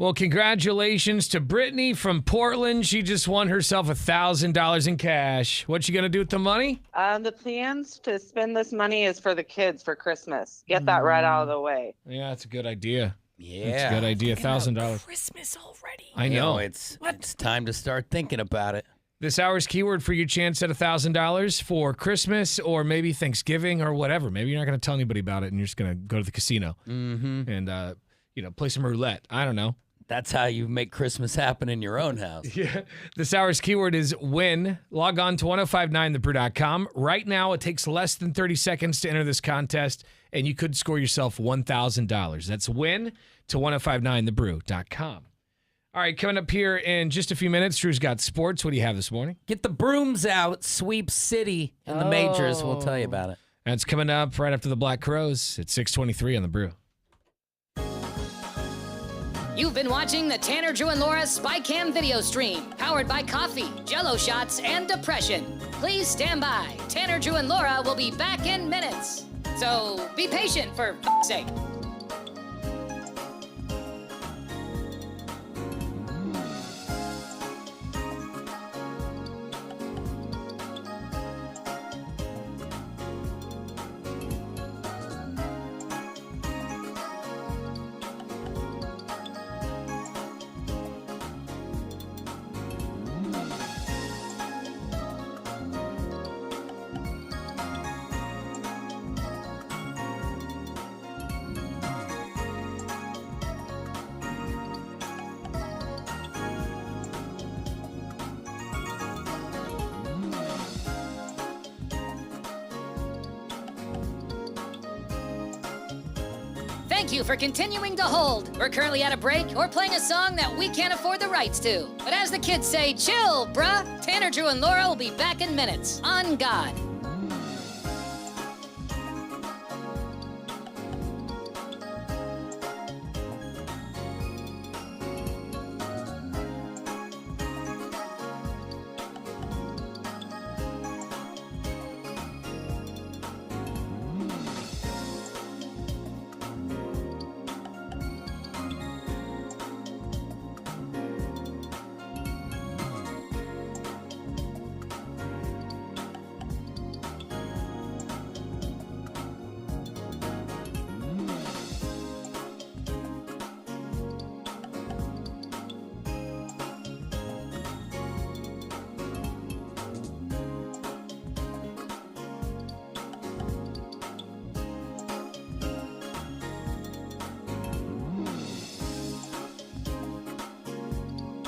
Well, congratulations to Brittany from Portland. She just won herself $1,000 in cash. What you gonna do with the money? The plans to spend this money is for the kids for Christmas. Get that right out of the way. Yeah, that's a good idea. Yeah. That's a good idea. $1,000. Christmas already. I know. It's time to start thinking about it. This hour's keyword for your chance at $1,000 for Christmas or maybe Thanksgiving or whatever. Maybe you're not going to tell anybody about it and you're just going to go to the casino and play some roulette. I don't know. That's how you make Christmas happen in your own house. Yeah. This hour's keyword is win. Log on to 1059thebrew.com. Right now, it takes less than 30 seconds to enter this contest, and you could score yourself $1,000. That's win to 1059thebrew.com. All right, coming up here in just a few minutes, Drew's got sports. What do you have this morning? Get the brooms out. Sweep City and the majors. We'll tell you about it. That's coming up right after the Black Crows at 6:23 on the Brew. You've been watching the Tanner, Drew, and Laura SpyCam video stream, powered by coffee, Jell-O shots, and depression. Please stand by. Tanner, Drew, and Laura will be back in minutes. So be patient, for f***'s sake. Thank you for continuing to hold. We're currently at a break or playing a song that we can't afford the rights to. But as the kids say, chill, bruh. Tanner, Drew, and Laura will be back in minutes. On God.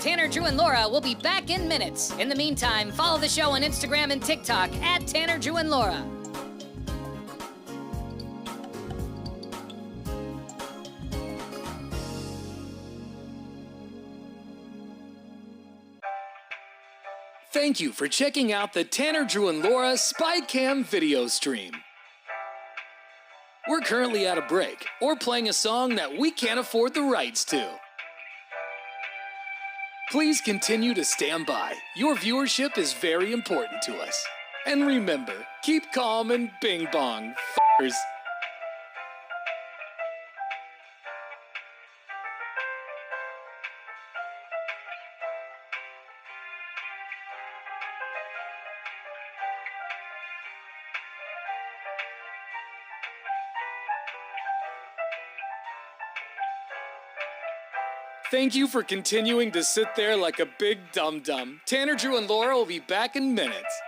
Tanner, Drew, and Laura will be back in minutes. In the meantime, follow the show on Instagram and TikTok at Tanner, Drew, and Laura. Thank you for checking out the Tanner, Drew, and Laura SpyCam video stream. We're currently at a break or playing a song that we can't afford the rights to. Please continue to stand by. Your viewership is very important to us. And remember, keep calm and bing bong, f***ers. Thank you for continuing to sit there like a big dum-dum. Tanner, Drew, and Laura will be back in minutes.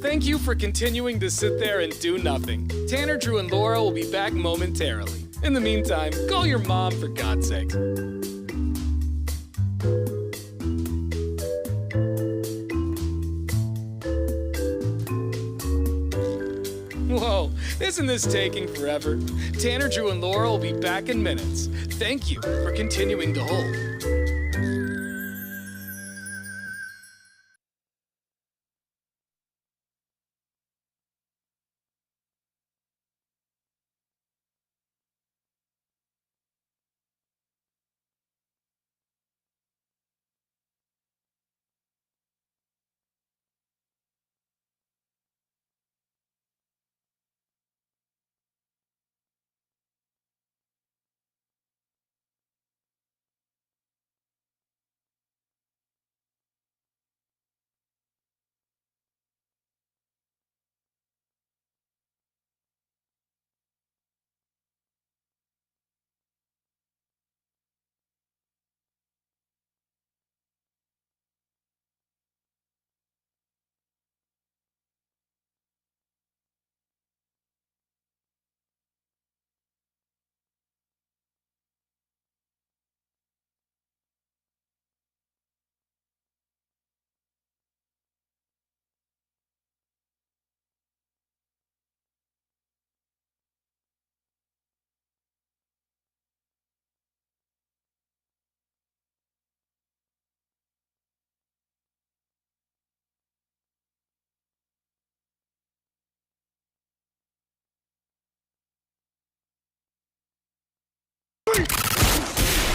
Thank you for continuing to sit there and do nothing. Tanner, Drew, and Laura will be back momentarily. In the meantime, call your mom for God's sake. Whoa, isn't this taking forever? Tanner, Drew, and Laura will be back in minutes. Thank you for continuing to hold.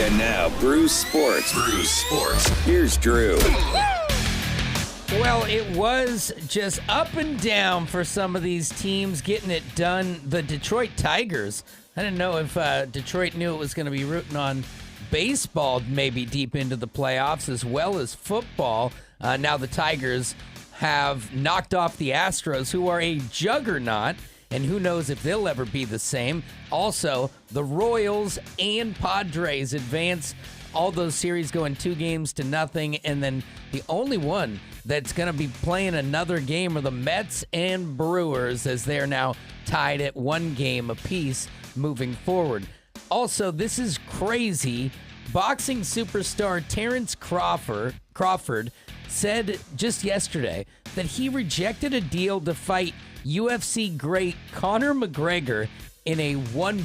And now, Brew Sports. Here's Drew. Well, it was just up and down for some of these teams getting it done. The Detroit Tigers, I didn't know if Detroit knew it was going to be rooting on baseball maybe deep into the playoffs as well as football. Now the Tigers have knocked off the Astros, who are a juggernaut, and who knows if they'll ever be the same. Also, the Royals and Padres advance. All those series going 2-0, and then the only one that's going to be playing another game are the Mets and Brewers, as they're now tied at 1 game apiece moving forward. Also, this is crazy. Boxing superstar Terrence Crawford said just yesterday that he rejected a deal to fight UFC great Conor McGregor in a one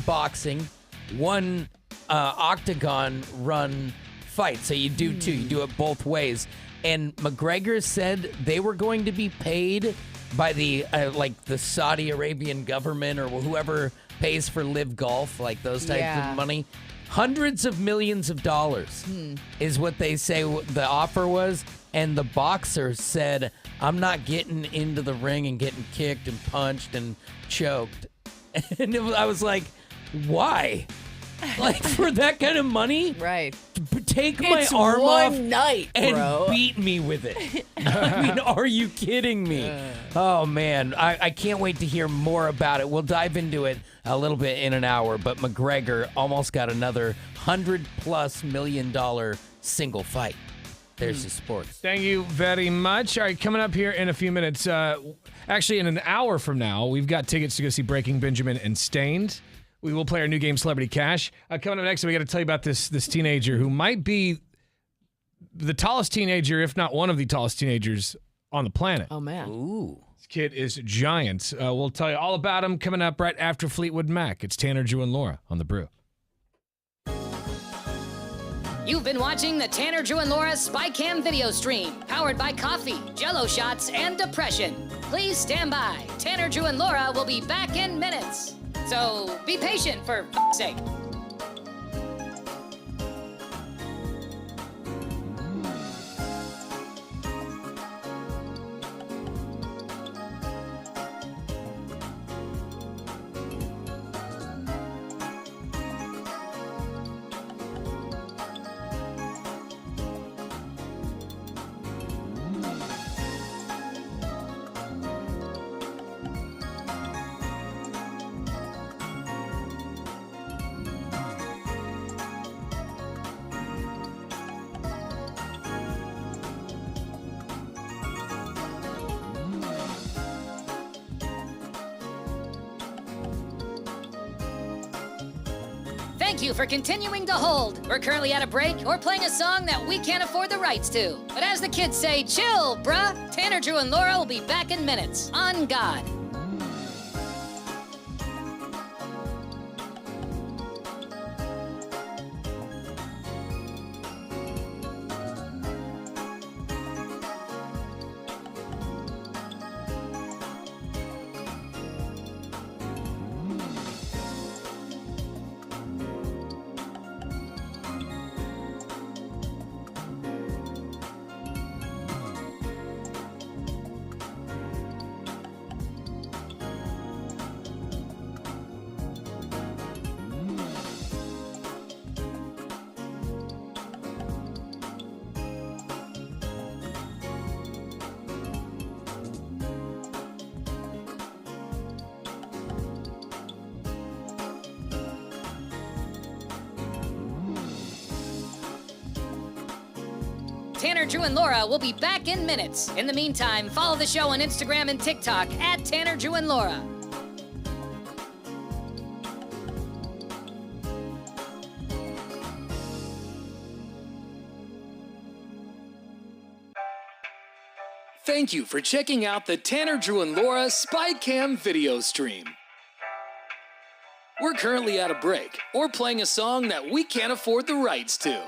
octagon run fight. So you do two, you do it both ways. And McGregor said they were going to be paid by the the Saudi Arabian government or whoever pays for Live Golf, like those types of money. Hundreds of millions of dollars is what they say the offer was. And the boxer said, I'm not getting into the ring and getting kicked and punched and choked. And I was like, why? Like, for that kind of money? Right. Take my arm off night, and bro. beat me with it. I mean, are you kidding me? Oh, man. I can't wait to hear more about it. We'll dive into it a little bit in an hour, but McGregor almost got another $100+ million single fight. There's the sports. Thank you very much. All right, coming up here in a few minutes, actually in an hour from now, we've got tickets to go see Breaking Benjamin and Stained. We will play our new game, Celebrity Cash. Coming up next, we got to tell you about this teenager who might be the tallest teenager, if not one of the tallest teenagers on the planet. Oh, man. Ooh. This kid is giant. We'll tell you all about him coming up right after Fleetwood Mac. It's Tanner, Drew, and Laura on The Brew. You've been watching the Tanner, Drew, and Laura SpyCam video stream, powered by coffee, Jell-O shots, and depression. Please stand by. Tanner, Drew, and Laura will be back in minutes. So be patient, for f***'s sake. Thank you for continuing to hold. We're currently at a break or playing a song that we can't afford the rights to. But as the kids say, chill, bruh. Tanner, Drew, and Laura will be back in minutes. On God. Tanner, Drew, and Laura will be back in minutes. In the meantime, follow the show on Instagram and TikTok at Tanner, Drew, and Laura. Thank you for checking out the Tanner, Drew, and Laura SpyCam video stream. We're currently at a break or playing a song that we can't afford the rights to.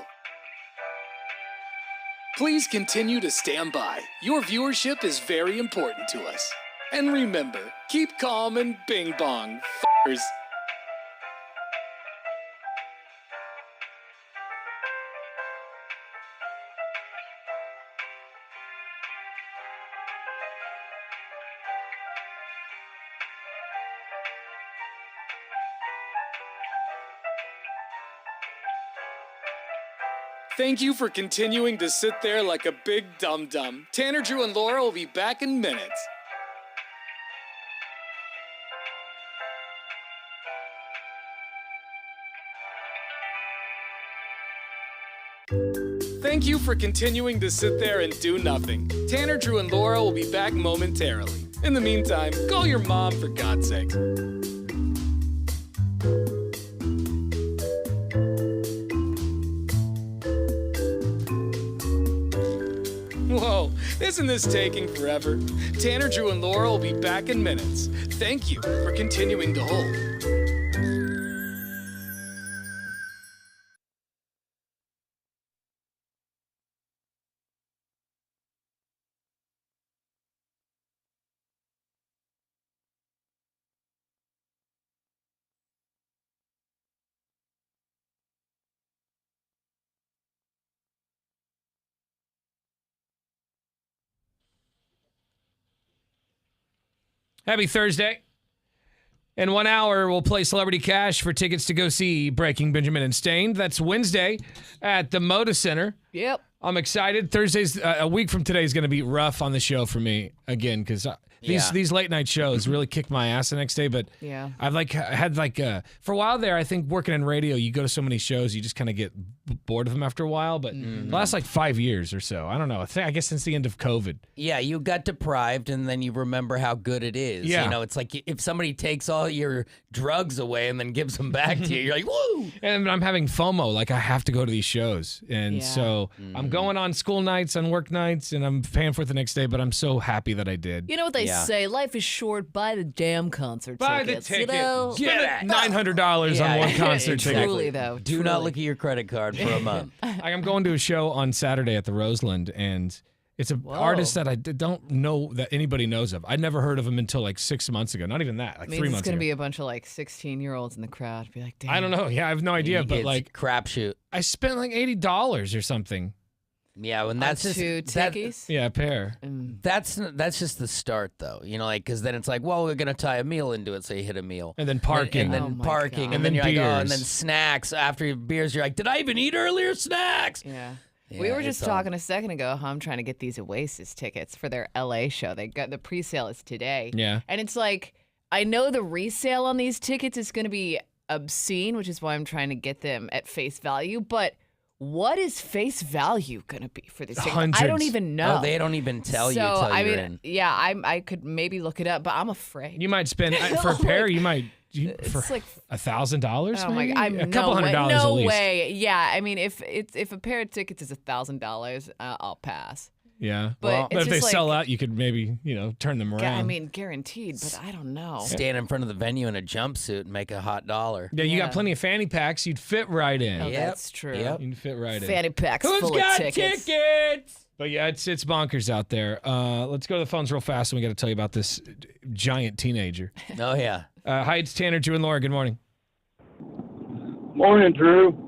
Please continue to stand by. Your viewership is very important to us. And remember, keep calm and bing bong, f***ers. Thank you for continuing to sit there like a big dum-dum. Tanner, Drew, and Laura will be back in minutes. Thank you for continuing to sit there and do nothing. Tanner, Drew, and Laura will be back momentarily. In the meantime, call your mom for God's sake. Whoa, isn't this taking forever? Tanner, Drew, and Laura will be back in minutes. Thank you for continuing to hold. Happy Thursday. In 1 hour, we'll play Celebrity Cash for tickets to go see Breaking Benjamin and Stained. That's Wednesday at the Moda Center. Yep. I'm excited. Thursday's a week from today is going to be rough on the show for me again because these late night shows really kick my ass the next day. But Yeah. I've had for a while there. I think working in radio, you go to so many shows, you just kind of get bored of them after a while. But the last 5 years or so, I don't know. I guess since the end of COVID. Yeah, you got deprived, and then you remember how good it is. Yeah. You know, it's like if somebody takes all your drugs away and then gives them back to you, you're like, woo! And I'm having FOMO, like I have to go to these shows. And Yeah. so I'm going on school nights, on work nights, and I'm paying for it the next day, but I'm so happy that I did. You know what they Yeah. say? Life is short. Buy the damn concert Buy tickets. the ticket. You know? Get $900 on one concert ticket. Truly, though. Do not look at your credit card for a month. I'm going to a show on Saturday at the Roseland, and it's an artist that I don't know that anybody knows of. I'd never heard of him until 6 months ago. Not even that, 3 Means months it's going to ago. be a bunch of 16-year-olds in the crowd. Be like, damn. I don't know. Yeah, I have no idea, but It's crapshoot. I spent $80 or something. Yeah, when that's just two that- tickies. Yeah, a pair. that's just the start, though. You know, because then it's well, we're gonna tie a meal into it, so you hit a meal, And then parking. and then Oh my parking, God. and then And you're then like, oh, and beers. then snacks. After your beers, you're like, did I even eat earlier? Snacks. Yeah. Yeah, We were just it's all- talking a second ago how I'm trying to get these Oasis tickets for their LA show. They got the pre-sale is today. Yeah. And it's I know the resale on these tickets is going to be obscene, which is why I'm trying to get them at face value. But what is face value going to be for these tickets? I don't Hundreds. even know. Oh, they don't even tell you So, till I you're mean, in. yeah, I could maybe look it up, but I'm afraid. You might spend, for a pair, you might, for It's like $1,000 Oh my! maybe? I'm a couple no way, $100 no at least. way. Yeah, I mean, if a pair of tickets is $1,000, I'll pass. Yeah. But But it's if they just sell out, you could maybe, turn them around. I mean, guaranteed, but I don't know. Stand in front of the venue in a jumpsuit and make a hot dollar. yeah, you Yeah. got plenty of fanny packs. You'd fit right in. Oh, Yep. that's true. Yep. You'd fit right in. Fanny packs Who's full got of tickets. tickets? But yeah, it's bonkers out there. Let's go to the phones real fast, and we got to tell you about this giant teenager. Oh yeah. Hi, it's Tanner, Drew, and Laura. Good morning. Morning, Drew.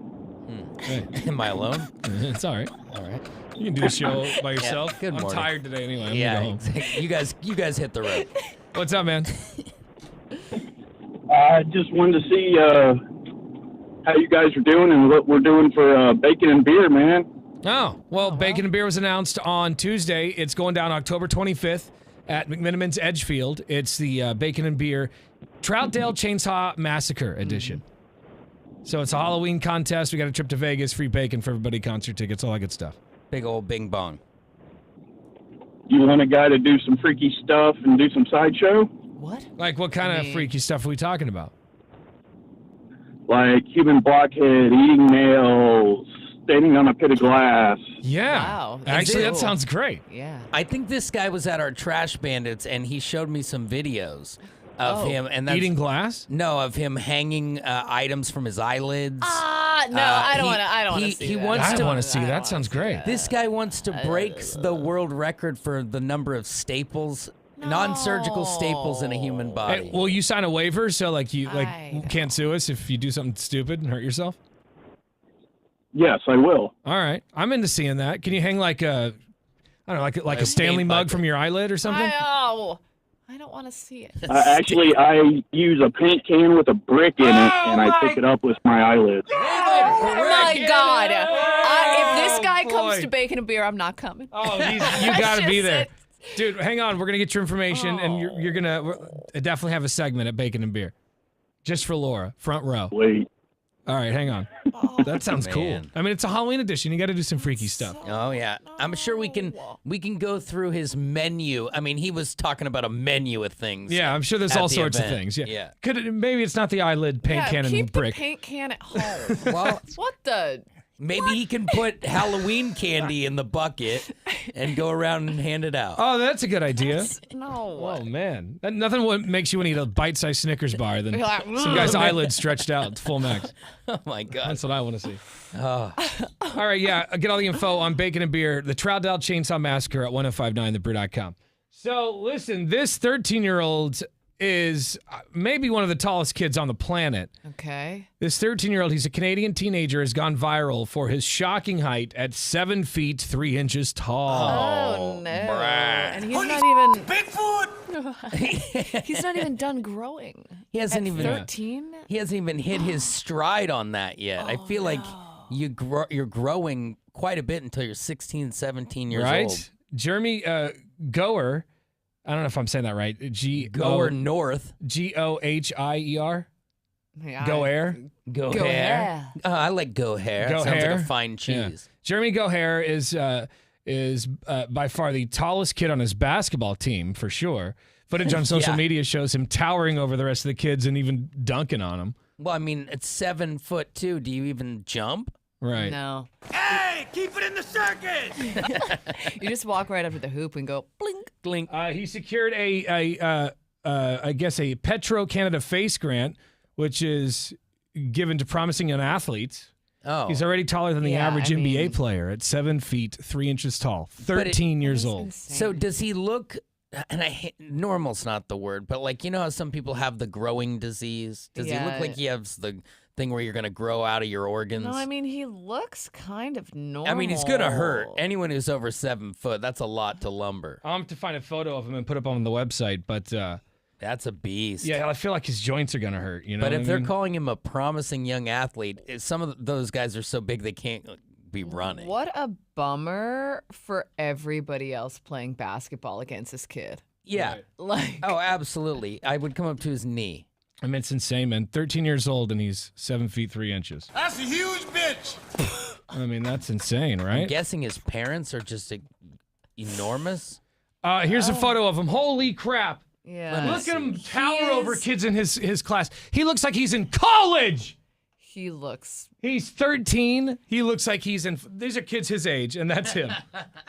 Hey, Am I alone? it's all right. All right. You can do the show by yourself. good I'm morning. tired today anyway. I'm Yeah. gonna go home. You guys hit the road. What's up, man? I just wanted to see how you guys are doing and what we're doing for bacon and beer, man. Oh, well, Bacon and Beer was announced on Tuesday. It's going down October 25th at McMiniman's Edgefield. It's the Bacon and Beer Troutdale Chainsaw Massacre edition. So it's a Halloween contest. We got a trip to Vegas, free bacon for everybody, concert tickets, all that good stuff. Big old bing bong. You want a guy to do some freaky stuff and do some sideshow? What? Like, what kind of freaky stuff are we talking about? Like human blockhead, eating nails, standing on a pit of glass. Yeah. Wow. Actually, that Cool. sounds great. Yeah. I think this guy was at our Trash Bandits, and he showed me some videos of him, and that's, Eating glass? No, of him hanging items from his eyelids. No, I don't want to. I don't want he- to see he that. wants I to- want to see I that. don't That sounds wanna see great. that. This guy wants to break the world record for the number of staples, non-surgical staples in a human body. Hey, will you sign a waiver so I you can't sue us if you do something stupid and hurt yourself? Yes, I will. All right, I'm into seeing that. Can you hang like a Stanley paint mug bucket. from your eyelid or something? I don't want to see it. Actually, I use a paint can with a brick in it, and I pick it up with my eyelids. Oh my God! If comes to bacon and beer, I'm not coming. Oh, you got to be Just there. it. Dude, hang on. We're going to get your information, and you're going to definitely have a segment at Bacon and Beer. Just for Laura, front row. Wait. All right, hang on. That sounds cool. Man. I mean, it's a Halloween edition. You got to do some freaky stuff. Oh yeah, I'm sure we can go through his menu. I mean, he was talking about a menu of things. Yeah, I'm sure there's at all the sorts of event. things. Yeah. Yeah. Maybe it's not the eyelid paint can keep and brick. the paint can at home. Well, What the? maybe he can put Halloween candy in the bucket and go around and hand it out. Oh, that's a good idea. No. Oh man, nothing makes you want to eat a bite-sized Snickers bar than You're like, some guy's eyelids stretched out to full max. Oh my God. That's what I want to see. Oh. All right, yeah. Get all the info on Bacon and Beer, the Troutdale Chainsaw Massacre at 1059thebrew.com. So listen, this 13-year-old is maybe one of the tallest kids on the planet. Okay. This 13-year-old, he's a Canadian teenager, has gone viral for his shocking height at 7 feet 3 inches tall. Oh no. And he's not even Bigfoot. He's not even done growing. He hasn't At even 13? He hasn't even hit his stride on that yet. I feel like you're growing quite a bit until you're 16, 17 years Right? old. Jeremy Goer, I don't know if I'm saying that right. Goer North. Gohier? Yeah, Goer? Go Go hair. hair. I like go hair. Go Sounds like hair. a fine cheese. Jeremy Goher is by far the tallest kid on his basketball team, for sure. Footage on social Yeah. media shows him towering over the rest of the kids and even dunking on them. Well, I mean, it's 7'2". Do you even jump? Right. No. Hey, keep it in the circuit! You just walk right up to the hoop and go blink. Blink. He secured I guess a Petro Canada face grant, which is given to promising young athletes. Oh. He's already taller than the Yeah, average I NBA mean- player at 7 feet 3 inches tall. 13 years old. So does he look? And I hate, normal's not the word, but like, you know how some people have the growing disease? Does he look Yeah. like he has the thing where you're going to grow out of your organs? No, I mean he looks kind of normal. I mean, he's going to hurt. Anyone who's over 7 foot, that's a lot to lumber. I'll have to find a photo of him and put up on the website, but That's a beast. yeah, I feel like his joints are gonna hurt. You know, But what if I they're mean? calling him a promising young athlete, some of those guys are so big they can't be running. What a bummer for everybody else playing basketball against this kid. Yeah. Right. Like, Oh, absolutely. I would come up to his knee. I mean, it's insane, man. 13 years old and he's 7 feet 3 inches. That's a huge bitch! I mean, that's insane, I'm right? guessing his parents are just enormous. Here's a photo of him. Holy crap! yeah. Look at him He tower over is- kids in his class. He looks like he's in college. He looks He's 13. He looks like he's in. These are kids his age, and that's him.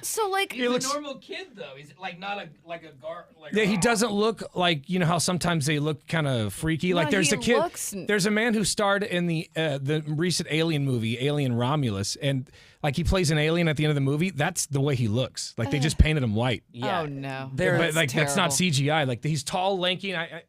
so like. He looks. normal kid though. He's like not a guard. Yeah, he doesn't look like, you know how sometimes they look kind of freaky. No, Like there's he a kid. looks- There's a man who starred in the recent Alien movie, Alien Romulus, and like he plays an alien at the end of the movie. That's the way he looks. Like they just painted him white. Yeah. Oh no. They're- But like that's not terrible. CGI. Like he's tall, lanky, and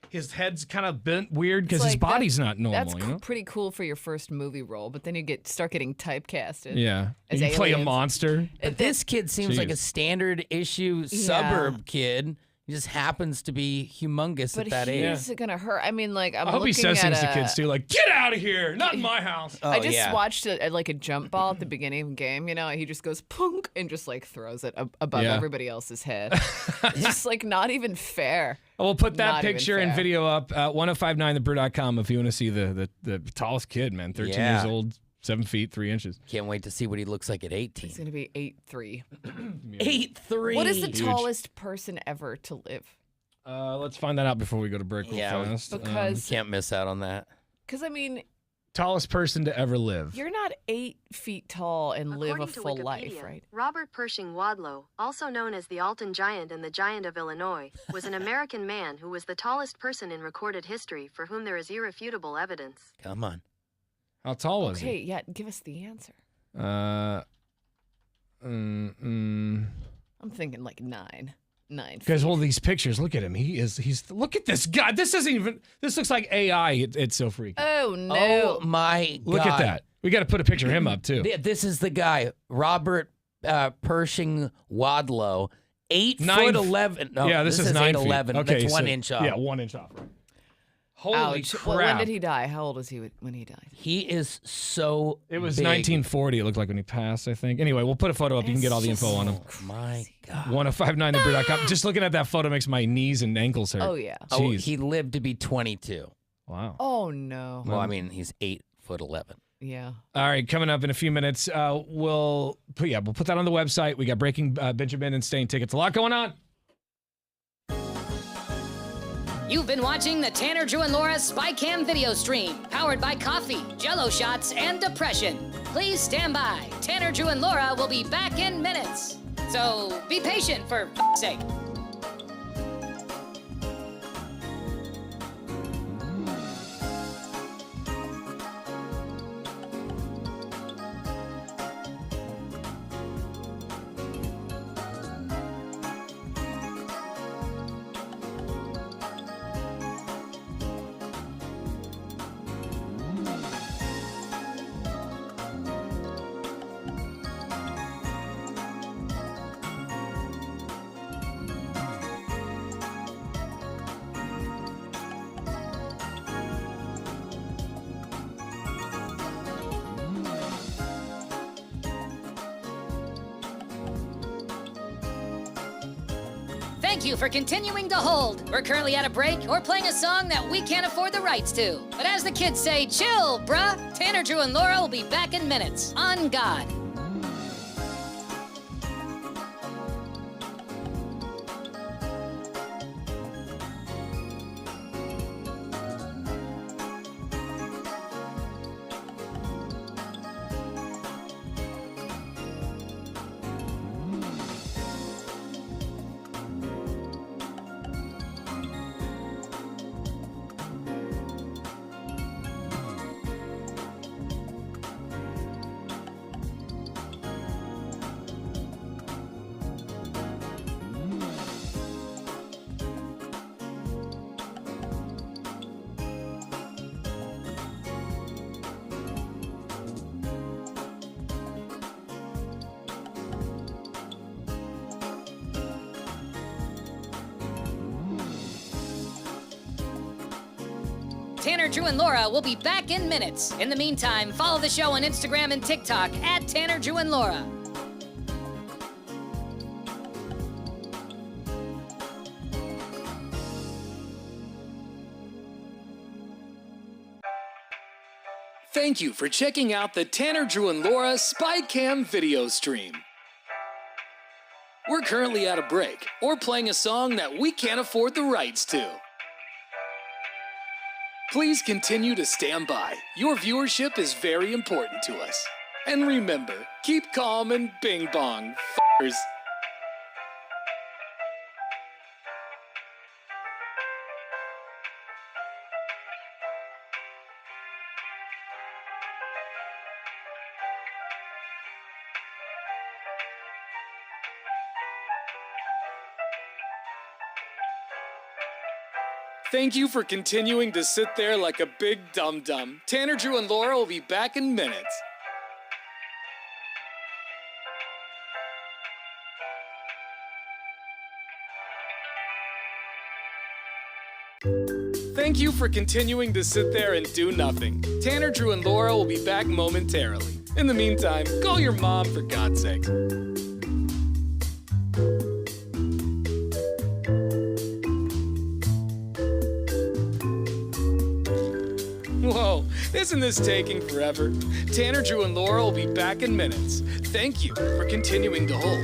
his head's kind of bent weird because his like, body's that- not normal. That's you know? pretty cool for your first movie role, but then you start getting typecasted. Yeah. As You play a aliens. monster. But this kid seems like a Jeez. standard issue suburb kid. He just happens to be humongous But at that age. he's gonna hurt. I mean, like I'm I hope he looking says at things to a- kids too, like "Get out of here! Not in my house." Oh, I just yeah. watched like a jump ball at the beginning of the game. You know, he just goes punk and just like throws it above Yeah. everybody else's head. It's just like not even fair. We'll put that Not even picture and fair. video up at 1059thebrew.com if you want to see the tallest kid, man. 13 Yeah. years old, 7 feet 3 inches. Can't wait to see what he looks like at 18. He's gonna be 8'3". 8'3". What is the Huge. tallest person ever to live? Let's find that out before we go to break real Yeah, fast. Because Can't miss out on that. I mean, Tallest person to ever live. you're not 8 feet tall and live a According to full Wikipedia, life, right? Robert Pershing Wadlow, also known as the Alton Giant and the Giant of Illinois, was an American man who was the tallest person in recorded history for whom there is irrefutable evidence. Come on. How tall was Okay, yeah, give us the answer. he? I'm thinking like 9 feet. Guys, all these pictures. Look at him. He's. Look at this guy. This isn't even. This looks like AI. It's so freaky. Oh no! Oh my God. Look at that. We got to put a picture of him up too. This is the guy, Robert Pershing Wadlow, 8'11". No, Yeah, this is 9 feet. 8'11". Okay, That's so, 1 inch off. Yeah, 1 inch off. Right. Holy Ouch. crap. Well, when did he die? How old was he when he died? He is so It was big. 1940, it looked like, when he passed, I think. Anyway, we'll put a photo up. You can get all the info on him. Oh, my God. 1059thebrew.com. Just looking at that photo makes my knees and ankles hurt. Oh, yeah. Oh, Jeez. he lived to be 22. Wow. Oh, no. Well, I mean, he's 8'11". Yeah. All right, coming up in a few minutes, we'll put that on the website. We got Breaking Benjamin and Stain tickets. A lot going on. You've been watching the Tanner, Drew, and Laura SpyCam video stream, powered by coffee, Jello shots, and depression. Please stand by. Tanner, Drew, and Laura will be back in minutes. So be patient, for f***'s sake. Thank you for continuing to hold. We're currently at a break or playing a song that we can't afford the rights to. But as the kids say, chill, bruh. Tanner, Drew, and Laura will be back in minutes. On God. Tanner, Drew, and Laura will be back in minutes. In the meantime, follow the show on Instagram and TikTok at Tanner, Drew, and Laura. Thank you for checking out the Tanner, Drew, and Laura SpyCam video stream. We're currently at a break or playing a song that we can't afford the rights to. Please continue to stand by. Your viewership is very important to us. And remember, keep calm and bing bong, f***ers. Thank you for continuing to sit there like a big dum-dum. Tanner, Drew, and Laura will be back in minutes. Thank you for continuing to sit there and do nothing. Tanner, Drew, and Laura will be back momentarily. In the meantime, call your mom for God's sake. Whoa, isn't this taking forever? Tanner, Drew, and Laura will be back in minutes. Thank you for continuing to hold.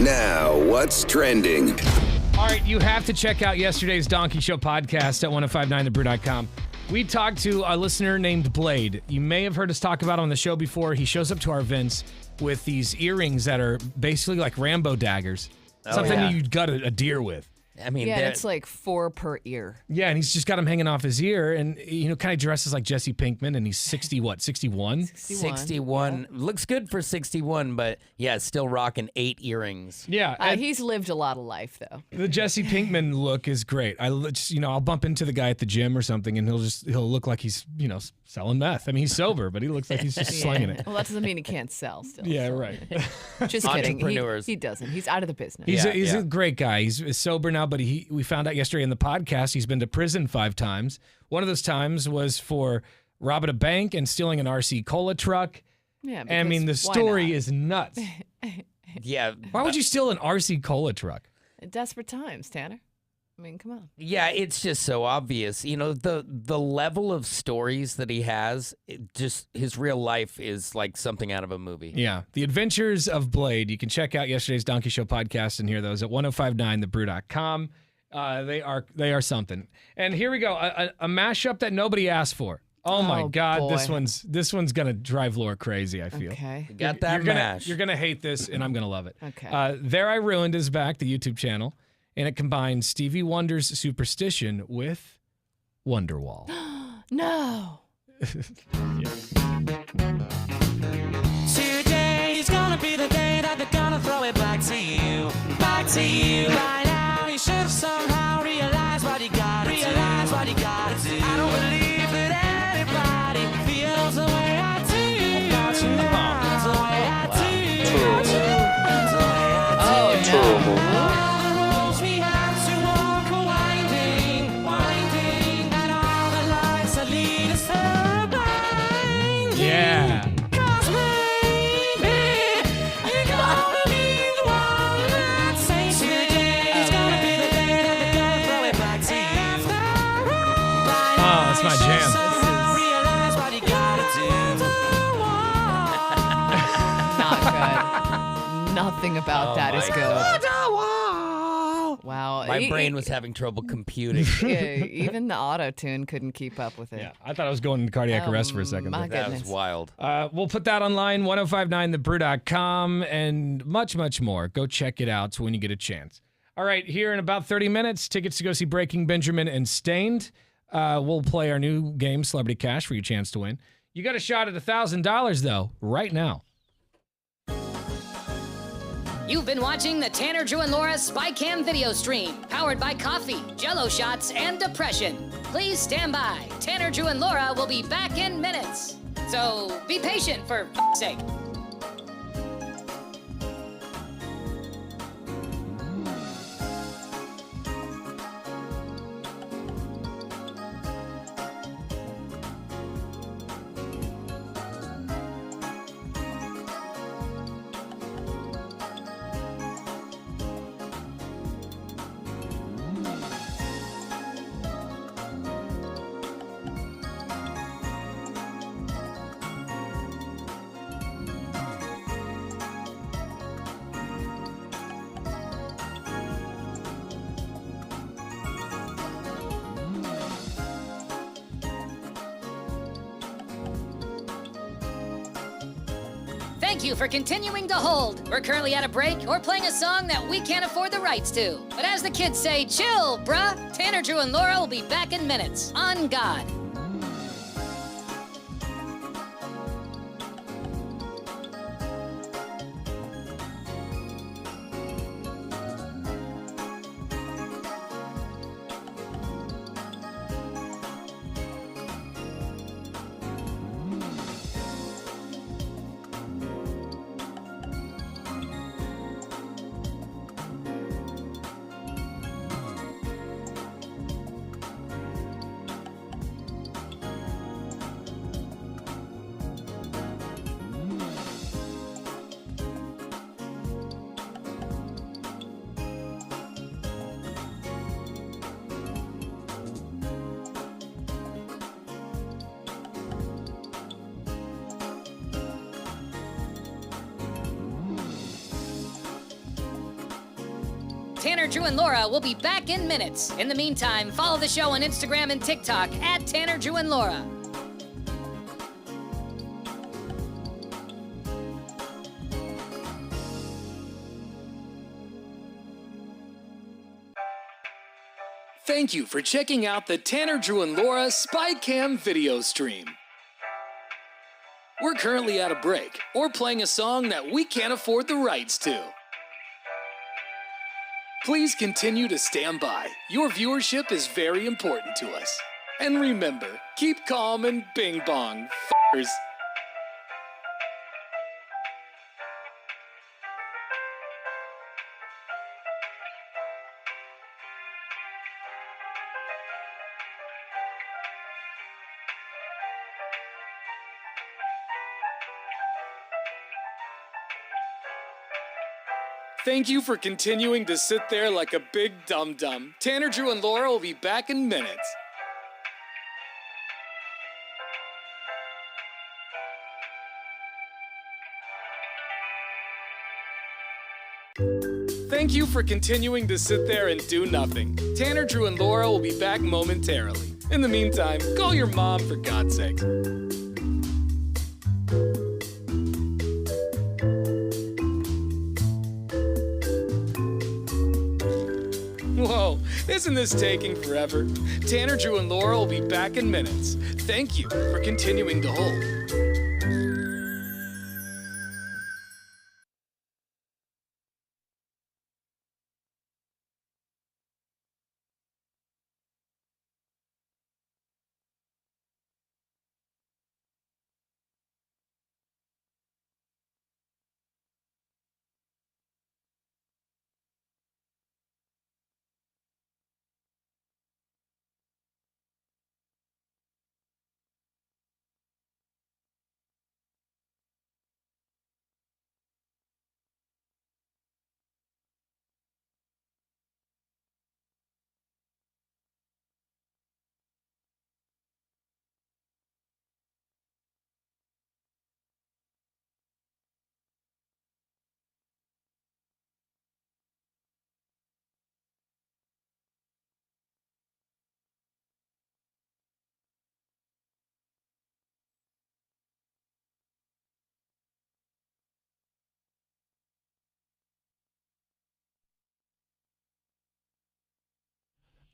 Now, what's trending? All right, you have to check out yesterday's Donkey Show podcast at 1059thebrew.com. We talked to a listener named Blade. You may have heard us talk about him on the show before. He shows up to our events with these earrings that are basically like Rambo daggers. Something you'd gut a deer with. I mean, Yeah, it's like 4 per ear. Yeah, and he's just got him hanging off his ear, and kind of dresses like Jesse Pinkman, and he's 61? 61. Looks good for 61, but yeah, still rocking 8 earrings. Yeah, He's lived a lot of life, though. the Jesse Pinkman look is great. I'll bump into the guy at the gym or something, and he'll look like he's selling meth. I mean, he's sober, but he looks like he's just slinging it. Well, that doesn't mean he can't sell still. Yeah, so. right. Just kidding. Entrepreneurs. He doesn't. He's out of the business. He's a great guy. He's sober now, but we found out yesterday in the podcast he's been to prison 5 times. One of those times was for robbing a bank and stealing an RC Cola truck. Yeah, I mean, the because why story not? is nuts. Yeah. Why would you steal an RC Cola truck? Desperate times, Tanner. I mean, come on. Yeah, it's just so obvious. The level of stories that he has, his real life is like something out of a movie. Yeah. The Adventures of Blade. You can check out yesterday's Donkey Show podcast and hear those at 1059thebrew.com. They are something. And here we go. A mashup that nobody asked for. Oh my God, boy. this one's gonna drive Laura crazy, I feel. Okay. You got that mash. You're gonna hate this, and I'm gonna love it. Okay. There I Ruined is back, the YouTube channel, and it combines Stevie Wonder's Superstition with Wonderwall. No. Today is gonna be the day that they're gonna throw it back to you. Back to you. By now, you should have somehow realized what you gotta do. I don't believe that anybody feels the way I do. About you. Feels the way I do. Feels the way I do. All the roads we have to walk are winding, and all the lights that lead us are blinding. Yeah. Cause maybe you're gonna be the one that saves me. Today's gonna be the day that they're gonna throw it back to you. Oh, that's my jam. Somehow realize what you gotta do. Not good. Nothing about that is my good. Wow. My brain was having trouble computing. Yeah, even the auto-tune couldn't keep up with it. Yeah, I thought I was going into cardiac arrest for a second. my there. That was goodness. wild. We'll put that online, 1059thebrew.com, and much, much more. Go check it out when you get a chance. All right, here in about 30 minutes, tickets to go see Breaking Benjamin and Stained. We'll play our new game, Celebrity Cash, for your chance to win. You got a shot at $1,000, though, right now. You've been watching the Tanner, Drew, and Laura SpyCam video stream, powered by coffee, Jell-O shots, and depression. Please stand by. Tanner, Drew, and Laura will be back in minutes. So be patient, for f***'s sake. Thank you for continuing to hold. We're currently at a break or playing a song that we can't afford the rights to. But as the kids say, chill, bruh. Tanner, Drew, and Laura will be back in minutes. On God. Tanner, Drew, and Laura will be back in minutes. In the meantime, follow the show on Instagram and TikTok at Tanner, Drew, and Laura. Thank you for checking out the Tanner, Drew, and Laura SpyCam video stream. We're currently at a break or playing a song that we can't afford the rights to. Please continue to stand by. Your viewership is very important to us. And remember, keep calm and bing bong, f***ers. Thank you for continuing to sit there like a big dum-dum. Tanner, Drew, and Laura will be back in minutes. Thank you for continuing to sit there and do nothing. Tanner, Drew, and Laura will be back momentarily. In the meantime, call your mom for God's sake. Whoa, isn't this taking forever? Tanner, Drew, and Laura will be back in minutes. Thank you for continuing to hold.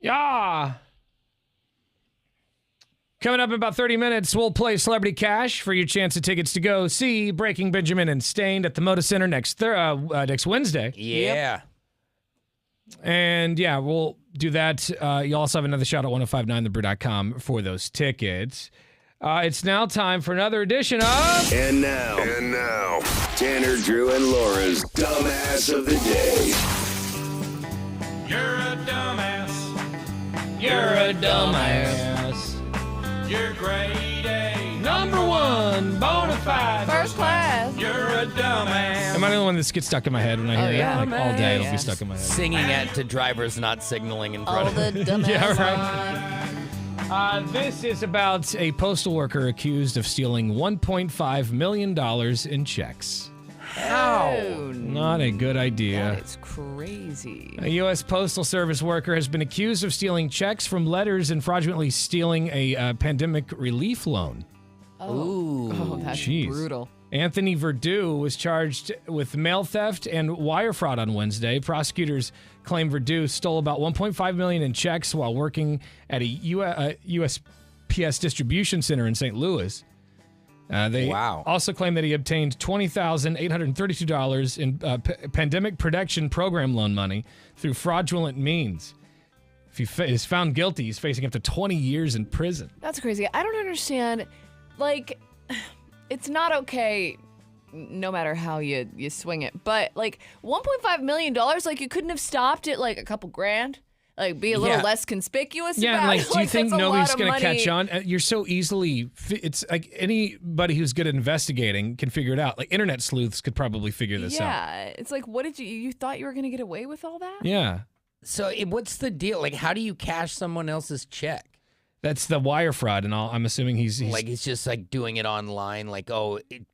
Yeah. Coming up in about 30 minutes, we'll play Celebrity Cash for your chance of tickets to go see Breaking Benjamin and Stained at the Moda Center next Wednesday. Yeah. And yeah, we'll do that. You also have another shot at 1059thebrew.com for those tickets. It's now time for another edition of... And now, Tanner, Drew, and Laura's Dumbass of the Day. You're a dumbass. You're a dumbass. You're grade A. Number one, bona fide. First class. You're a dumbass. Am I the only one that gets stuck in my head when I hear yeah. it? Like all day, it'll Yeah. be stuck in my head. Singing it to drivers not signaling in front All of the them. dumbass. Yeah, right. This is about a postal worker accused of stealing $1.5 million in checks. Oh, Not a good idea. that is crazy. A U.S. Postal Service worker has been accused of stealing checks from letters and fraudulently stealing a pandemic relief loan. Ooh. Oh, that's Jeez. brutal. Anthony Verdu was charged with mail theft and wire fraud on Wednesday. Prosecutors claim Verdu stole about $1.5 million in checks while working at a USPS distribution center in St. Louis. They also claim that he obtained $20,832 in pandemic protection program loan money through fraudulent means. If he is found guilty, he's facing up to 20 years in prison. That's crazy. I don't understand. Like, it's not okay no matter how you swing it. But, like, $1.5 million, like, you couldn't have stopped it, like, a couple grand? Like, be a little less conspicuous yeah, about like, it? do you think that's a nobody's lot of going to money. catch on? You're so easily, it's like anybody who's good at investigating can figure it out. Like, internet sleuths could probably figure this out. Yeah, it's like, what did you thought you were going to get away with all that? Yeah. So what's the deal? Like, how do you cash someone else's check? That's the wire fraud, and all. I'm assuming he's Like he's just like doing it online, like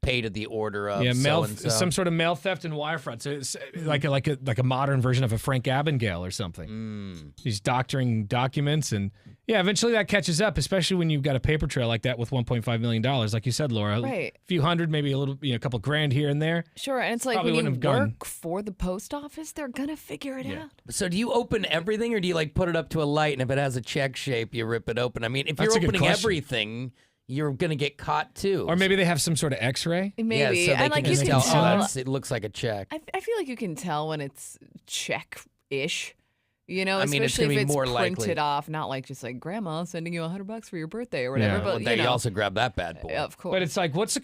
pay to the order of mail, so-and-so. some sort of mail theft and wire fraud. So it's like a modern version of a Frank Abagnale or something. He's doctoring documents, and eventually that catches up, especially when you've got a paper trail like that with $1.5 million, like you said, Laura. Right. A few hundred, maybe a couple grand here and there. Sure, and it's like Probably when you wouldn't have gone. work for the post office, they're gonna figure it out. So do you open everything, or do you like put it up to a light, and if it has a check shape, you rip it open? I mean, if That's a you're good opening question. everything, you're gonna get caught too. Or maybe they have some sort of X-ray. Maybe, yeah, so they and can like you just can tell, tell. it looks like a check. I feel like you can tell when it's check-ish. You know, I mean, it's especially gonna if be it's more printed likely. off, not like just like grandma sending you $100 for your birthday or whatever. Yeah. But Well, you you know, also grab that bad boy. of course. But it's like, what's the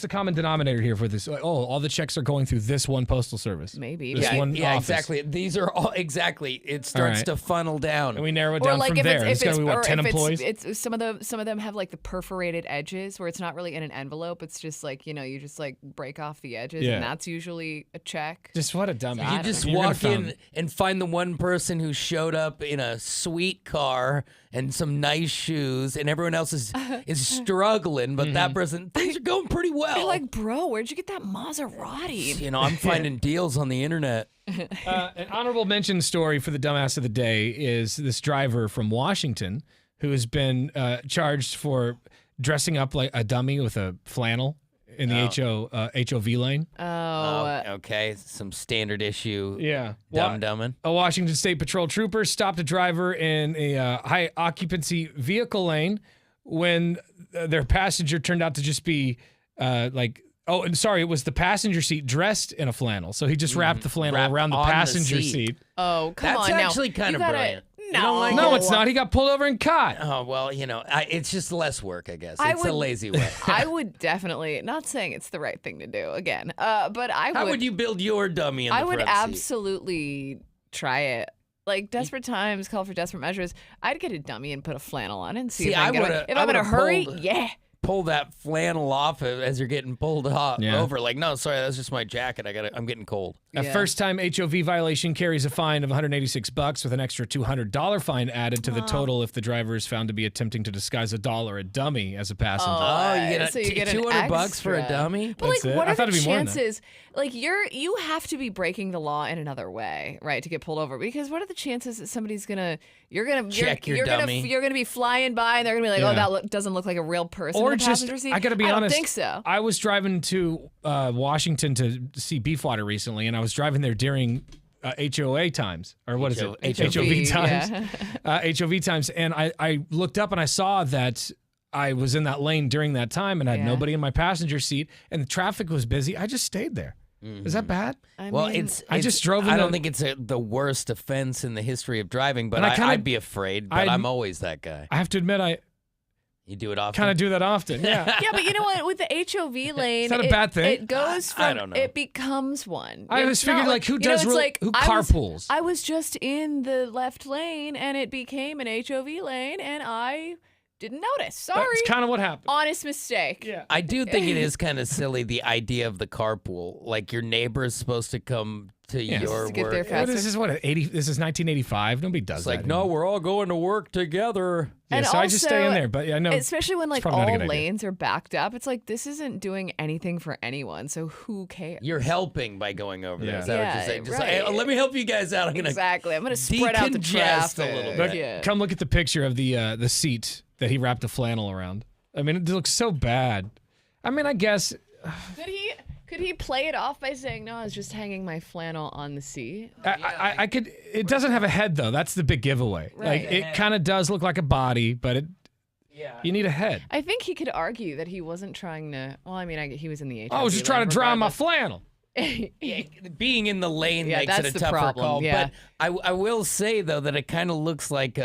common denominator here for this? Like, all the checks are going through this one postal service. Maybe. This one Yeah, office. exactly. These are all exactly. It starts right. to funnel down. And we narrow it Or down like from if there. It's going to be, or 10 if employees? It's some of them have like the perforated edges where it's not really in an envelope. It's just like, you just like break off the edges, Yeah. and that's usually a check. Just what a dummy. You just walk in and find the one person who showed up in a sweet car and some nice shoes, and everyone else is struggling, but that person, things are going pretty well. You're like, bro, where'd you get that Maserati? You know, I'm finding deals on the internet. An honorable mention story for the dumbass of the day is this driver from Washington who has been charged for dressing up like a dummy with a flannel in the HOV lane. Okay, some standard issue. Yeah. Dumbing. A Washington State Patrol trooper stopped a driver in a high occupancy vehicle lane when their passenger turned out to just be it was the passenger seat dressed in a flannel. So he just wrapped the flannel Wrapped around the on the passenger seat. seat. Oh, come That's on. actually now. kind You of gotta- brilliant. No, No, it's not. He got pulled over and caught. Oh, well, it's just less work, I guess. I It's a would- lazy way. I would definitely, not saying it's the right thing to do again, but I would. How would you build your dummy in the I would front seat? absolutely try it. Like desperate times call for desperate measures. I'd get a dummy and put a flannel on it and see if I can get away. If I'm in a hurry, yeah. Pull that flannel off as you're getting pulled Yeah. over. Like, no, sorry, that's just my jacket. I'm getting cold. A first-time HOV violation carries a fine of $186 with an extra $200 fine added to the total if the driver is found to be attempting to disguise a doll or a dummy as a passenger. Oh, you get an $200 for a extra. dummy? But That's like, it. what I are thought the it'd be more than that. chances? Like, you have to be breaking the law in another way, right, to get pulled over? Because what are the chances that somebody's Check your dummy. you're gonna be flying by and they're gonna be like, Yeah. oh, that doesn't look like a real person Or in the just, passenger seat? I got to be I honest. don't think so. I was driving to Washington to see Beefwater recently, and I was driving there during HOA times, or what is it? HOV times. yeah. HOV times, and I looked up and I saw that I was in that lane during that time and I had Yeah. nobody in my passenger seat, and the traffic was busy. I just stayed there. Is that bad? I Well, mean, I just drove in I the- don't think it's the worst offense in the history of driving, but And I kinda- I'd be afraid, but I'm always that guy. I have to admit, I You do it often? kind of do that often. Yeah. yeah, but you know what? With the HOV lane, Is that a bad thing? It goes from. I don't know. It becomes one. I always It's not figured, like, who you know, does it's real- like, who I was- carpools? I was just in the left lane, and it became an HOV lane, and I didn't notice. Sorry. That's kind of what happened. Honest mistake. Yeah. I do think it is kind of silly, the idea of the carpool. Like, your neighbor is supposed to come to your To get work. there faster. This is what 80. This is 1985. Nobody does It's that. like, no, anymore. we're all going to work together. Yeah, And so I just stay in also, there. But yeah, I know. Especially when like probably not a all good idea. lanes are backed up, it's like this isn't doing anything for anyone. So who cares? You're helping by going over there. Yeah. Is that what Yeah, you're saying? Just right. like, hey, let me help you guys out. I'm going to Exactly. I'm gonna spread out the decongest traffic a little But bit. Yeah. come look at the picture of the seat that he wrapped a flannel around. I mean, it looks so bad. I mean, I guess Could he play it off by saying, no, I was just hanging my flannel on the seat? I could. It doesn't have a head though. That's the big giveaway. Right. Like it kind of does look like a body, but it. Yeah. You need a head. I think he could argue that he wasn't trying to. Well, I mean, he was in the HOV. I was just trying to dry on my flannel. Being in the lane Yeah, makes that's it a the tougher problem, call. yeah. But I will say, though, that it kind of looks like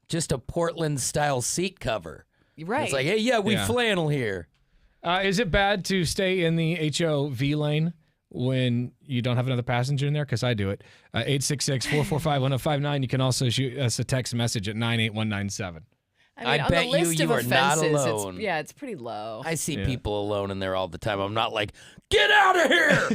just a Portland-style seat cover. Right. It's like, hey, yeah, we Yeah. flannel here. Is it bad to stay in the HOV lane when you don't have another passenger in there? Because I do it. 866-445-1059. You can also shoot us a text message at 98197. I mean, I on bet the list you of are not offenses, alone. it's pretty low. I see Yeah. people alone in there all the time. I'm not like, Get out of here!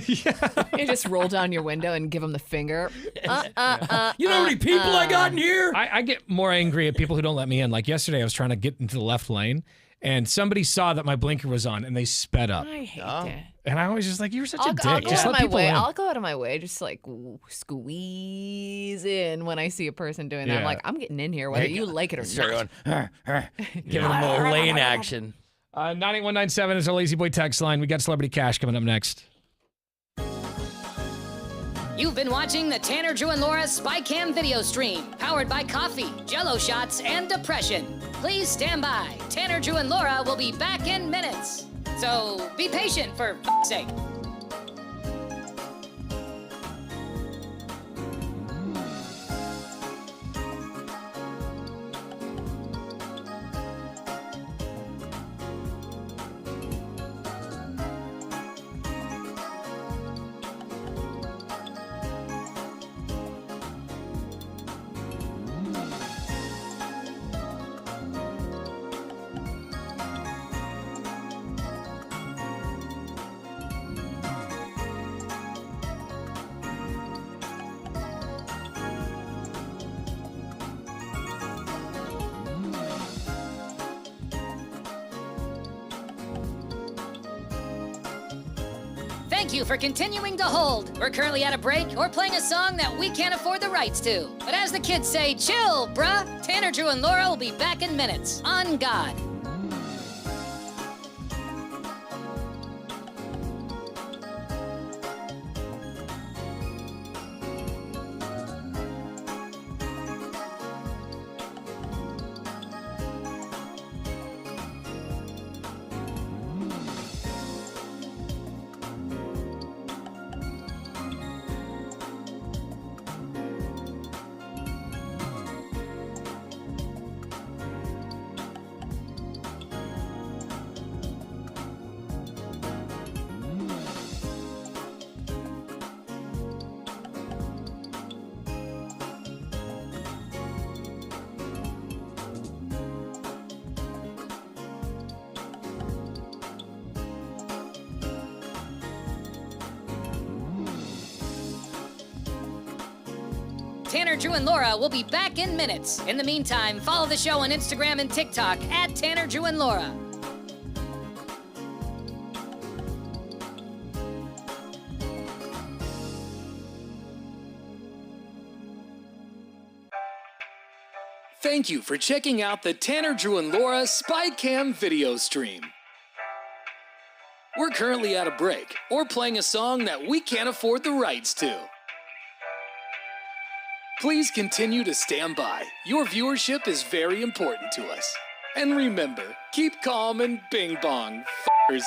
You just roll down your window and give them the finger. You know how many people I got in here? I get more angry at people who don't let me in. Like yesterday, I was trying to get into the left lane, and somebody saw that my blinker was on, and they sped up. I hate that. And I was just like, "You're such a dick." I'll go Just out of let my people way. in. I'll go out of my way, just like squeeze in when I see a person doing that. I'm Yeah. like, I'm getting in here, whether you like it or Start not. going, giving them a little lane action. 98197 is our Lazy Boy text line. We got Celebrity Cash coming up next. You've been watching the Tanner, Drew, and Laura SpyCam video stream, powered by coffee, Jello shots, and depression. Please stand by. Tanner, Drew, and Laura will be back in minutes. So be patient, for f***'s sake. Thank you for continuing to hold. We're currently at a break or playing a song that we can't afford the rights to. But as the kids say, chill, bruh. Tanner, Drew, and Laura will be back in minutes. On God. Tanner, Drew, and Laura will be back in minutes. In the meantime, follow the show on Instagram and TikTok at Tanner, Drew, and Laura. Thank you for checking out the Tanner, Drew, and Laura SpyCam video stream. We're currently at a break or playing a song that we can't afford the rights to. Please continue to stand by. Your viewership is very important to us. And remember, keep calm and bing bong, f***ers.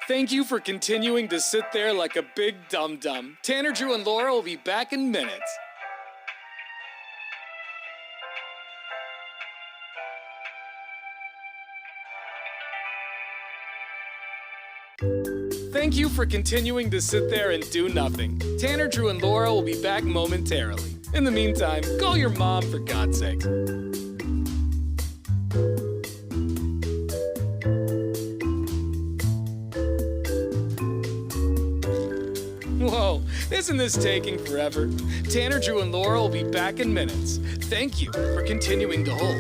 Thank you for continuing to sit there like a big dum-dum. Tanner, Drew, and Laura will be back in minutes. Thank you for continuing to sit there and do nothing. Tanner, Drew, and Laura will be back momentarily. In the meantime, call your mom for God's sake. Whoa, isn't this taking forever? Tanner, Drew, and Laura will be back in minutes. Thank you for continuing to hold.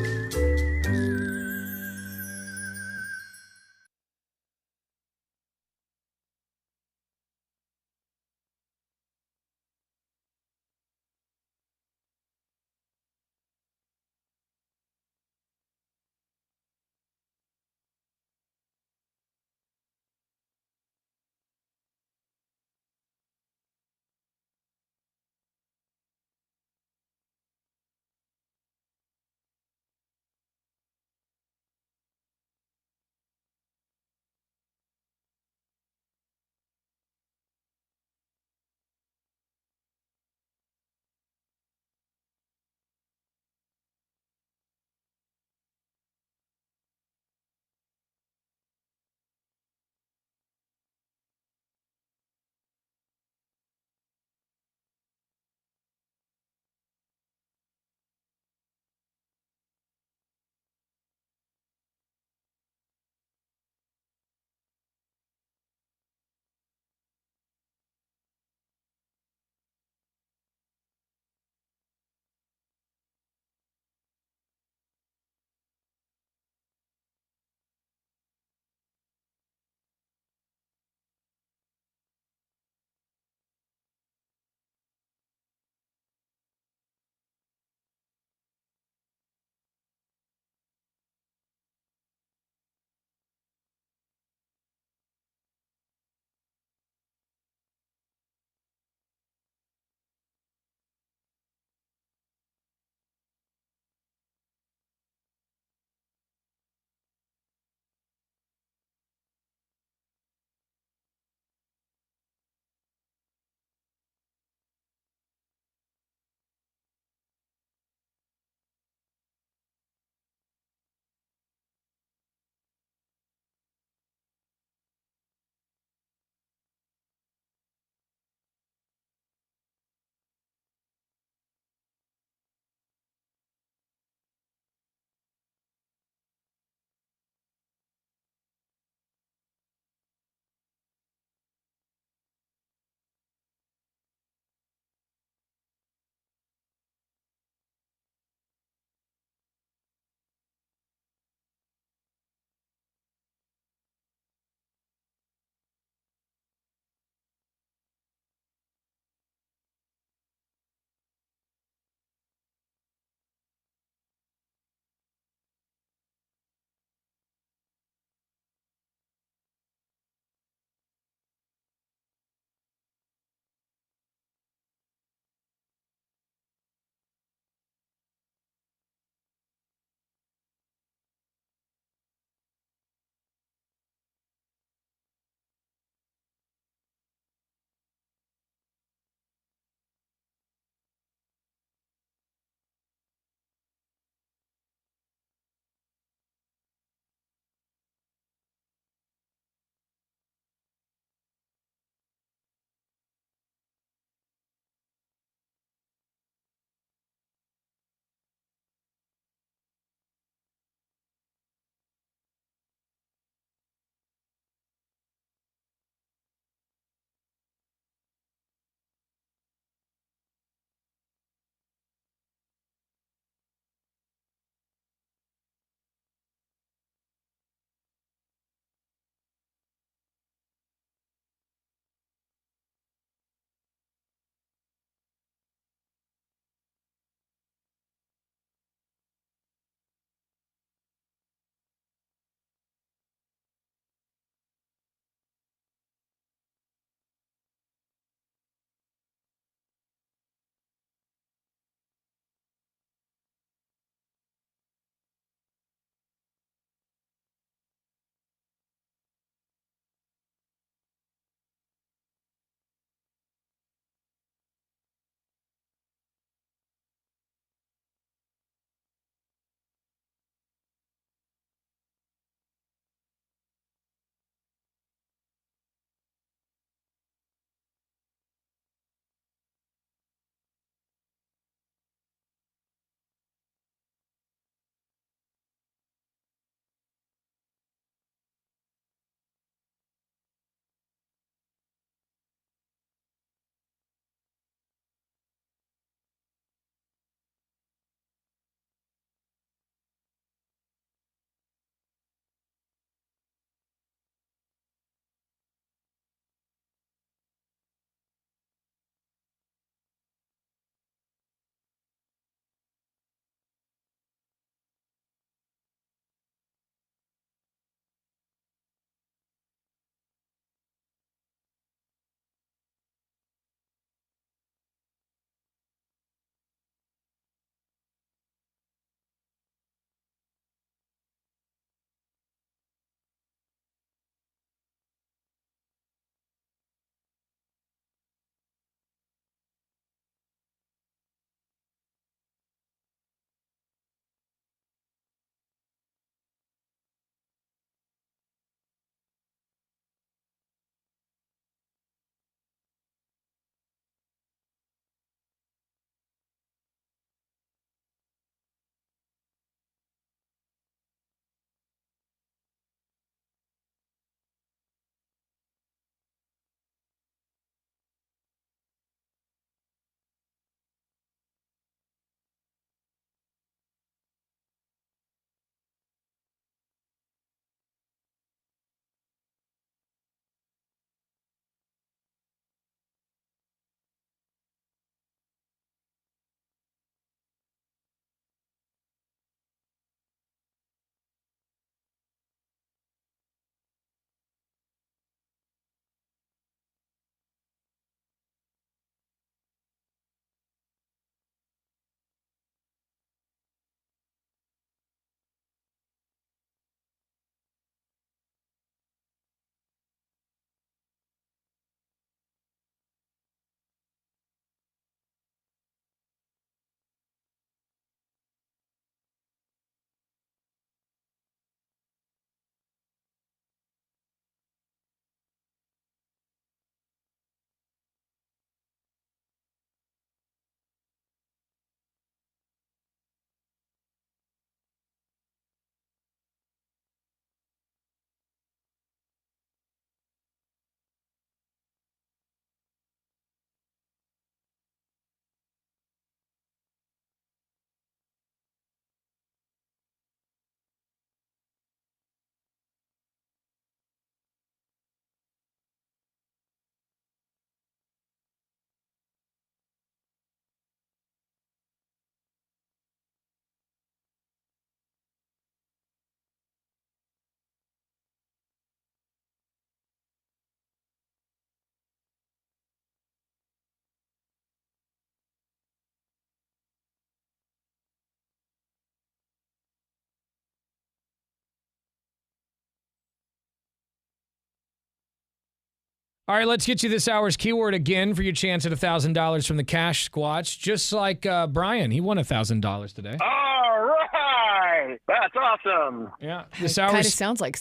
All right, let's get you this hour's keyword again for your chance at $1,000 from the Cash Squatch. Just like Brian, he won $1,000 today. All right. That's awesome. Yeah. This kind of sounds like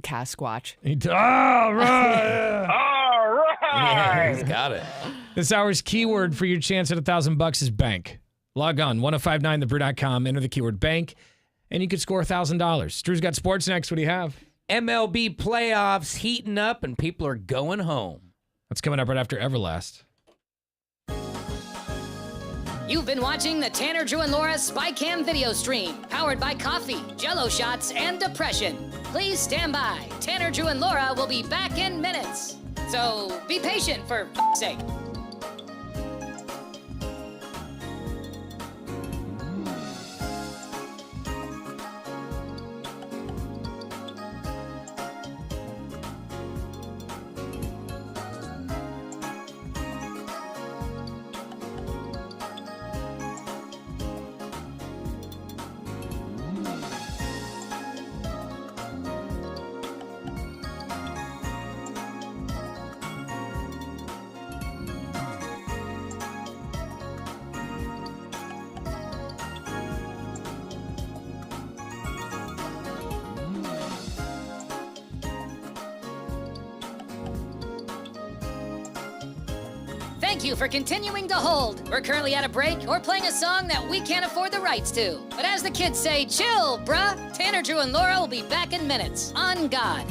Casquatch. All right. All right. Yeah, he's got it. This hour's keyword for your chance at $1,000 is bank. Log on, 1059thebrew.com, enter the keyword bank, and you could score $1,000. Drew's got sports next. What do you have? MLB playoffs heating up and people are going home. That's coming up right after Everlast. You've been watching the Tanner, Drew, and Laura SpyCam video stream, powered by coffee, Jello shots, and depression. Please stand by. Tanner, Drew, and Laura will be back in minutes. So be patient, for f***'s sake. Thank you for continuing to hold. We're currently at a break or playing a song that we can't afford the rights to. But as the kids say, chill, bruh. Tanner, Drew, and Laura will be back in minutes. On God.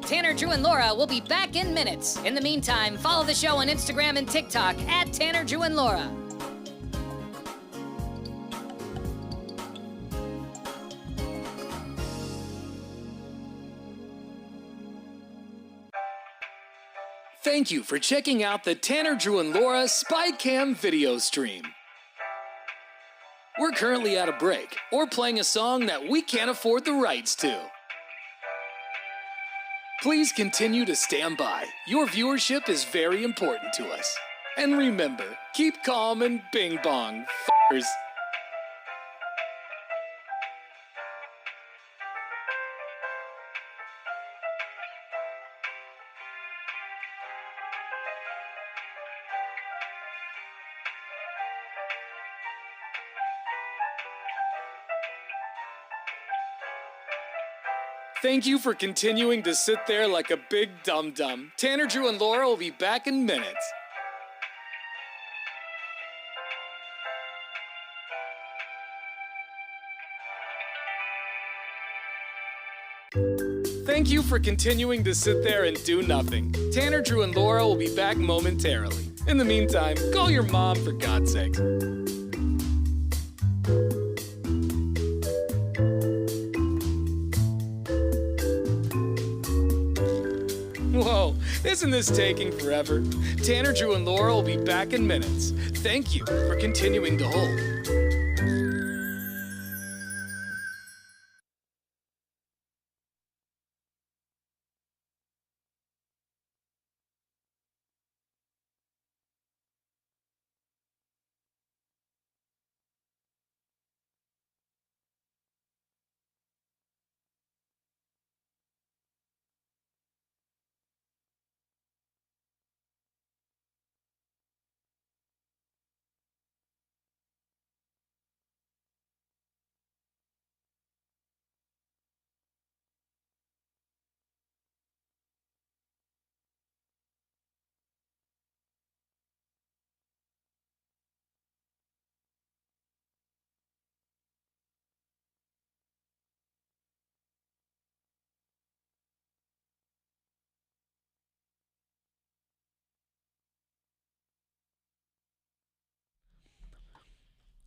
Tanner, Drew, and Laura will be back in minutes. In the meantime, follow the show on Instagram and TikTok at Tanner, Drew, and Laura. Thank you for checking out the Tanner, Drew, and Laura SpyCam video stream. We're currently at a break or playing a song that we can't afford the rights to. Please continue to stand by. Your viewership is very important to us. And remember, keep calm and bing bong, f***ers. Thank you for continuing to sit there like a big dum-dum. Tanner, Drew, and Laura will be back in minutes. Thank you for continuing to sit there and do nothing. Tanner, Drew, and Laura will be back momentarily. In the meantime, call your mom for God's sake. Whoa, isn't this taking forever? Tanner, Drew, and Laura will be back in minutes. Thank you for continuing to hold.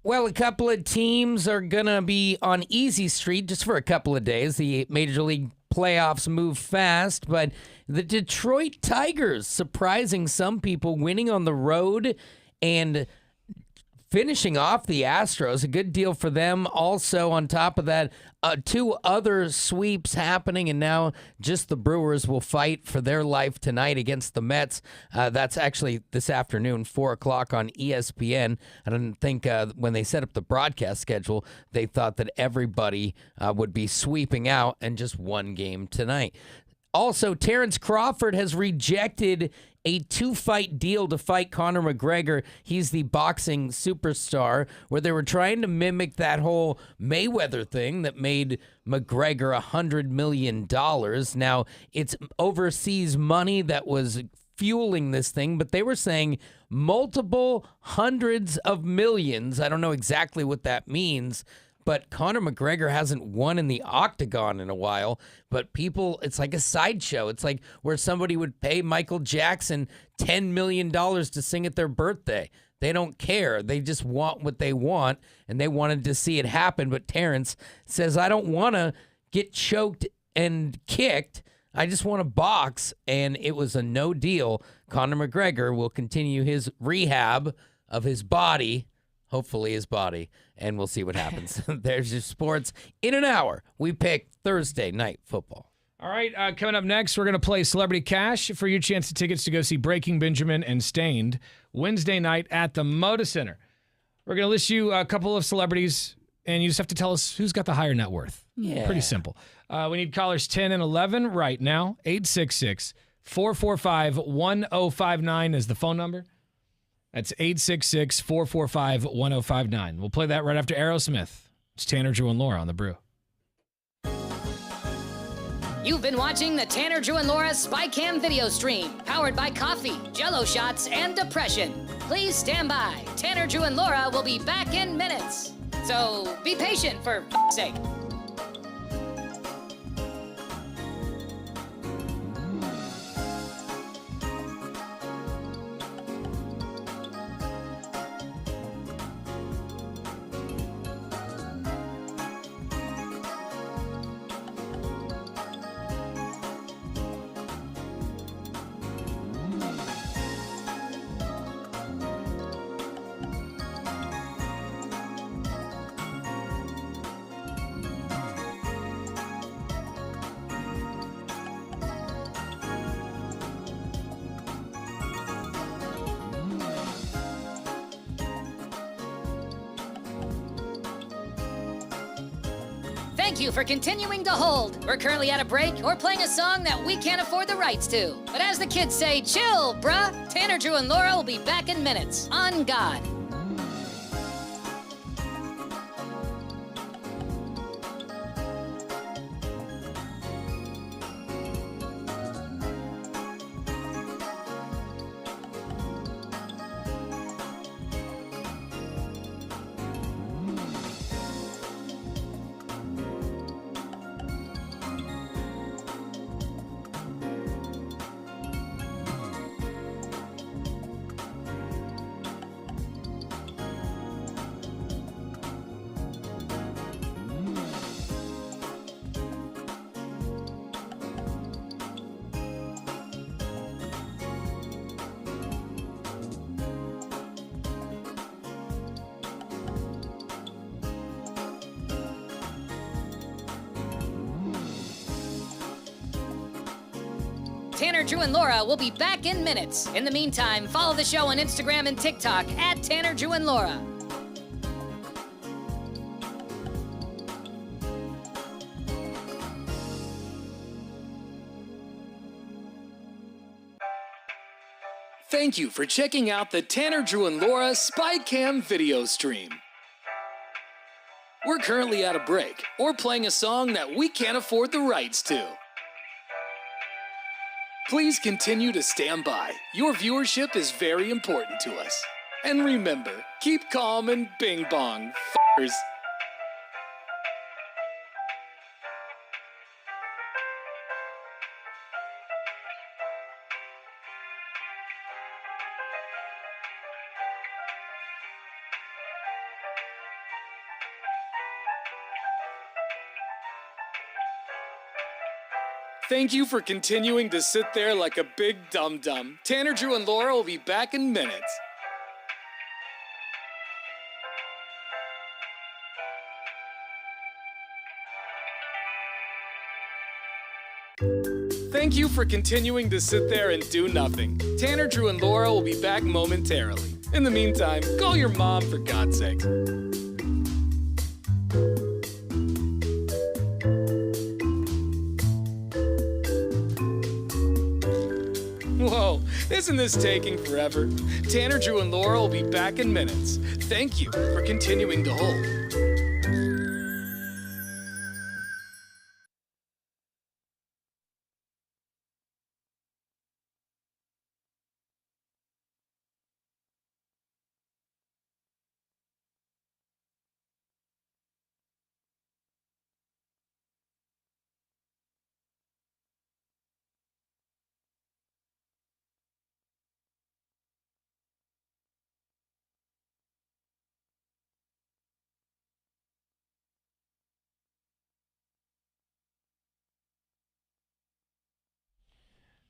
Well, a couple of teams are going to be on easy street just for a couple of days. The Major League playoffs move fast, but the Detroit Tigers surprising some people, winning on the road and finishing off the Astros. A good deal for them. Also, on top of that, 2 other sweeps happening, and now just the Brewers will fight for their life tonight against the Mets. That's actually this afternoon, 4 o'clock on ESPN. I don't think when they set up the broadcast schedule, they thought that everybody would be sweeping out and just one game tonight. Also, Terrence Crawford has rejected a 2-fight deal to fight Conor McGregor. He's the boxing superstar, where they were trying to mimic that whole Mayweather thing that made McGregor $100 million. Now, it's overseas money that was fueling this thing, but they were saying multiple hundreds of millions. I don't know exactly what that means, but Conor McGregor hasn't won in the octagon in a while. But people, it's like a sideshow. It's like where somebody would pay Michael Jackson $10 million to sing at their birthday. They don't care. They just want what they want, and they wanted to see it happen. But Terrence says, I don't want to get choked and kicked. I just want to box. And it was a no deal. Conor McGregor will continue his rehab of his body, hopefully his body, and we'll see what happens. There's your sports. In an hour, we pick Thursday night football. All right, coming up next, we're going to play Celebrity Cash for your chance to tickets to go see Breaking Benjamin and Stained Wednesday night at the Moda Center. We're going to list you a couple of celebrities, and you just have to tell us who's got the higher net worth. Yeah. Pretty simple. We need callers 10 and 11 right now. 866-445-1059 is the phone number. That's 866-445-1059. We'll play that right after Aerosmith. It's Tanner, Drew, and Laura on The Brew. You've been watching the Tanner, Drew, and Laura SpyCam video stream, powered by coffee, Jell-O shots, and depression. Please stand by. Tanner, Drew, and Laura will be back in minutes. So be patient, for f***'s sake. Thank you for continuing to hold. We're currently at a break or playing a song that we can't afford the rights to. But as the kids say, chill, bruh. Tanner, Drew, and Laura will be back in minutes. On God. Tanner, Drew, and Laura will be back in minutes. In the meantime, follow the show on Instagram and TikTok at Tanner, Drew, and Laura. Thank you for checking out the Tanner, Drew, and Laura SpyCam video stream. We're currently at a break or playing a song that we can't afford the rights to. Please continue to stand by. Your viewership is very important to us. And remember, keep calm and bing bong, f***ers. Thank you for continuing to sit there like a big dum-dum. Tanner, Drew, and Laura will be back in minutes. Thank you for continuing to sit there and do nothing. Tanner, Drew, and Laura will be back momentarily. In the meantime, call your mom for God's sake. Whoa, isn't this taking forever? Tanner, Drew, and Laura will be back in minutes. Thank you for continuing to hold.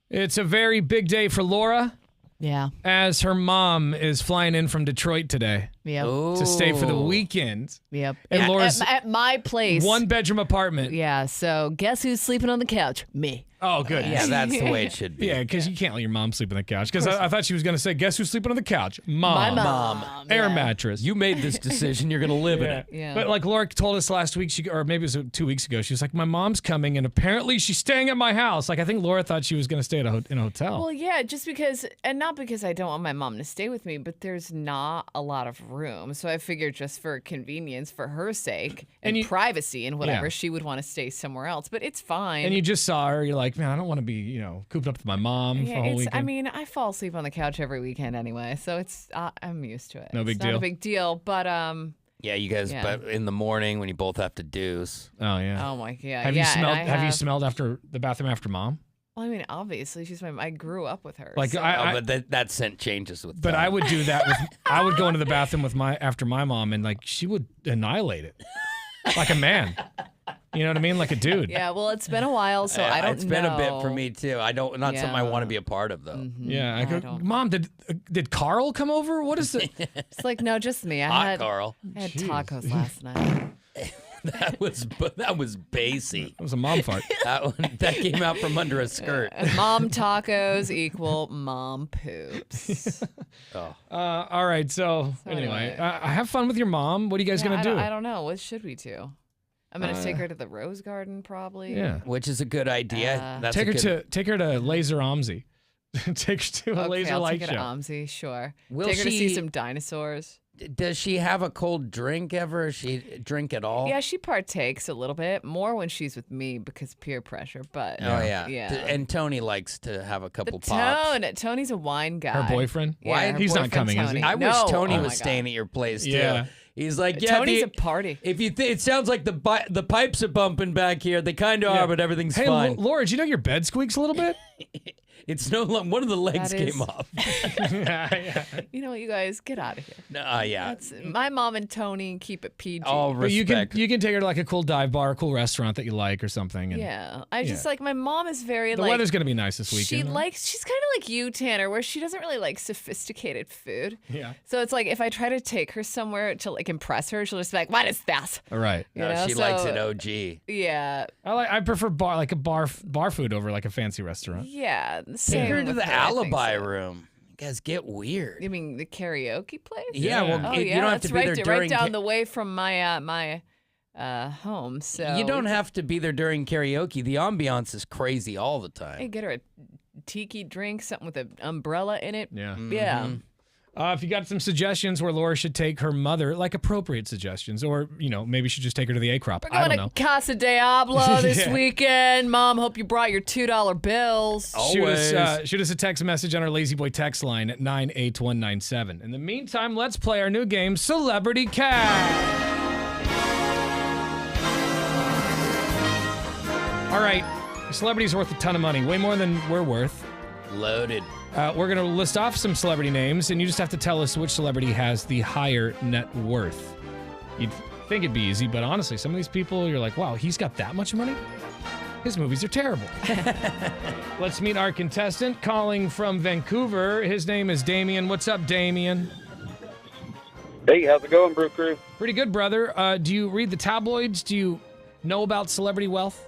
It's a very big day for Laura. Yeah. As her mom is flying in from Detroit today. Yep. To stay for the weekend. Yep. And Laura's at my place. 1-bedroom apartment. Yeah, so guess who's sleeping on the couch? Me. Oh, good. Yeah, that's the way it should be. Yeah, because you can't let your mom sleep on the couch. Because I thought she was going to say, guess who's sleeping on the couch? Mom. My mom. Air Yeah. mattress. You made this decision. You're going to live in it. Yeah. But like Laura told us last week, or maybe it was 2 weeks ago, she was like, my mom's coming, and apparently she's staying at my house. Like, I think Laura thought she was going to stay at in a hotel. Well, yeah, just because, and not because I don't want my mom to stay with me, but there's not a lot of room. So I figured just for convenience, for her sake, and privacy and whatever, Yeah. she would want to stay somewhere else. But it's fine. And you just saw her, you're like, man, I don't want to be, cooped up with my mom for a whole weekend. I mean, I fall asleep on the couch every weekend anyway, so it's I'm used to it. No big it's deal. Not a big deal, but Yeah, you guys, Yeah. but in the morning when you both have to dooze. Oh, yeah. oh my god. Have yeah, you smelled? and I Have you smelled after the bathroom after mom? Well, I mean, obviously, I grew up with her. Like so. I But that scent changes with but time. I would do that. I would go into the bathroom with after my mom, and like she would annihilate it, like a man. You know what I mean? Like a dude. Yeah, well, it's been a while, so I don't know. It's been a bit for me too. Not something I want to be a part of though. Mm-hmm. Yeah. I go, Mom, did Carl come over? What is it? It's like, no, just me. Hot Carl. I had tacos last night. That was bassy. It was a mom fart. that came out from under a skirt. Mom tacos equal mom poops. All right. So anyway, have fun with your mom. What are you guys gonna do? I don't know. What should we do? I'm gonna take her to the Rose Garden, probably. Yeah. Which is a good idea. That's Take a her to Laser Omzi. Take her to a Okay, laser I'll light take her show. to OMSI, sure. Will take her to see she- some dinosaurs. Does she have a cold drink ever? Does she drink at all? Yeah, she partakes a little bit more when she's with me because peer pressure. But Oh yeah. yeah. And Tony likes to have a couple pops. Tony's a wine guy. Her boyfriend? Yeah, her He's not boyfriend, coming, is he? Tony. I wish No. Tony Oh my was God. staying at your place too. Yeah. He's like, yeah, Tony's a party. If you it sounds like the pipes are bumping back here. They kind of Yeah. are, but everything's Hey, fine. Laura, did you know your bed squeaks a little bit? It's no long. One of the legs That is- came off. yeah. You know what, you guys, get out of here. Yeah. That's my mom and Tony keep it PG. All But you respect. can take her to like a cool dive bar, a cool restaurant that you like or something. And Yeah, I just like my mom is very the like weather's gonna be nice this weekend. she's right? kind of like you, Tanner, where she doesn't really like sophisticated food. Yeah. So it's like if I try to take her somewhere to like impress her, she'll just be like, "What is that?" All right. You know? She likes So, it OG. Yeah, I prefer bar food over like a fancy restaurant. yeah. Take Same her to with the her, I think alibi so. room. You guys get weird. You mean the karaoke place? Yeah, well, Oh you yeah, don't have that's to be there right during. down the way from my home. So You don't have to be there during karaoke. The ambiance is crazy all the Hey, time. get her a tiki drink, something with an umbrella in it. Yeah. Yeah. If you got some suggestions where Laura should take her mother, like appropriate suggestions, or maybe she just take her to the A crop. We're I going don't to know. Casa Diablo this Yeah. weekend. Mom, hope you brought your $2 bills. Shoot us a text message on our Lazy Boy text line at 98197. In the meantime, let's play our new game, Celebrity Cat. All right, celebrity's worth a ton of money, way more than we're worth. Loaded. We're going to list off some celebrity names, and you just have to tell us which celebrity has the higher net worth. You'd think it'd be easy, but honestly, some of these people, you're like, wow, he's got that much money? His movies are terrible. Let's meet our contestant calling from Vancouver. His name is Damien. What's up, Damien? Hey, how's it going, Brew Crew? Pretty good, brother. Do you read the tabloids? Do you know about celebrity wealth?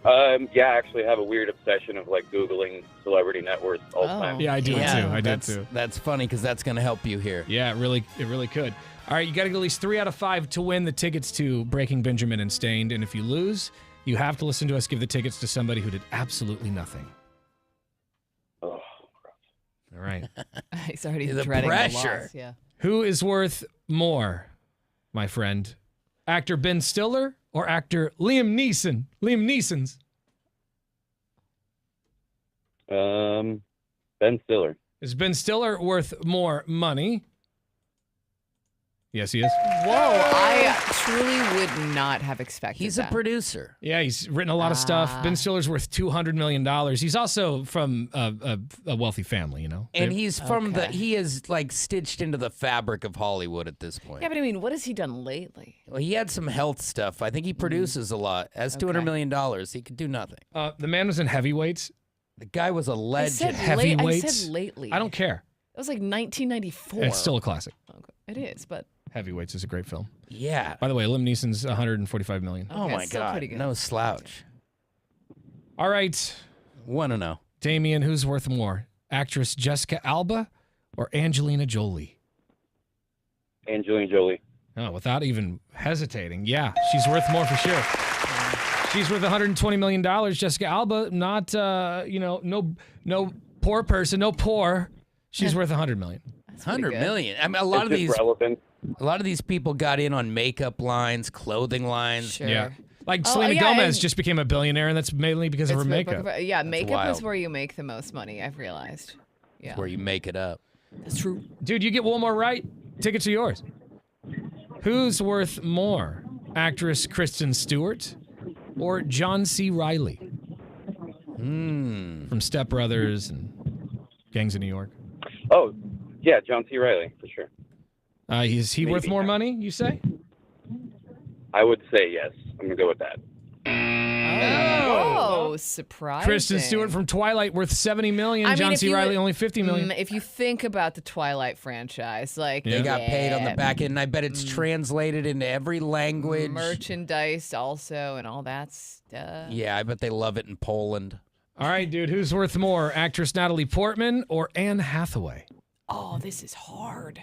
Yeah, I actually have a weird obsession of like Googling celebrity net worth all the time. Yeah, I do it too. I do too. That's funny because that's going to help you here. Yeah, it really could. All right, you got to get at least 3 out of 5 to win the tickets to Breaking Benjamin and Stained. And if you lose, you have to listen to us give the tickets to somebody who did absolutely nothing. Oh, all right. He's already The dreading pressure. the loss. Yeah. Who is worth more, my friend? Actor Ben Stiller or actor Liam Neeson? Liam Neeson's. Ben Stiller. Is Ben Stiller worth more money? Yes, he is. Whoa, I truly would not have expected He's that. a producer. Yeah, he's written a lot of stuff. Ben Stiller's worth $200 million. He's also from a wealthy family, you know? And he's from Okay. he is like stitched into the fabric of Hollywood at this point. Yeah, but I mean, what has he done lately? Well, he had some health stuff. I think he produces a lot. Has $200 million. He could do nothing. The man was in Heavyweights. The guy was a I legend. said, Heavyweights. I said lately. I don't care. It was like 1994. It's still a classic. Okay. It is, but Heavyweights is a great film. Yeah. By the way, Liam Neeson's $145 million. Oh Okay, my still God. pretty good. No slouch. All right, Want to know? Damien, who's worth more? Actress Jessica Alba or Angelina Jolie? Angelina Jolie. Oh, without even hesitating. Yeah, she's worth more for sure. She's worth $120 million. Jessica Alba, not, no poor person, no poor. She's worth $100 million. that's pretty 100 good. million. I mean, a lot It's of just these relevant. A lot of these people got in on makeup lines, clothing lines. Sure. Yeah. Like Oh, Selena yeah, Gomez and- just became a billionaire, and that's mainly because of her It's makeup. Yeah, makeup is wild. where you make the most money, I've realized. Yeah. Where you make it up. That's true. Dude, you get one more right, tickets are yours. Who's worth more? Actress Kristen Stewart or John C. Reilly from Step Brothers and Gangs of New York? Oh, yeah, John C. Reilly, for sure. Is he worth Maybe. more money, you say? I would say yes. I'm going to go with that. Oh, surprising. Kristen Stewart from Twilight worth $70 million. I mean, John if C. you- Reilly only $50 million. If you think about the Twilight franchise, like Yeah. They got paid on the yeah, back end, and I bet it's translated into every language. merchandise also and all that stuff. Yeah, I bet they love it in Poland. All right, dude, who's worth more? Actress Natalie Portman or Anne Hathaway? Oh, this is hard.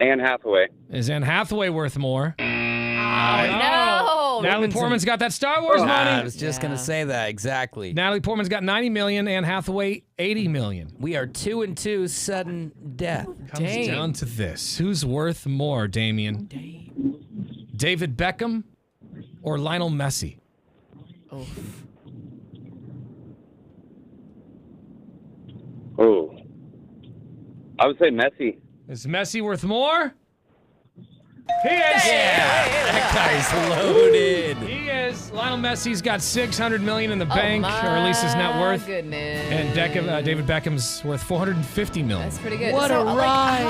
Anne Hathaway. Is Anne Hathaway worth more? Oh, no. Natalie Portman's got that Star Wars money. I was just going to say that, exactly. Natalie Portman's got $90 million, Anne Hathaway $80 million. We are 2-2 sudden death. Comes down to this. Who's worth more, Damien? David Beckham or Lionel Messi? Oh. I would say Messi. Is Messi worth more? He is. That guy's loaded. He is. Lionel Messi's got $600 million in the bank, or at least his net worth. Goodness. And David Beckham's worth $450 million. That's pretty good. What a ride.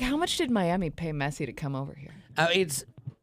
How much did Miami pay Messi to come over here?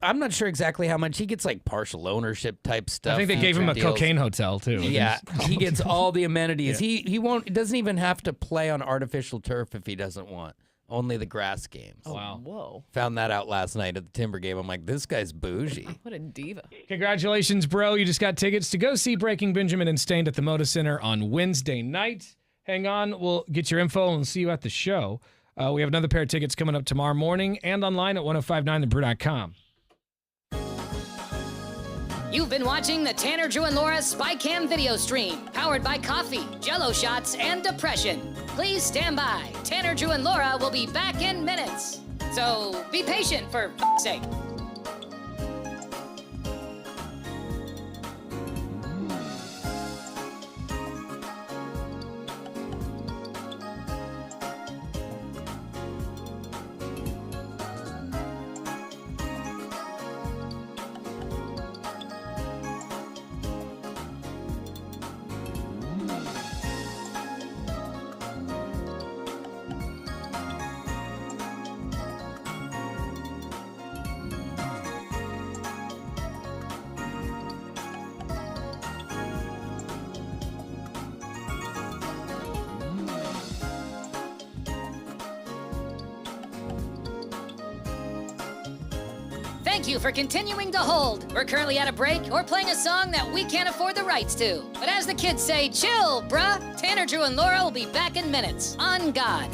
I'm not sure exactly how much. He gets like partial ownership type stuff. I think they gave him a future deals. cocaine hotel too. Yeah, he gets all the amenities. Yeah. He doesn't even have to play on artificial turf if he doesn't want. Only the grass games. Wow. Whoa. Found that out last night at the Timber game. I'm like, this guy's bougie. What a diva. Congratulations, bro. You just got tickets to go see Breaking Benjamin and Stained at the Moda Center on Wednesday night. Hang on. We'll get your info and see you at the show. We have another pair of tickets coming up tomorrow morning and online at 1059thebrew.com. You've been watching the Tanner, Drew, and Laura SpyCam video stream, powered by coffee, Jell-O shots, and depression. Please stand by. Tanner, Drew, and Laura will be back in minutes. So be patient, for f***'s sake. Thank you for continuing to hold. We're currently at a break or playing a song that we can't afford the rights to. But as the kids say, chill, bruh. Tanner, Drew, and Laura will be back in minutes. On God.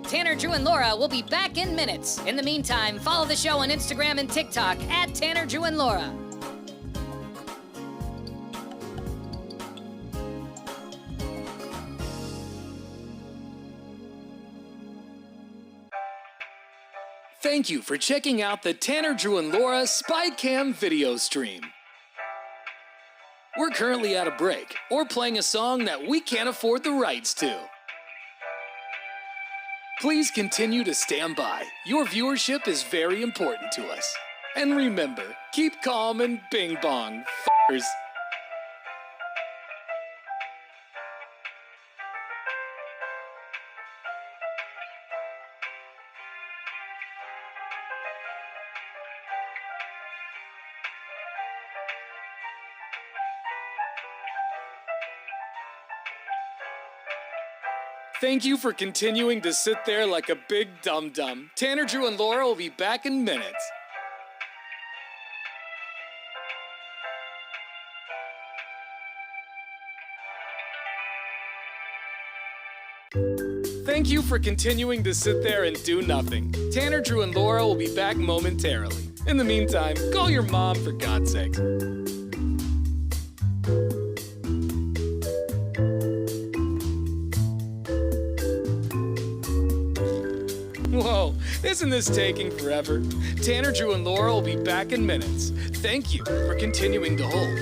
Tanner, Drew, and Laura will be back in minutes. In the meantime, follow the show on Instagram and TikTok at Tanner, Drew, and Laura. Thank you for checking out the Tanner, Drew, and Laura SpyCam video stream. We're currently at a break or playing a song that we can't afford the rights to. Please continue to stand by. Your viewership is very important to us. And remember, keep calm and bing bong, f***ers. Thank you for continuing to sit there like a big dum-dum. Tanner, Drew, and Laura will be back in minutes. Thank you for continuing to sit there and do nothing. Tanner, Drew, and Laura will be back momentarily. In the meantime, call your mom for God's sake. Whoa, isn't this taking forever? Tanner, Drew, and Laura will be back in minutes. Thank you for continuing to hold.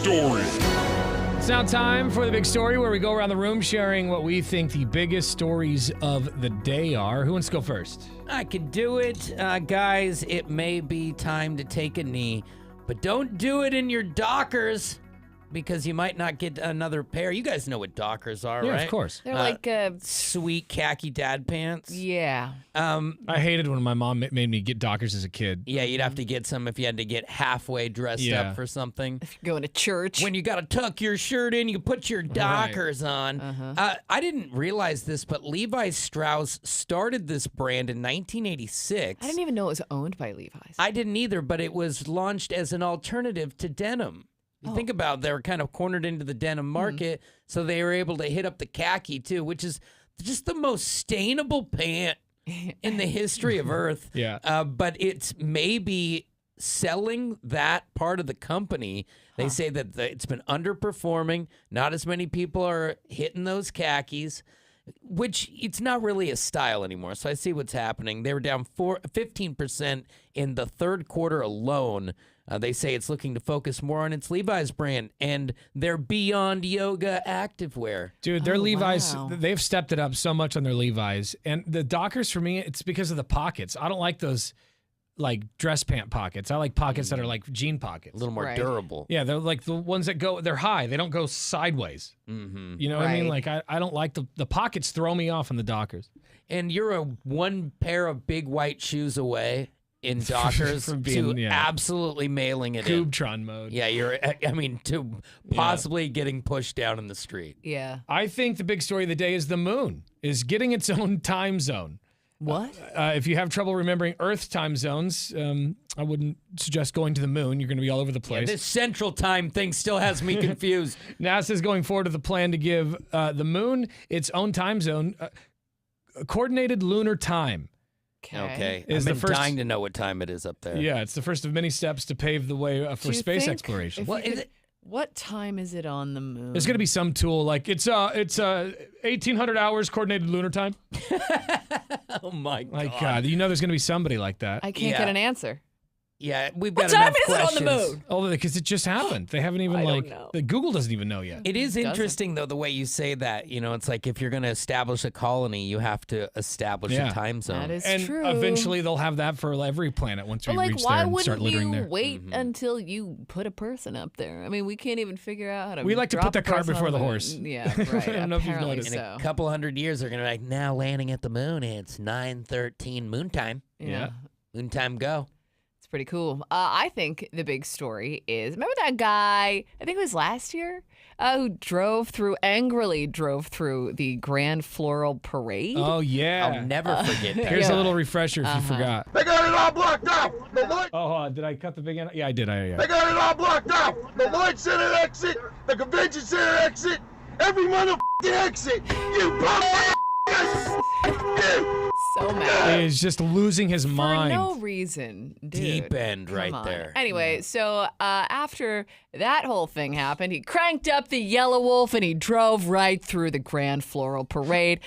story. It's now time for the big story where we go around the room sharing what we think the biggest stories of the day are. Who wants to go first? I can do it. Guys, it may be time to take a knee, but don't do it in your Dockers because you might not get another pair. You guys know what Dockers are, Yeah, right? of course. They're like sweet khaki dad pants. Yeah. I hated when my mom made me get Dockers as a kid. Yeah, you'd have to get some if you had to get halfway dressed up for something. If you're going to church. When you got to tuck your shirt in, you put your Dockers on. I didn't realize this, but Levi Strauss started this brand in 1986. I didn't even know it was owned by Levi's. I didn't either, but it was launched as an alternative to denim. You think about it, they were kind of cornered into the denim market, so they were able to hit up the khaki too, which is just the most stainable pant in the history of Earth. Yeah. But it's maybe selling that part of the company. They say that it's been underperforming. Not as many people are hitting those khakis, which it's not really a style anymore. So I see what's happening. They were down 15% in the third quarter alone. They say it's looking to focus more on its Levi's brand and their Beyond Yoga activewear. Dude, their Levi's, wow. they've stepped it up so much on their Levi's. And the Dockers, for me, it's because of the pockets. I don't like those, like, dress pant pockets. I like pockets that are like jean pockets. A little more Right. durable. Yeah, they're like the ones that go, they're high. They don't go sideways. Mm-hmm. You know what I mean? Right. Like, I don't like the pockets throw me off on the Dockers. And you're a one pair of big white shoes away in Dockers From being, to yeah. absolutely mailing it in. Goobtron mode. Yeah, to possibly getting pushed down in the street. Yeah. I think the big story of the day is the moon is getting its own time zone. What? If you have trouble remembering Earth time zones, I wouldn't suggest going to the moon. You're going to be all over the Yeah, place. this central time thing still has me confused. NASA's going forward with a plan to give the moon its own time zone, coordinated lunar time. Okay. Is I've the been first- dying to know what time it is up there. Yeah, it's the first of many steps to pave the way Do for you space think exploration. if What you is could- it? What time is it on the moon? There's going to be some tool like it's 1800 hours coordinated lunar time. Oh my god. My God, you know there's going to be somebody like that. I can't Yeah. get an answer. Yeah, we've What got time enough is it on the questions. moon? Oh, because it just happened. They haven't even I don't like know. Google doesn't even know yet. It is Doesn't. interesting though the way you say that. You know, it's like if you're going to establish a colony, you have to establish Yeah. a time zone. That is And true. eventually they'll have that for every planet once we But like, reach why there and start wouldn't littering you there. wait until you put a person up there? I mean, we can't even figure out how to. We like to drop put the a cart person before on the moon. horse. Yeah, I right. don't know if you've Apparently noticed. In so. a couple hundred years, they're going to be like, now landing at the moon, it's 9:13 moon time. Yeah. Moon time go. It's pretty cool. I think the big story is, remember that guy, I think it was last year, who angrily drove through the Grand Floral Parade? Oh yeah. I'll never forget that. Here's Yeah. a little refresher if you forgot. They got it all blocked off. The light. Oh, hold on. Did I cut the big end? Yeah, I did. They got it all blocked off. The Lloyd Center exit, the Convention Center exit, every motherfucking exit. You bum. You. So mad. Is just losing his For mind. no reason, dude. Deep end Come right on. there. Anyway, so after that whole thing happened, he cranked up the Yellow Wolf and he drove right through the Grand Floral Parade.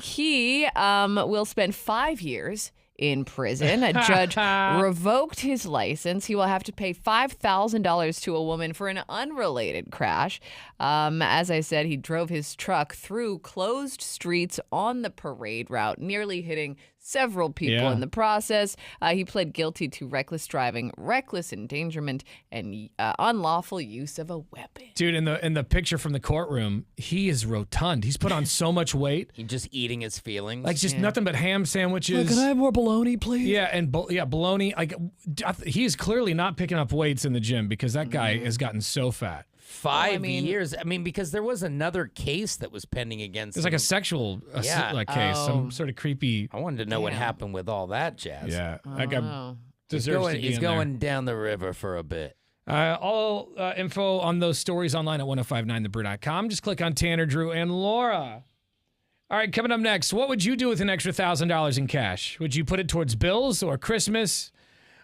He will spend 5 years in prison. A judge revoked his license. He will have to pay $5,000 to a woman for an unrelated crash. As I said, he drove his truck through closed streets on the parade route, nearly hitting several people Yeah. in the process. He pled guilty to reckless driving, reckless endangerment, and unlawful use of a weapon. Dude, in the picture from the courtroom, he is rotund. He's put on so much weight. He's just eating his feelings. Like just nothing but ham sandwiches. Can I have more bologna, please? Yeah, and bologna. Like he's clearly not picking up weights in the gym because that guy has gotten so fat. 5 years. I mean, because there was another case that was pending against It's him. like a sexual case, some sort of creepy. I wanted to know what happened with all that jazz. Yeah, that guy He's deserves going, to be he's in there. going down the river for a bit. All info on those stories online at 1059thebrew.com. Just click on Tanner, Drew, and Laura. All right, coming up next, what would you do with an extra $1,000 in cash? Would you put it towards bills or Christmas?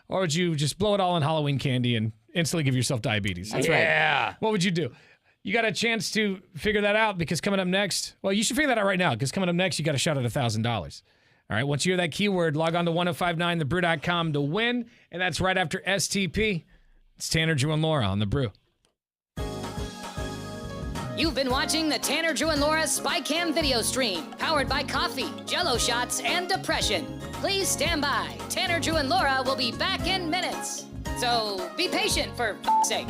Or would you just blow it all on Halloween candy and instantly give yourself diabetes? That's right. Yeah. What would you do? You got a chance to figure that out because coming up next, well, you should figure that out right now because coming up next, you got a shot at $1,000. All right, once you hear that keyword, log on to 1059thebrew.com to win, and that's right after STP. It's Tanner, Drew, and Laura on The Brew. You've been watching the Tanner, Drew, and Laura SpyCam video stream, powered by coffee, Jello shots, and depression. Please stand by. Tanner, Drew, and Laura will be back in minutes. So be patient, for f***'s sake.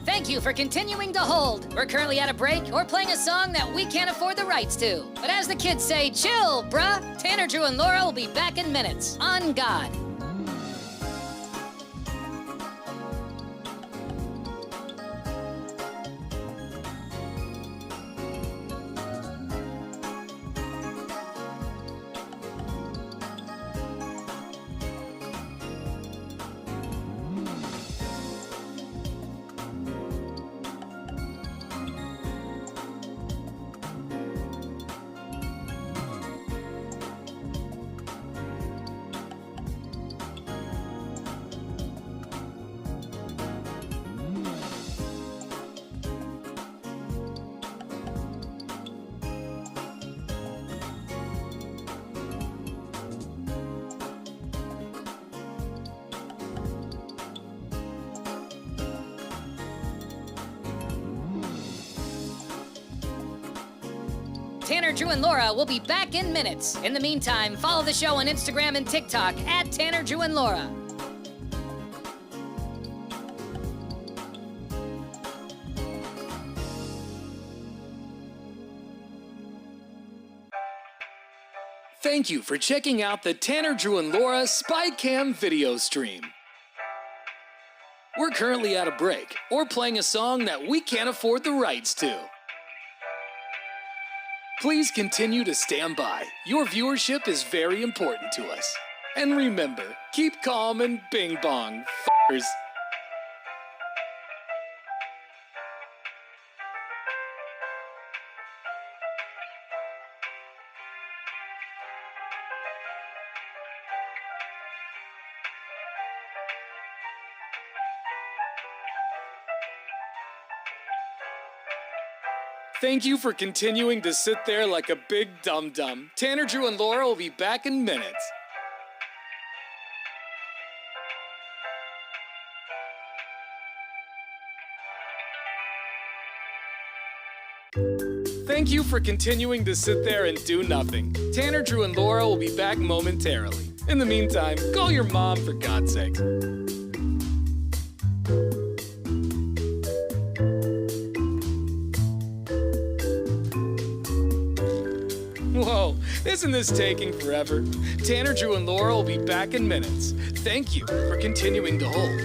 Thank you for continuing to hold. We're currently at a break or playing a song that we can't afford the rights to. But as the kids say, chill, bruh. Tanner, Drew, and Laura will be back in minutes. On God. Tanner, Drew, and Laura will be back in minutes. In the meantime, follow the show on Instagram and TikTok at Tanner, Drew, and Laura. Thank you for checking out the Tanner, Drew, and Laura SpyCam video stream. We're currently at a break or playing a song that we can't afford the rights to. Please continue to stand by. Your viewership is very important to us. And remember, keep calm and bing bong, f***ers. Thank you for continuing to sit there like a big dum-dum. Tanner, Drew, and Laura will be back in minutes. Thank you for continuing to sit there and do nothing. Tanner, Drew, and Laura will be back momentarily. In the meantime, call your mom for God's sake. Whoa, isn't this taking forever? Tanner, Drew, and Laura will be back in minutes. Thank you for continuing to hold.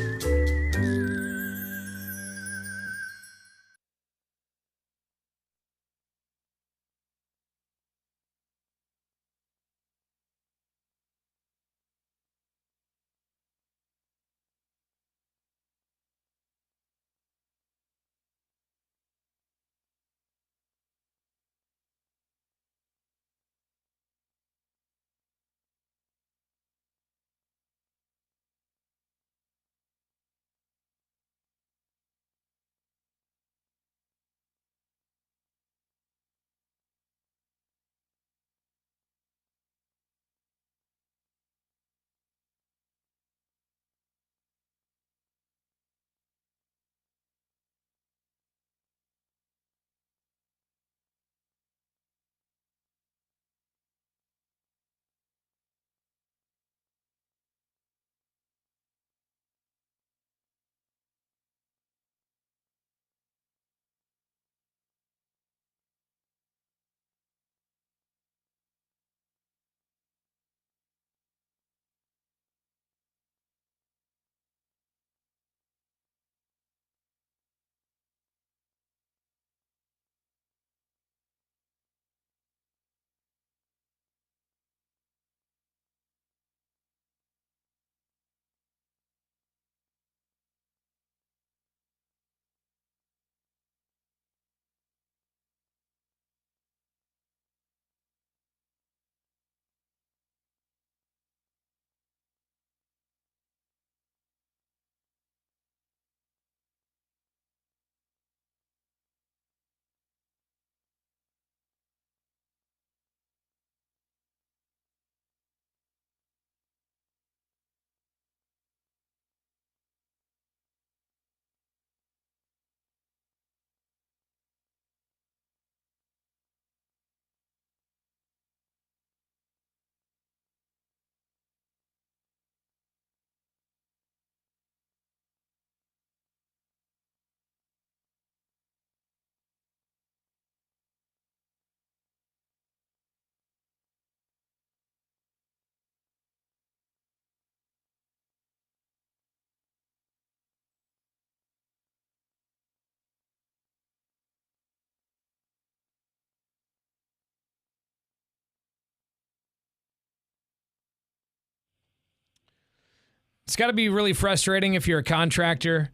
It's got to be really frustrating if you're a contractor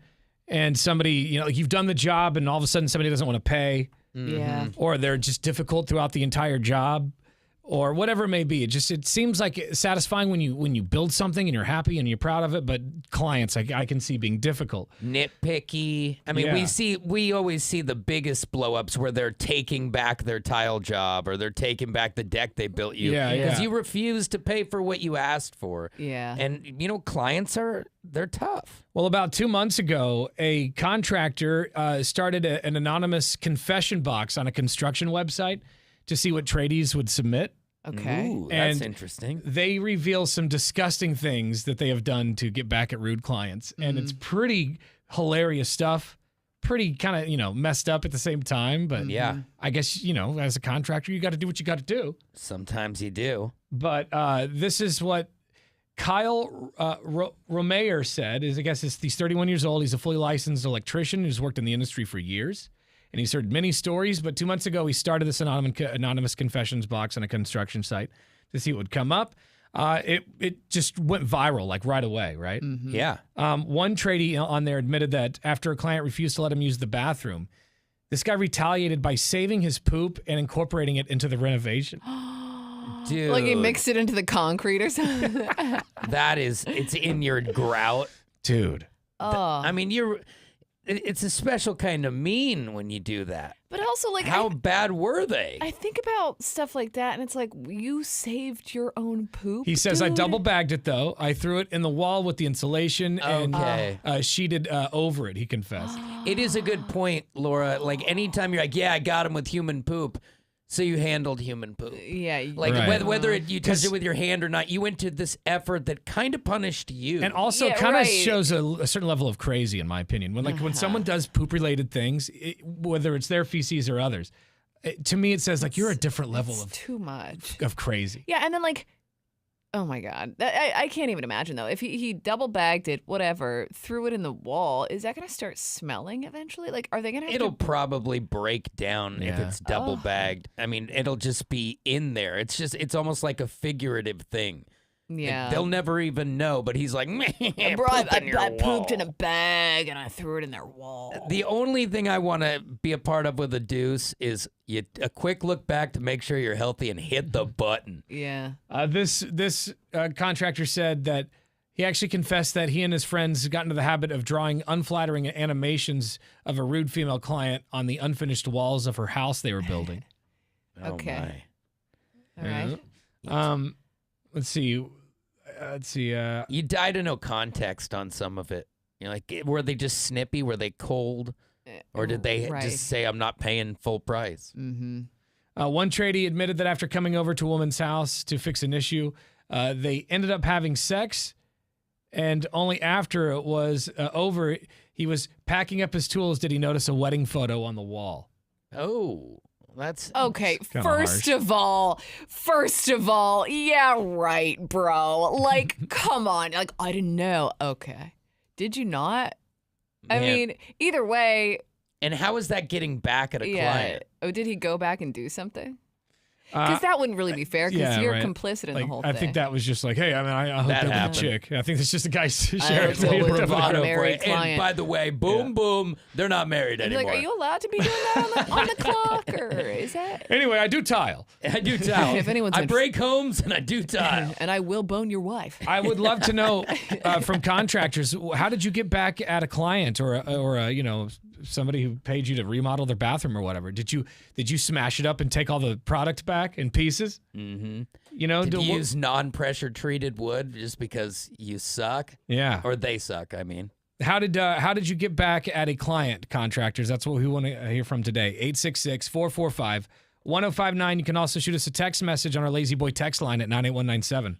and somebody, you've done the job and all of a sudden somebody doesn't want to pay. Yeah. Or they're just difficult throughout the entire job or whatever it may be. It seems like it's satisfying when you build something and you're happy and you're proud of it, but clients I can see being difficult. Nitpicky. I mean, we always see the biggest blow-ups where they're taking back their tile job or they're taking back the deck they built you. Because you refuse to pay for what you asked for. Yeah. And, clients they're tough. Well, about 2 months ago, a contractor started an anonymous confession box on a construction website to see what tradies would submit. Okay. Ooh, that's interesting. They reveal some disgusting things that they have done to get back at rude clients. And it's pretty hilarious stuff. Pretty kind of, messed up at the same time. But yeah, I guess, as a contractor, you got to do what you got to do. Sometimes you do. But this is what Kyle Romeyer said. I guess he's 31 years old. He's a fully licensed electrician who's worked in the industry for years. And he's heard many stories, but 2 months ago, he started this anonymous confessions box on a construction site to see what would come up. It just went viral, like right away, right? Mm-hmm. Yeah. One tradie on there admitted that after a client refused to let him use the bathroom, this guy retaliated by saving his poop and incorporating it into the renovation. Dude. Like he mixed it into the concrete or something? It's in your grout. Dude. Oh. I mean, it's a special kind of mean when you do that. But also, like, how bad were they? I think about stuff like that, and it's like, you saved your own poop. He says, dude. I double bagged it, though. I threw it in the wall with the insulation and sheeted over it, he confessed. It is a good point, Laura. Like, anytime you're like, yeah, I got him with human poop. So you handled human poop. Yeah. Like, whether you touched it with your hand or not, you went to this effort that kind of punished you. And also kind of shows a certain level of crazy, in my opinion. When someone does poop-related things, whether it's their feces or others, to me it says, like, you're a different level of too much. Of crazy. Yeah, and then, like, oh my God. I can't even imagine, though. If he double bagged it, whatever, threw it in the wall, is that going to start smelling eventually? Like, are they going to have It'll probably break down if it's double bagged. I mean, it'll just be in there. It's almost like a figurative thing. Yeah. Like, they'll never even know, but he's like, bro, I pooped in a bag and I threw it in their wall. The only thing I want to be a part of with a deuce is a quick look back to make sure you're healthy and hit the button. Yeah. This contractor said that he actually confessed that he and his friends got into the habit of drawing unflattering animations of a rude female client on the unfinished walls of her house they were building. Okay. Oh All right. Let's see. You die to no context on some of it. Like, were they just snippy? Were they cold? Or did they just say, I'm not paying full price? Mm-hmm. One tradie admitted that after coming over to a woman's house to fix an issue, they ended up having sex. And only after it was over, he was packing up his tools, did he notice a wedding photo on the wall. Oh. That's okay. First of all, yeah, right, bro. Like, come on. Like, I didn't know. Okay. Did you not? I mean, either way. And how is that getting back at a client? Oh, did he go back and do something? Because that wouldn't really be fair because you're complicit in the whole thing. I think that was just like, hey, I hooked up with a chick. I think it's just a guy sharing And by the way, boom, they're not married anymore. Like, are you allowed to be doing that on the clock? Or is that? Anyway, I do tile. If anyone's I break homes and I do tile. And I will bone your wife. I would love to know from contractors, how did you get back at a client or somebody who paid you to remodel their bathroom or whatever? Did you smash it up and take all the product back in pieces? Mm-hmm. Did you use non-pressure treated wood just because you suck? Yeah. Or they suck, I mean. How did you get back at a client, contractors? That's what we want to hear from today. 866-445-1059. You can also shoot us a text message on our Lazy Boy text line at 98197.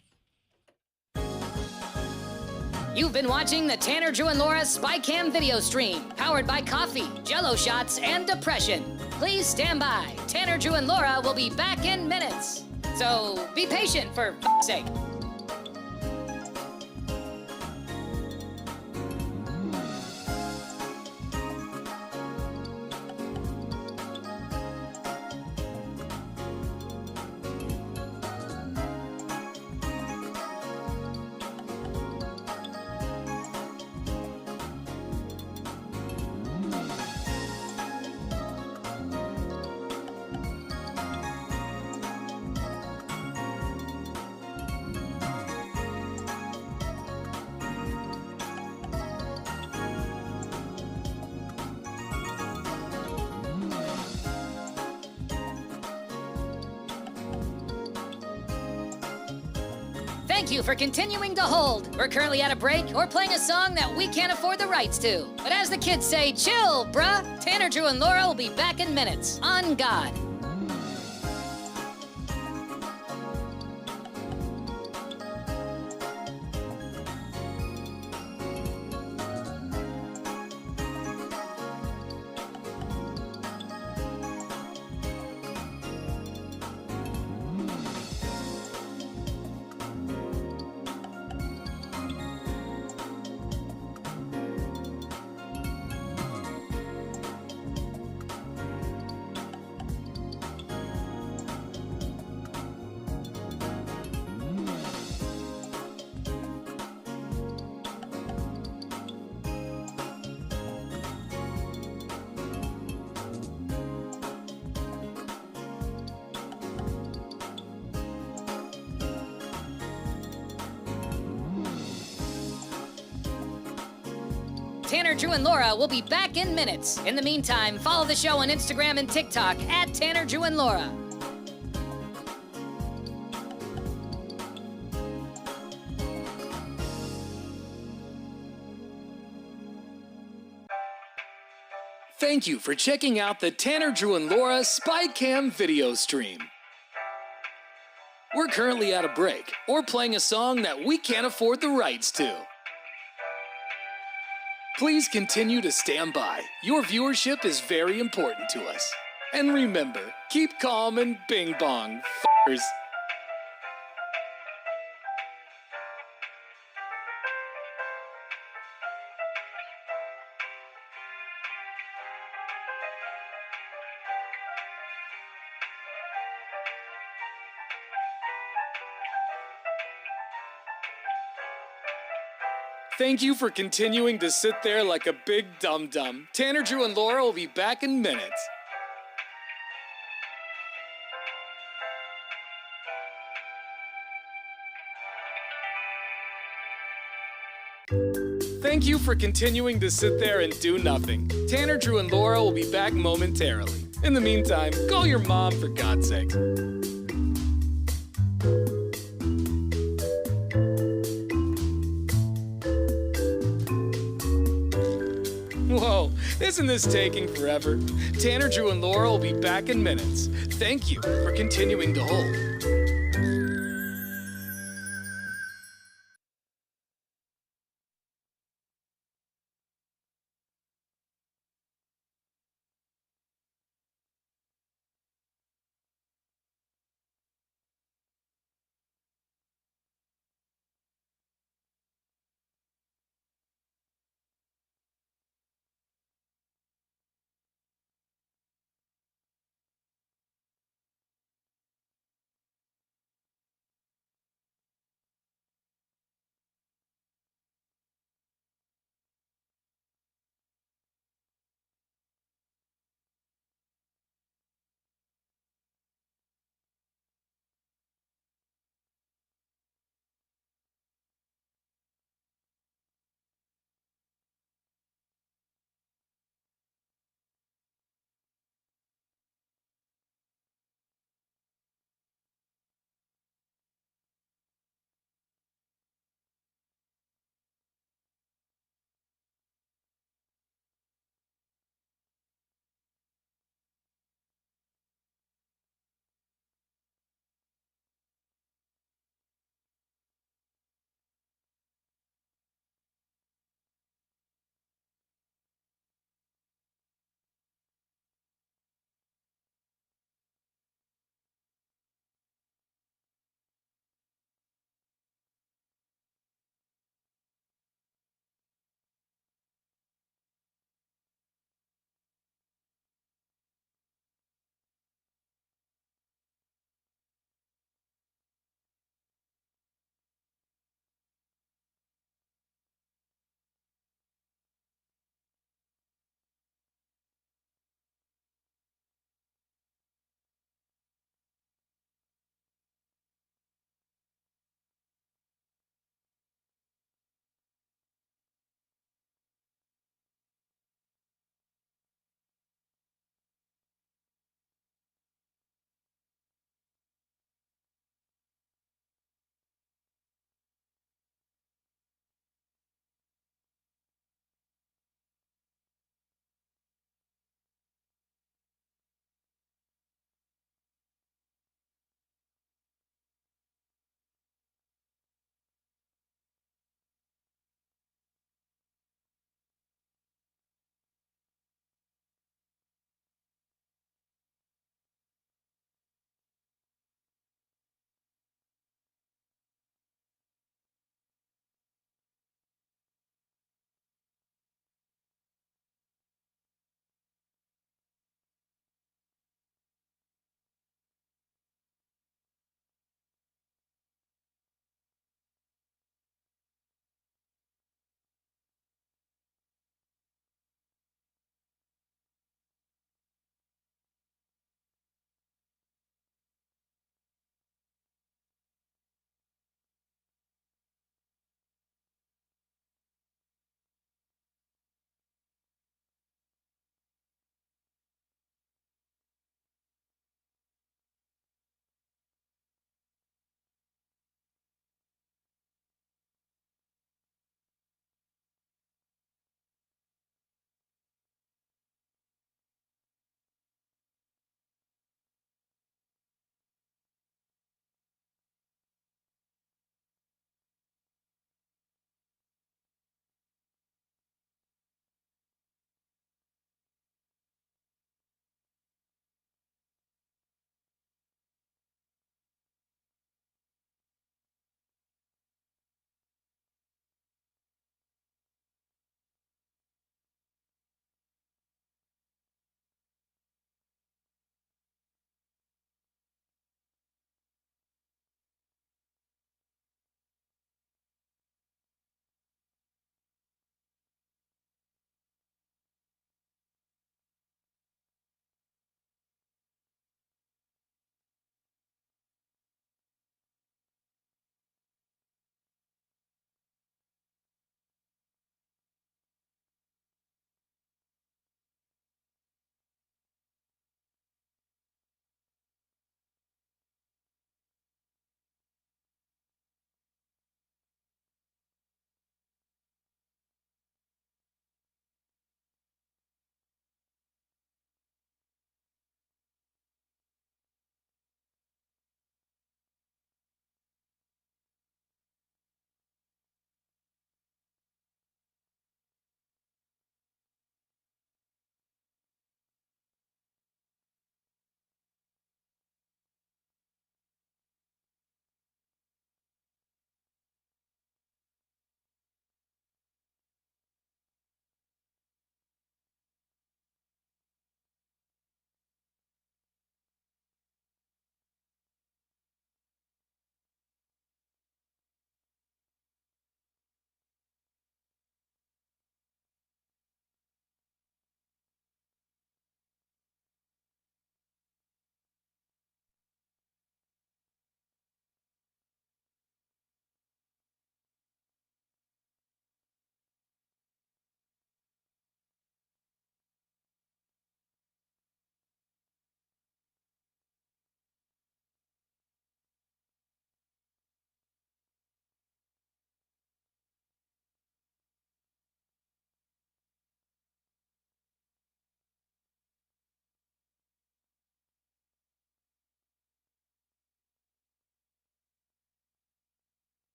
You've been watching the Tanner, Drew, and Laura SpyCam video stream, powered by coffee, Jell-O shots, and depression. Please stand by. Tanner, Drew, and Laura will be back in minutes. So be patient, for f***'s sake. Thank you for continuing to hold. We're currently at a break or playing a song that we can't afford the rights to. But as the kids say, chill, bruh. Tanner, Drew, and Laura will be back in minutes. On God. Tanner, Drew, and Laura will be back in minutes. In the meantime, follow the show on Instagram and TikTok at Tanner, Drew, and Laura. Thank you for checking out the Tanner, Drew, and Laura SpyCam video stream. We're currently at a break or playing a song that we can't afford the rights to. Please continue to stand by. Your viewership is very important to us. And remember, keep calm and bing bong, f***ers. Thank you for continuing to sit there like a big dum-dum. Tanner, Drew, and Laura will be back in minutes. Thank you for continuing to sit there and do nothing. Tanner, Drew, and Laura will be back momentarily. In the meantime, call your mom for God's sake. Whoa, isn't this taking forever? Tanner, Drew, and Laura will be back in minutes. Thank you for continuing to hold.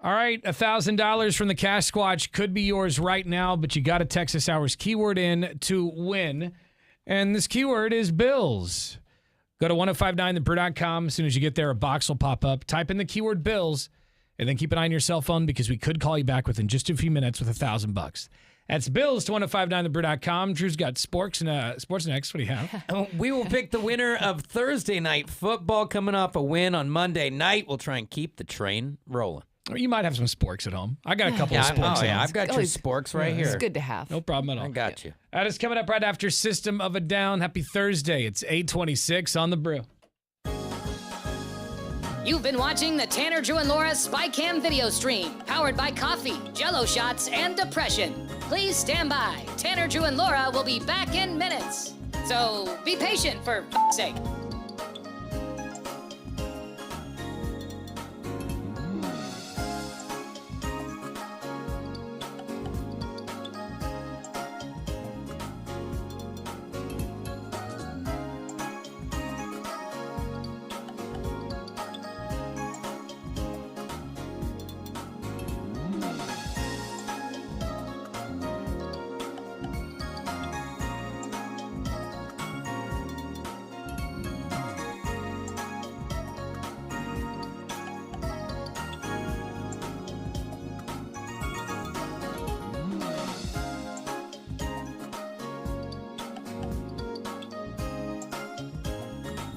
All right, $1,000 from the Cash Squatch could be yours right now, but you got to text this hour's keyword in to win. And this keyword is bills. Go to 1059thebrew.com. As soon as you get there, a box will pop up. Type in the keyword bills, and then keep an eye on your cell phone because we could call you back within just a few minutes with $1,000. That's bills to 1059thebrew.com. Drew's got sports next. What do you have? We will pick the winner of Thursday night football coming off a win on Monday night. We'll try and keep the train rolling. Or you might have some sporks at home. I got a couple of sporks. I've got your sporks right here. It's good to have. No problem at all. I got you. That is coming up right after System of a Down. Happy Thursday. It's 8:26 on the Brew. You've been watching the Tanner, Drew, and Laura SpyCam video stream, powered by coffee, Jell-O shots, and depression. Please stand by. Tanner, Drew, and Laura will be back in minutes. So be patient, for f***'s sake.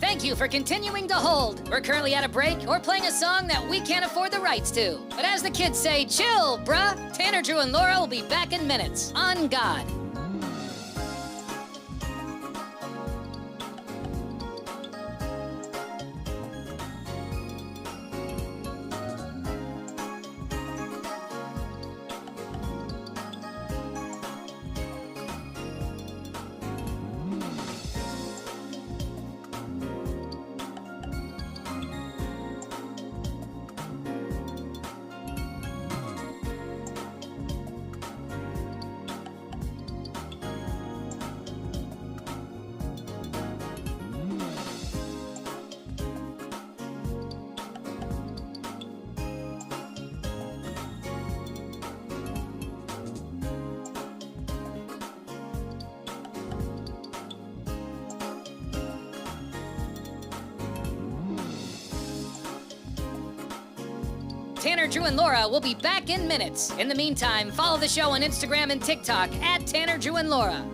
Thank you for continuing to hold. We're currently at a break or playing a song that we can't afford the rights to. But as the kids say, chill, bruh. Tanner, Drew, and Laura will be back in minutes. On God. Tanner, Drew, and Laura will be back in minutes. In the meantime, follow the show on Instagram and TikTok at Tanner, Drew, and Laura.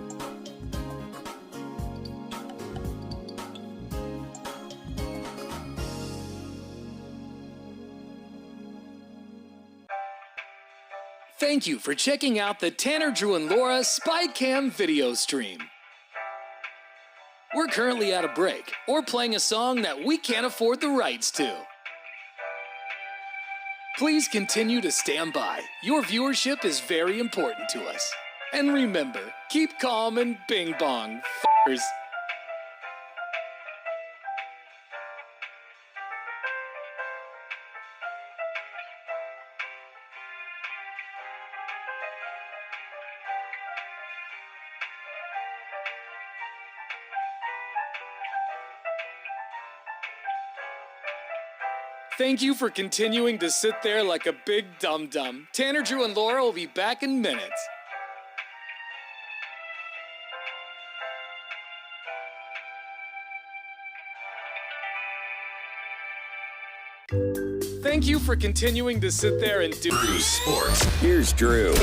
Thank you for checking out the Tanner, Drew, and Laura SpyCam video stream. We're currently at a break or playing a song that we can't afford the rights to. Please continue to stand by. Your viewership is very important to us. And remember, keep calm and bing bong, f***ers. Thank you for continuing to sit there like a big dum-dum. Tanner, Drew, and Laura will be back in minutes. Thank you for continuing to sit there and do Sports. Here's Drew.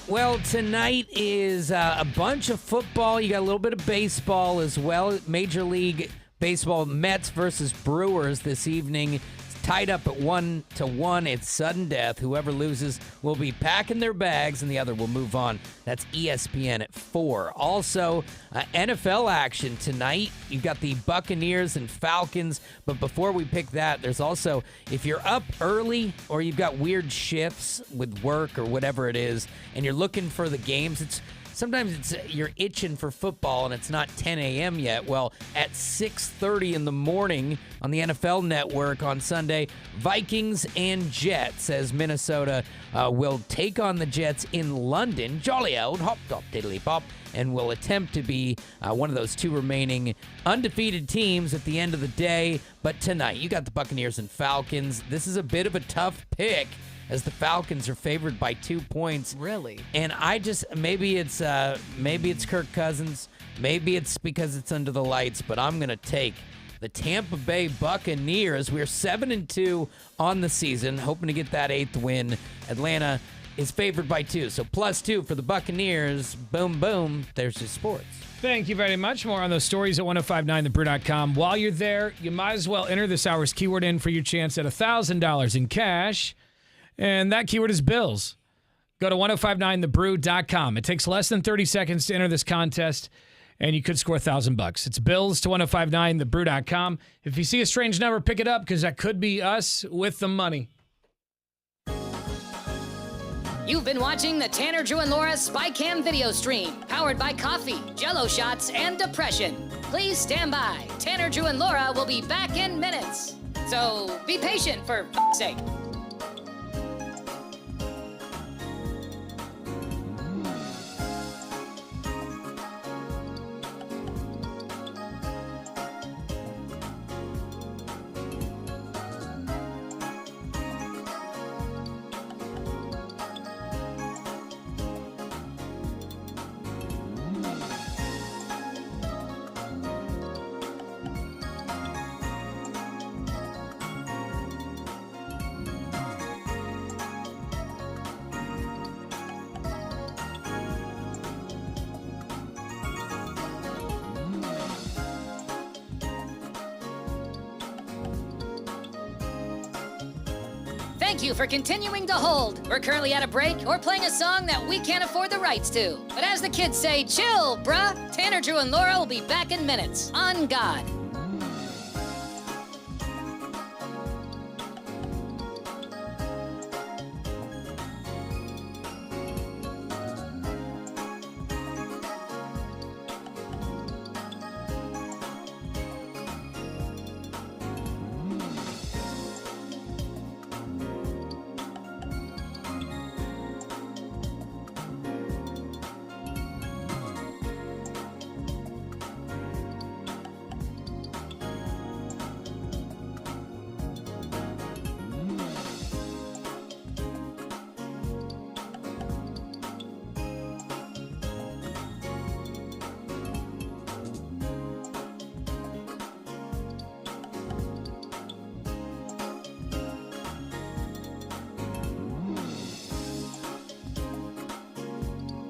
Well, tonight is a bunch of football. You got a little bit of baseball as well. Major League Baseball, Mets versus Brewers this evening. It's tied up at 1-1. It's sudden death. Whoever loses will be packing their bags, and the other will move on. That's ESPN at 4. Also, NFL action tonight. You've got the Buccaneers and Falcons. But before we pick that, there's also, if you're up early or you've got weird shifts with work or whatever it is, and you're looking for the games, sometimes you're itching for football and it's not 10 a.m. yet. Well, at 6:30 in the morning on the NFL Network on Sunday, Vikings and Jets, as Minnesota will take on the Jets in London. Jolly old hop, top, diddly pop. and will attempt to be one of those 2 remaining undefeated teams at the end of the day. But tonight, you got the Buccaneers and Falcons. This is a bit of a tough pick, as the Falcons are favored by 2 points. Really? And I just, maybe it's Kirk Cousins, maybe it's because it's under the lights, but I'm going to take the Tampa Bay Buccaneers. We're 7-2 on the season, hoping to get that 8th win. Atlanta is favored by 2, so +2 for the Buccaneers. Boom, boom. There's your sports. Thank you very much. More on those stories at 1059thebrew.com. While you're there, you might as well enter this hour's keyword in for your chance at $1,000 in cash. And that keyword is Bills. Go to 1059thebrew.com. It takes less than 30 seconds to enter this contest, and you could score $1,000. It's Bills to 1059thebrew.com. If you see a strange number, pick it up, because that could be us with the money. You've been watching the Tanner, Drew, and Laura SpyCam video stream, powered by coffee, Jell-O shots, and depression. Please stand by. Tanner, Drew, and Laura will be back in minutes. So be patient, for f***'s sake. Thank you for continuing to hold. We're currently at a break or playing a song that we can't afford the rights to. But as the kids say, chill, bruh. Tanner, Drew, and Laura will be back in minutes. On God.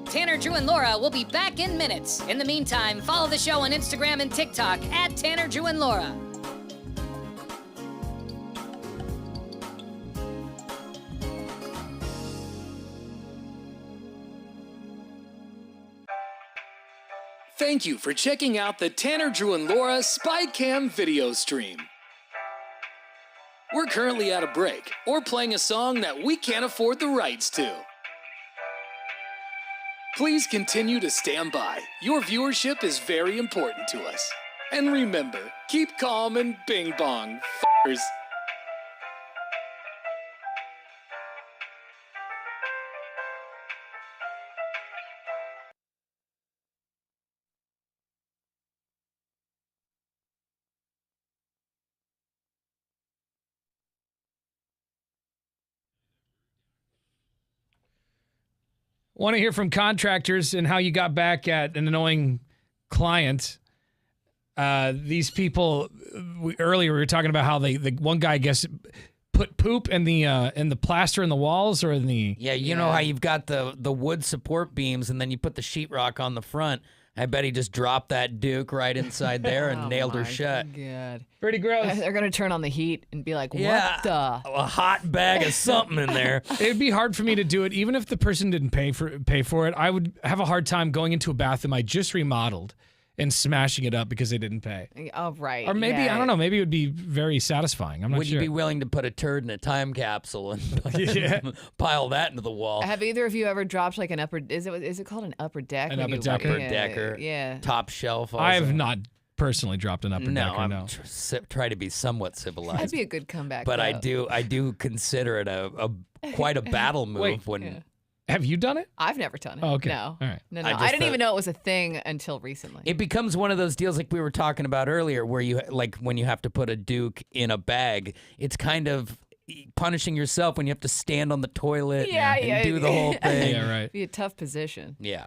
Tanner, Drew, and Laura will be back in minutes. In the meantime, follow the show on Instagram and TikTok at Tanner, Drew, and Laura. Thank you for checking out the Tanner, Drew, and Laura SpyCam video stream. We're currently at a break or playing a song that we can't afford the rights to. Please continue to stand by. Your viewership is very important to us. And remember, keep calm and bing bong, f***ers. Want to hear from contractors and how you got back at an annoying client. These people, earlier we were talking about how the one guy, I guess, put poop in the plaster in the walls or in the... Yeah, you know how you've got the wood support beams and then you put the sheetrock on the front. I bet he just dropped that Duke right inside there and nailed her shut. God. Pretty gross. They're going to turn on the heat and be like, what the? A hot bag of something in there. It'd be hard for me to do it. Even if the person didn't pay for it, I would have a hard time going into a bathroom I just remodeled and smashing it up because they didn't pay. Oh, right. Or maybe, I don't know, maybe it would be very satisfying. I'm not Would sure. you be willing to put a turd in a time capsule and pile that into the wall? Have either of you ever dropped like an upper, is it called an upper deck? An when upper you- decker? Upper decker. Yeah. Top shelf. Also. I have not personally dropped an upper decker, I'm no. try to be somewhat civilized. That'd be a good comeback. But though. I do consider it a quite a battle move Wait. when Have you done it? I've never done it. Oh, okay. No. All right. No. I I, just didn't thought- even know it was a thing until recently. It becomes one of those deals like we were talking about earlier where you, like when you have to put a Duke in a bag, it's kind of punishing yourself when you have to stand on the toilet and do the whole thing. Yeah, right. Be a tough position. Yeah.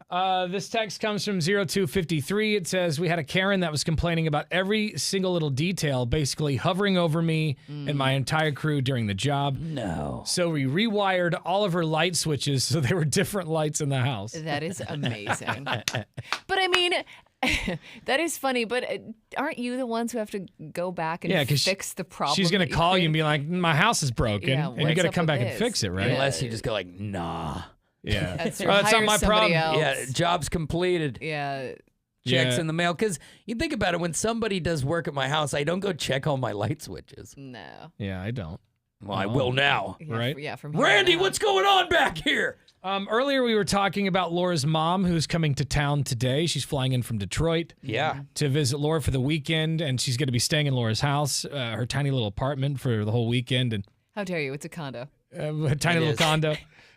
This text comes from 0253. It says, we had a Karen that was complaining about every single little detail, basically hovering over me and my entire crew during the job. No. So we rewired all of her light switches so there were different lights in the house. That is amazing. But I mean, that is funny, but aren't you the ones who have to go back and fix the problem? She's going to call you and be like, my house is broken. Yeah, and you what's got to up come with back and this? fix it, right? Unless you just go like, nah. Yeah. That's Oh, that's not my problem. Yeah, job's completed. Yeah. Checks Yeah. in the mail. Because you think about it, when somebody does work at my house, I don't go check all my light switches. No. Yeah, I don't. Well, I will now. Right? Yeah, from here Randy, on out. what's going on back here? Earlier we were talking about Laura's mom, who's coming to town today. She's flying in from Detroit. Yeah. To visit Laura for the weekend, and she's going to be staying in Laura's house, her tiny little apartment for the whole weekend, and How dare you? It's a condo. a tiny little condo.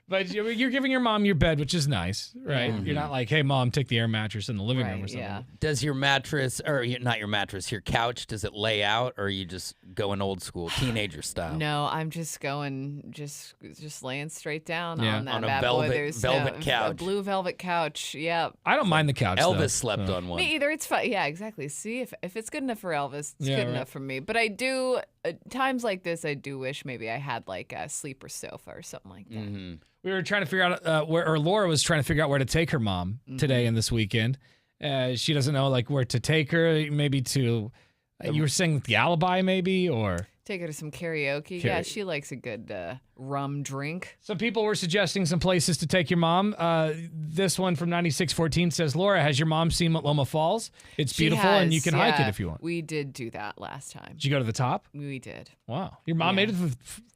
But you're giving your mom your bed, which is nice, right? Yeah. You're not like, hey, mom, take the air mattress in the living room or something. Yeah. Does your mattress, or not your mattress, your couch, does it lay out, or are you just going old school, teenager style? No, I'm just going, just laying straight down Yeah. on that On a bad velvet- boy. There's velvet a couch. blue velvet couch. Yeah. I don't mind the couch, Elvis though, slept so. on one. Me either. It's fine. Yeah, exactly. See, if it's good enough for Elvis, it's Yeah, good right. enough for me. But I do, times like this, I do wish maybe I had like a sleeper sofa or something like that. Mm-hmm. We were trying to figure out or Laura was trying to figure out where to take her mom today and this weekend. She doesn't know like where to take her, maybe to, you were saying the Alibi maybe, or? Take her to some karaoke. Yeah, she likes a good rum drink. Some people were suggesting some places to take your mom. This one from 9614 says, Laura, has your mom seen Loma Falls? It's She beautiful and you has, can hike it yeah. if you want. We did do that last time. Did you go to the top? We did. Wow. Your mom made it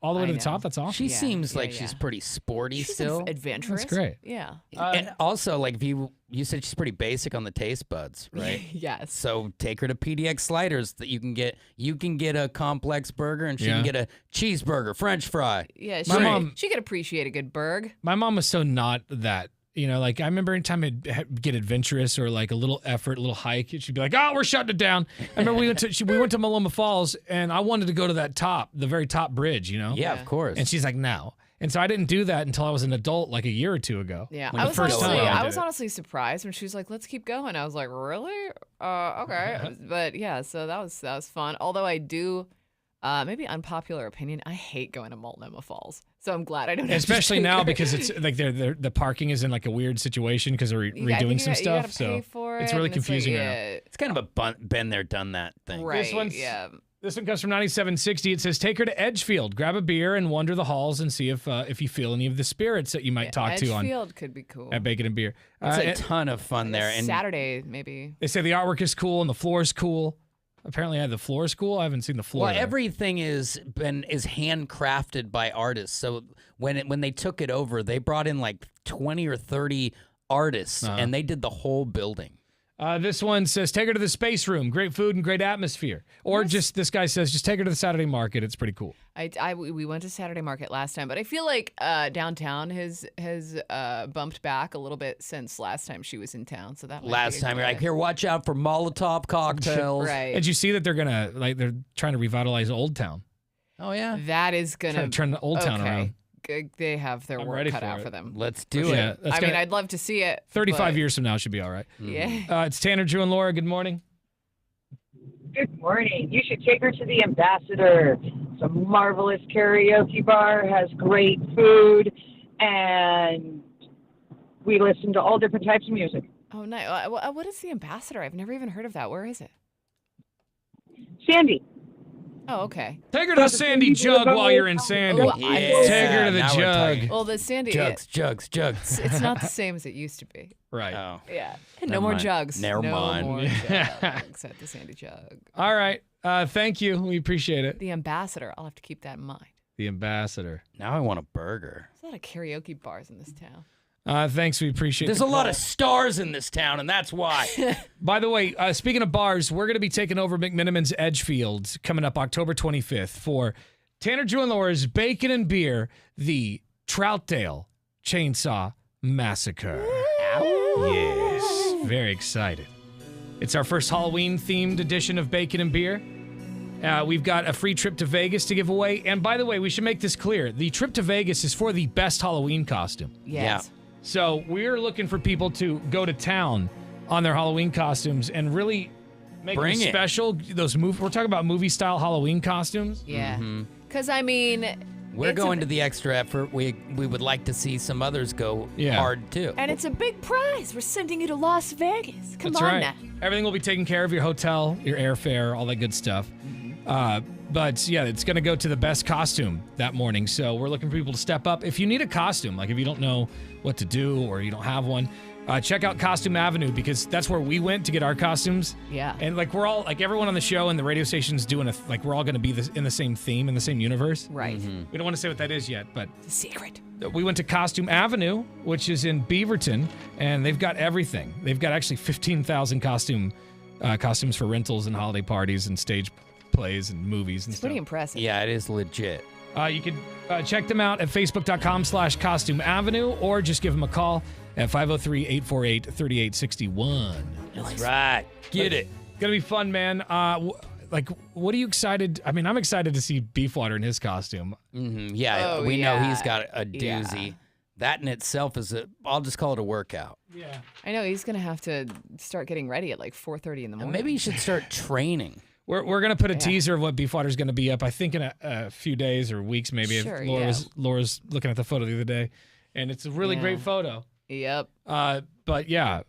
all the way I to the know. top? That's awesome. She Yeah, seems yeah, like yeah. she's pretty sporty She's still. adventurous. That's great. Yeah. And also, like, if you said she's pretty basic on the taste buds, right? Yes. So take her to PDX Sliders that you can get a complex burger and she Yeah. can get a cheeseburger, French fry. Yeah, My mom- she could appreciate a good burg. My mom was so not that. You know, like I remember anytime I'd get adventurous or like a little effort, a little hike, she'd be like, "Oh, we're shutting it down." I remember we went to Maloma Falls, and I wanted to go to that the very top bridge, you know. Yeah, of course. And she's like, "No." And so I didn't do that until I was an adult, like a year or two ago. Yeah, When I the was first honestly, time I I did was it. honestly surprised when she was like, "Let's keep going." I was like, "Really? Okay." But yeah, so that was fun. Although I do, maybe unpopular opinion, I hate going to Multnomah Falls. So I'm glad I don't. have to Especially take now her. because it's like the parking is in like a weird situation because they're Yeah, I think redoing some you stuff. gotta So pay for it's it, really and like, confusing right now. yeah, It's kind of a been there, done that thing. right. one's- Yeah. This one comes from 9760. It says, take her to Edgefield, grab a beer, and wander the halls and see if you feel any of the spirits that you might talk to on Edgefield could be cool. at Bacon and Beer. It's a And ton of fun there. And Saturday maybe. they say the artwork is cool and the floor is cool. Apparently, the floor is cool. I haven't seen the floor. well, though. everything is handcrafted by artists. So when they took it over, they brought in like 20 or 30 artists, and they did the whole building. This one says, take her to the space room. Great food and great atmosphere. Or just, this guy says, just take her to the Saturday market. It's pretty cool. We went to Saturday Market last time, but I feel like downtown has bumped back a little bit since last time she was in town. So that might be Last a time, you're good- like, here, watch out for Molotov cocktails. right? Did you see that they're trying to revitalize Old Town? Oh, yeah. That is gonna Trying to turn the Old Town around. They have their I'm work ready cut for out it. for them. Let's do Yeah, it. that's I mean, gonna- I'd love to see it. 35 but- years from now should be all right. Yeah. It's Tanner, Drew, and Laura. Good morning. Good morning. You should take her to the Ambassador. It's a marvelous karaoke bar, has great food, and we listen to all different types of music. Oh, nice. What is the Ambassador? I've never even heard of that. Where is it? Sandy. Oh, okay. Take her to the Sandy Jug while you're in Sandy. Oh, Take her to the now we're Jug. talking. Well, the Sandy. Jugs. It's not the same as it used to be. Right. Oh. Yeah. Never No more mind. jugs. Never no mind. more jugs at the Sandy Jug. All right. Thank you. We appreciate it. The Ambassador. I'll have to keep that in mind. The Ambassador. Now I want a burger. There's a lot of karaoke bars in this town. Thanks. We appreciate it. There's a lot of stars in this town, and that's why. By the way, speaking of bars, we're going to be taking over McMiniman's Edgefield coming up October 25th for Tanner, Drew, and Laura's Bacon and Beer, the Troutdale Chainsaw Massacre. Yes, very excited. It's our first Halloween-themed edition of Bacon and Beer. We've got a free trip to Vegas to give away. And by the way, we should make this clear. The trip to Vegas is for the best Halloween costume. Yes. So we're looking for people to go to town on their Halloween costumes and really make them special. We're talking about movie-style Halloween costumes. Yeah. Because, I mean... We're going to the extra effort. We would like to see some others go hard, too. And it's a big prize. We're sending you to Las Vegas. Come That's on right. now. Everything will be taken care of, your hotel, your airfare, all that good stuff. But yeah, it's going to go to the best costume that morning. So we're looking for people to step up. If you need a costume, like if you don't know what to do or you don't have one, check out Costume Avenue, because that's where we went to get our costumes. Yeah. And like we're all, like everyone on the show and the radio station's doing we're all going to be in the same theme, in the same universe. Right. We don't want to say what that is yet, but It's a secret. we went to Costume Avenue, which is in Beaverton, and they've got everything. They've got actually 15,000 costumes for rentals and holiday parties and stage plays and movies and It's stuff. pretty impressive. Yeah, it is legit. You can check them out at facebook.com/Costume Avenue, or just give them a call at 503-848-3861. That's right. Get it. Gonna be fun, man. What are you excited? I mean, I'm excited to see Beefwater in his costume. Yeah, we know he's got a doozy. Yeah. That in itself is I'll just call it a workout. Yeah. I know he's going to have to start getting ready at like 4:30 in the morning. Maybe he should start training. We're gonna put a teaser of what Beefwater's gonna be up. I think in a few days or weeks, maybe. Sure, Laura's looking at the photo the other day, and it's a really great photo. Yep. But yeah,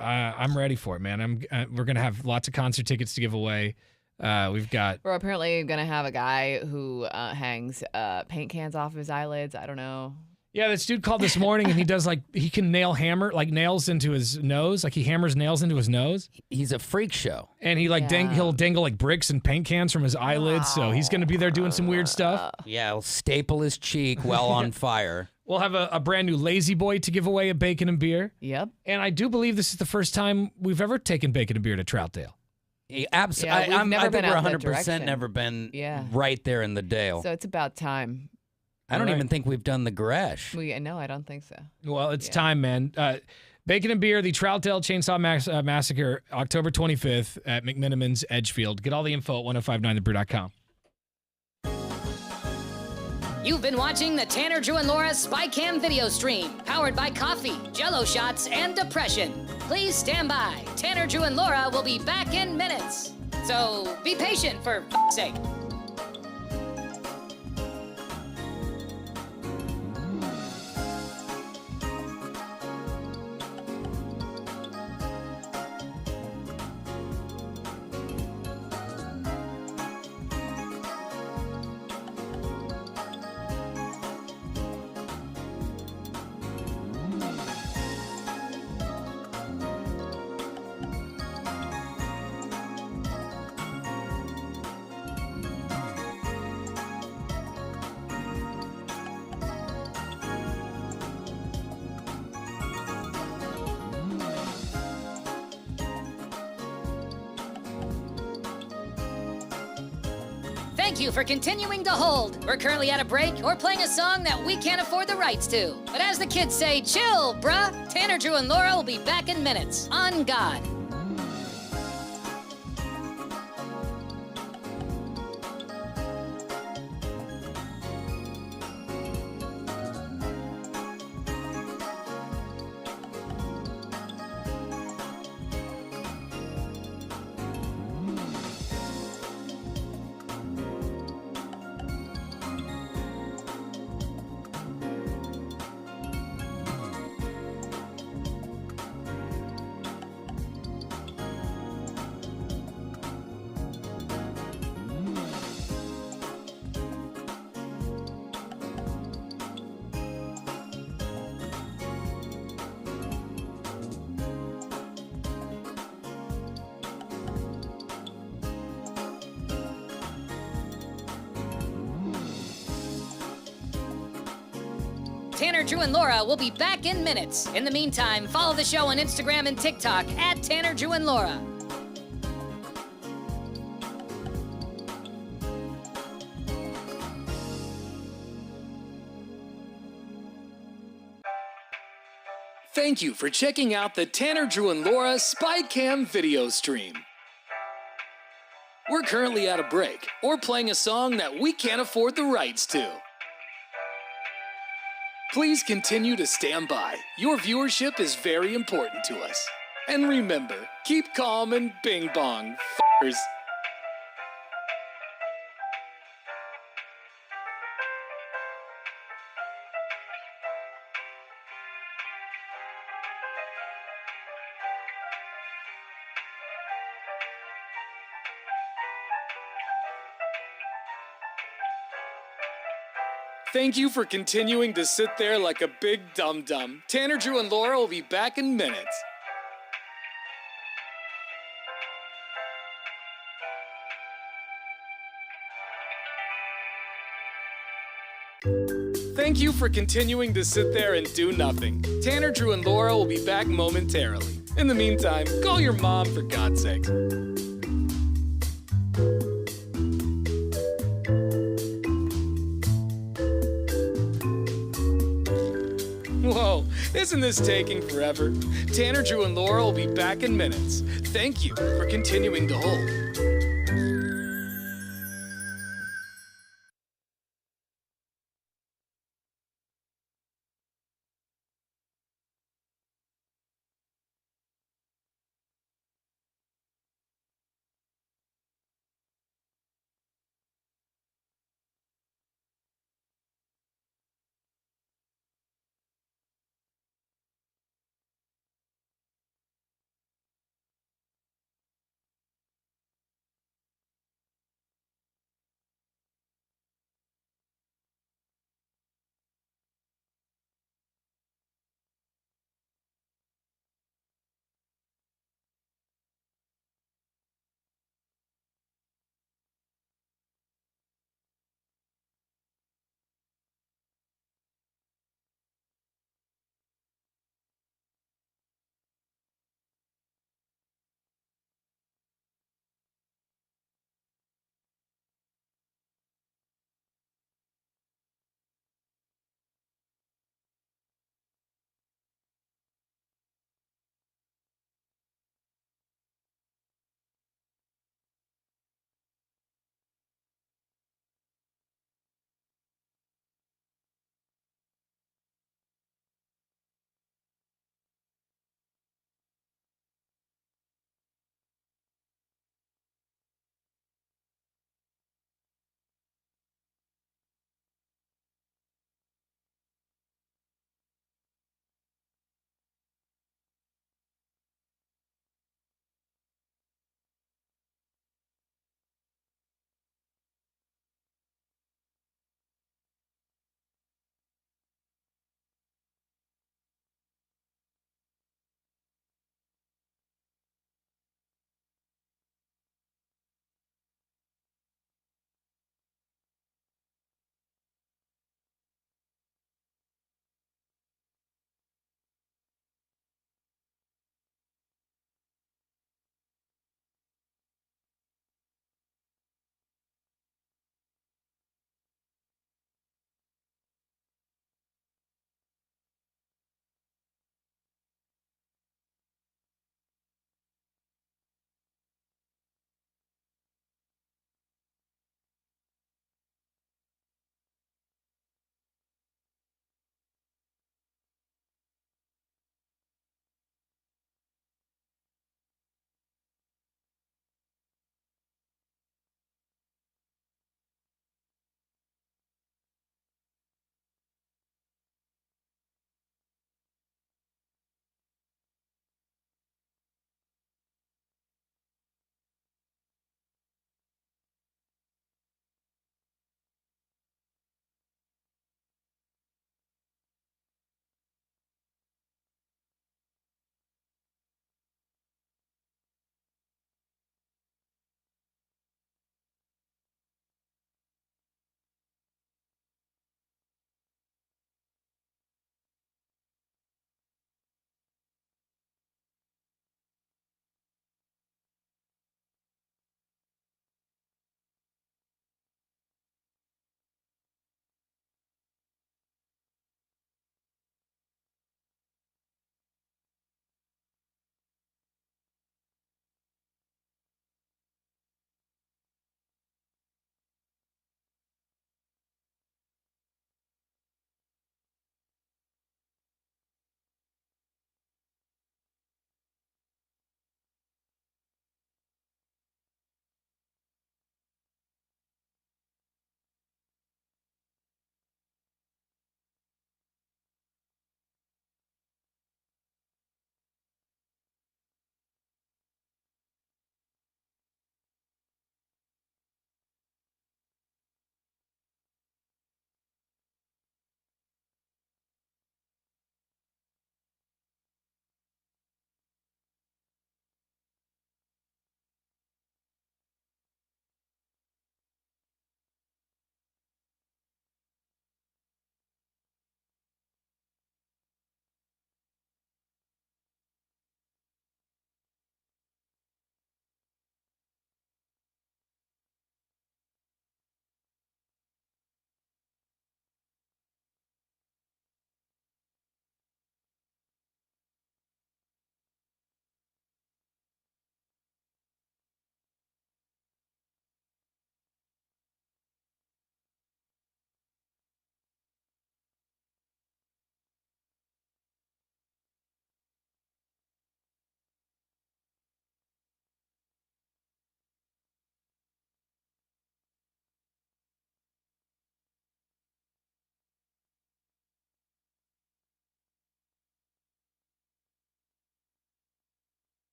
I'm ready for it, man. We're gonna have lots of concert tickets to give away. We're apparently going to have a guy who hangs paint cans off of his eyelids. I don't know. Yeah, this dude called this morning, and he does he can nails into his nose, like he hammers nails into his nose. He's a freak show, and he he'll dangle like bricks and paint cans from his eyelids. So he's gonna be there doing some weird stuff. Yeah, he'll staple his cheek while on fire. We'll have a brand new Lazy Boy to give away at Bacon and Beer. Yep. And I do believe this is the first time we've ever taken Bacon and Beer to Troutdale. Absolutely. Yeah, we've never been we're out that 100% direction. never been Yeah. right there in the Dale. So it's about time. I don't even think we've done the Gresh. No, I don't think so. Well, it's time, man. Bacon and Beer, the Troutdale Chainsaw Massacre, October 25th at McMiniman's Edgefield. Get all the info at 1059thebrew.com. You've been watching the Tanner, Drew, and Laura SpyCam video stream, powered by coffee, Jell-O shots, and depression. Please stand by. Tanner, Drew, and Laura will be back in minutes. So be patient, for f***'s sake. Thank you for continuing to hold. We're currently at a break or playing a song that we can't afford the rights to. But as the kids say, chill, bruh. Tanner, Drew, and Laura will be back in minutes. On God. Tanner, Drew, and Laura will be back in minutes. In the meantime, follow the show on Instagram and TikTok at Tanner, Drew, and Laura. Thank you for checking out the Tanner, Drew, and Laura SpyCam video stream. We're currently at a break or playing a song that we can't afford the rights to. Please continue to stand by. Your viewership is very important to us. And remember, keep calm and bing bong, f***ers. Thank you for continuing to sit there like a big dum-dum. Tanner, Drew, and Laura will be back in minutes. Thank you for continuing to sit there and do nothing. Tanner, Drew, and Laura will be back momentarily. In the meantime, call your mom for God's sake. Whoa, isn't this taking forever? Tanner, Drew, and Laura will be back in minutes. Thank you for continuing to hold.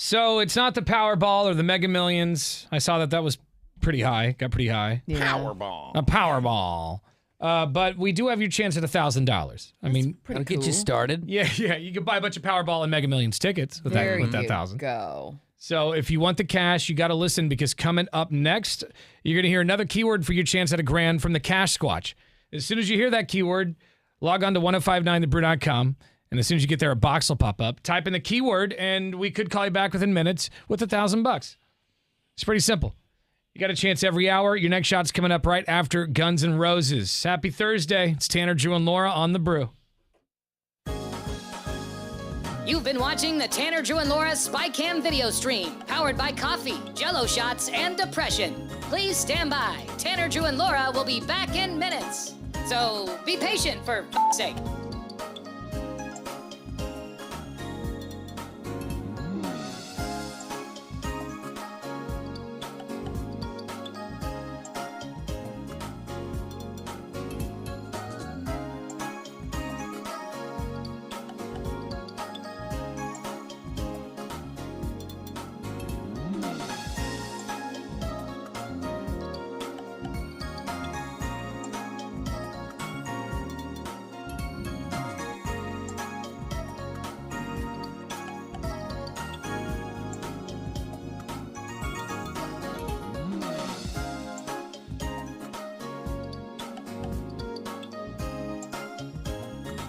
So it's not the Powerball or the Mega Millions. I saw that was pretty high. Got pretty high. Yeah. Powerball. A Powerball. But we do have your chance at $1,000. I mean, Pretty That'll get you cool. started. yeah. You can buy a bunch of Powerball and Mega Millions tickets with There that you 1,000. go. So if you want the cash, you got to listen because coming up next, you're going to hear another keyword for your chance at $1,000 from the Cash Squatch. As soon as you hear that keyword, log on to 1059thebrew.com. And as soon as you get there, a box will pop up. Type in the keyword, and we could call you back within minutes with $1,000. It's pretty simple. You got a chance every hour. Your next shot's coming up right after Guns N' Roses. Happy Thursday. It's Tanner, Drew, and Laura on The Brew. You've been watching the Tanner, Drew, and Laura SpyCam video stream, powered by coffee, Jello shots, and depression. Please stand by. Tanner, Drew, and Laura will be back in minutes. So be patient for f***'s sake.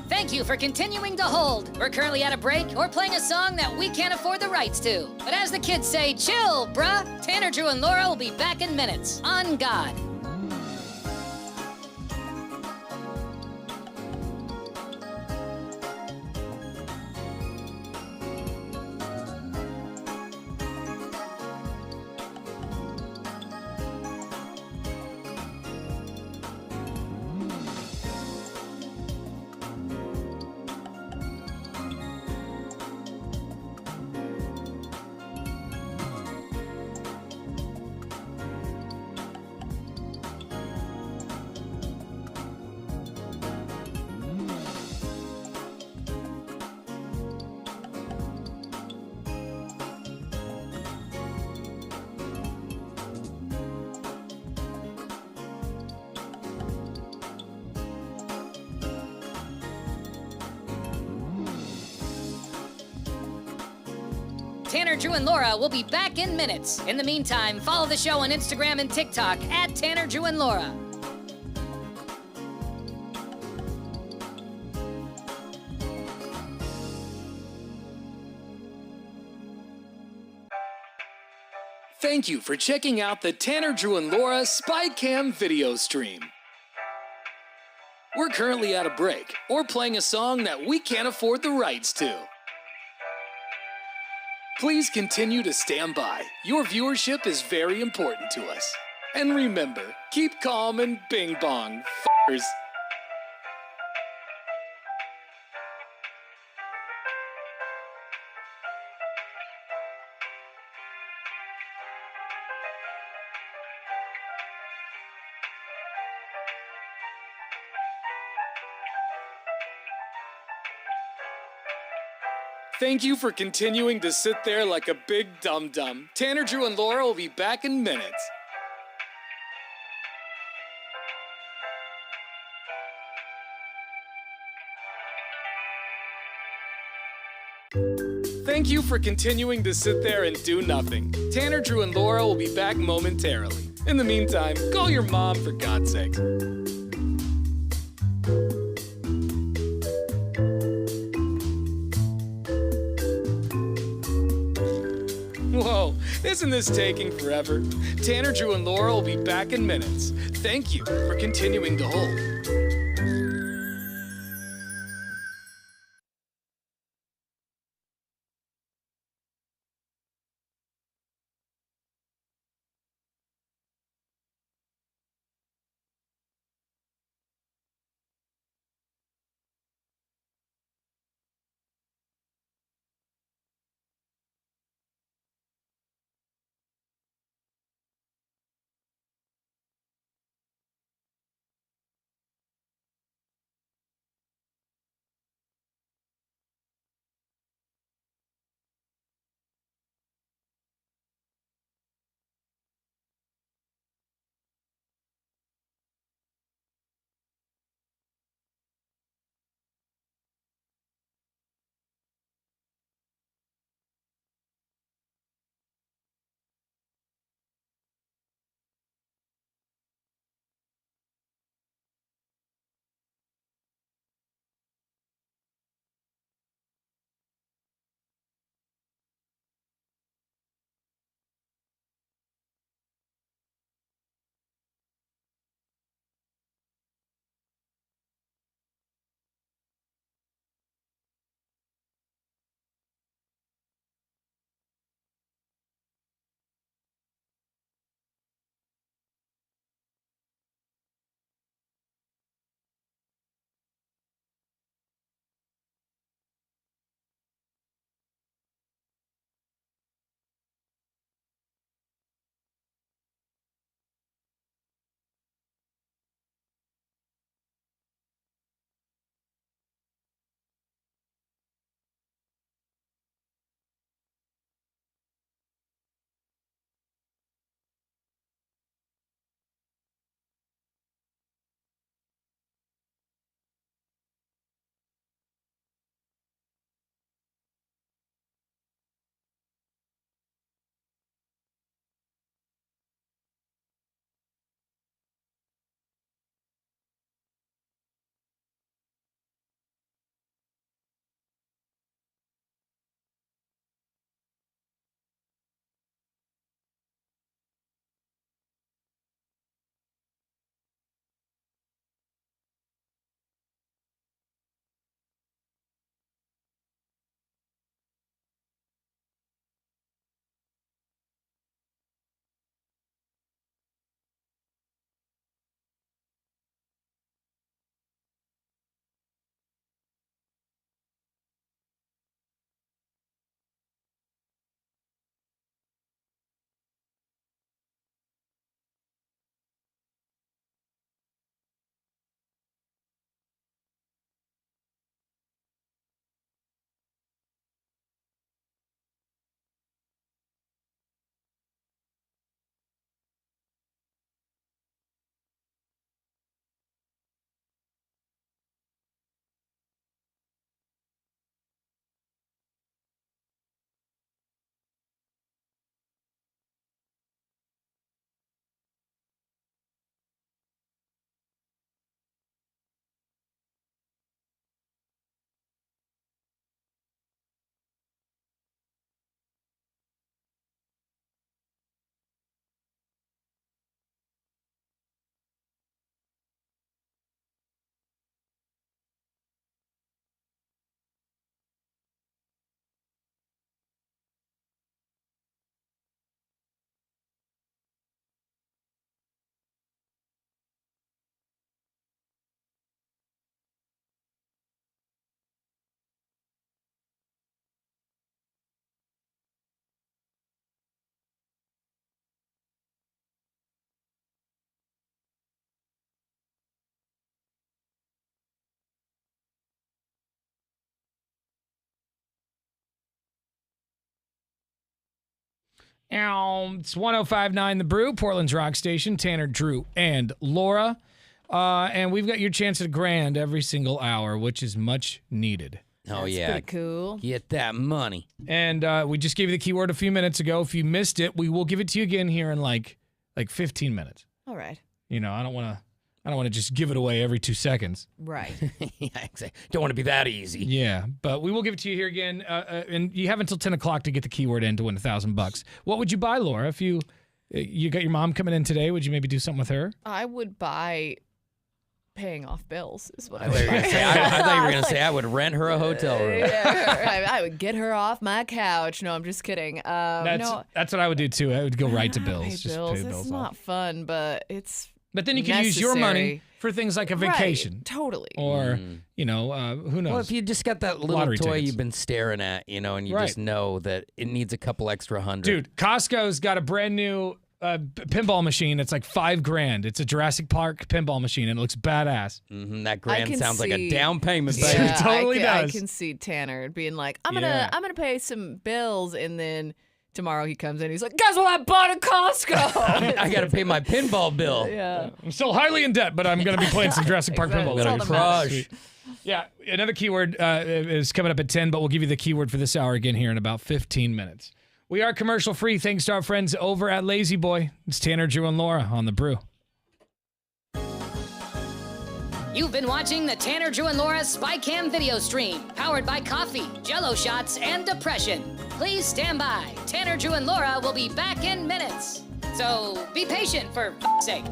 Thank you for continuing to hold. We're currently at a break or playing a song that we can't afford the rights to. But as the kids say, chill, bruh. Tanner, Drew, and Laura will be back in minutes. On God. Tanner, Drew, and Laura will be back in minutes. In the meantime, follow the show on Instagram and TikTok at Tanner, Drew, and Laura. Thank you for checking out the Tanner, Drew, and Laura SpyCam video stream. We're currently at a break or playing a song that we can't afford the rights to. Please continue to stand by. Your viewership is very important to us. And remember, keep calm and bing bong, f***ers. Thank you for continuing to sit there like a big dum-dum. Tanner, Drew, and Laura will be back in minutes. Thank you for continuing to sit there and do nothing. Tanner, Drew, and Laura will be back momentarily. In the meantime, call your mom for God's sake. Whoa, isn't this taking forever? Tanner, Drew, and Laura will be back in minutes. Thank you for continuing to hold. It's 105.9 The Brew, Portland's rock station. Tanner, Drew, and Laura. And we've got your chance at a grand every single hour, which is much needed. Oh, That's yeah. pretty cool. Get that money. And we just gave you the keyword a few minutes ago. If you missed it, we will give it to you again here in like 15 minutes. All right. You know, I don't want to just give it away every 2 seconds. Right. Yeah, exactly. Don't want to be that easy. Yeah, but we will give it to you here again. And you have until 10 o'clock to get the keyword in to win $1,000. What would you buy, Laura? If you got your mom coming in today, would you maybe do something with her? I would buy paying off bills is what I I would thought you were buy. gonna say- I thought you were going to say I would rent her a hotel room. Yeah, I would get her off my couch. No, I'm just kidding. That's what I would do too. I would go right to bills. Pay Just bills. pay It's bills not off. fun, but it's But then you can use your money necessary. for things like a vacation. Right, totally. Or, who knows? Well, if you just got that little Lottery toy tickets. you've been staring at, and you Right. just know that it needs a couple extra $100. Dude, Costco's got a brand new pinball machine that's like $5,000. It's a Jurassic Park pinball machine, and it looks badass. That grand can sounds like a see- down payment, baby. Yeah, totally I does. can see Tanner being like, I'm Yeah. gonna pay some bills, and then tomorrow he comes in, he's like, guess what I bought at Costco? I got to pay my pinball bill. Yeah. I'm still highly in debt, but I'm going to be playing some Jurassic Park Exactly. pinball. That's all It's that matters. sweet. Yeah, another keyword is coming up at 10, but we'll give you the keyword for this hour again here in about 15 minutes. We are commercial free thanks to our friends over at Lazy Boy. It's Tanner, Drew, and Laura on The Brew. You've been watching the Tanner, Drew, and Laura SpyCam video stream, powered by coffee, Jell-O shots, and depression. Please stand by. Tanner, Drew, and Laura will be back in minutes. So be patient, for f***'s sake.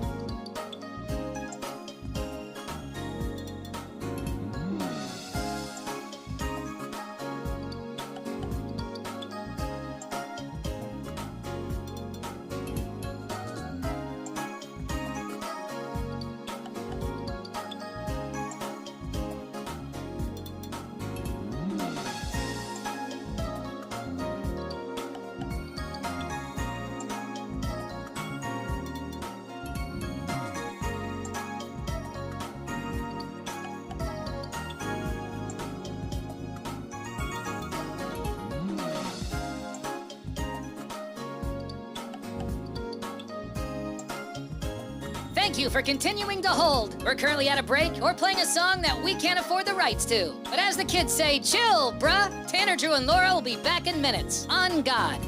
Thank you for continuing to hold. We're currently at a break or playing a song that we can't afford the rights to. But as the kids say, chill, bruh. Tanner, Drew, and Laura will be back in minutes. On God.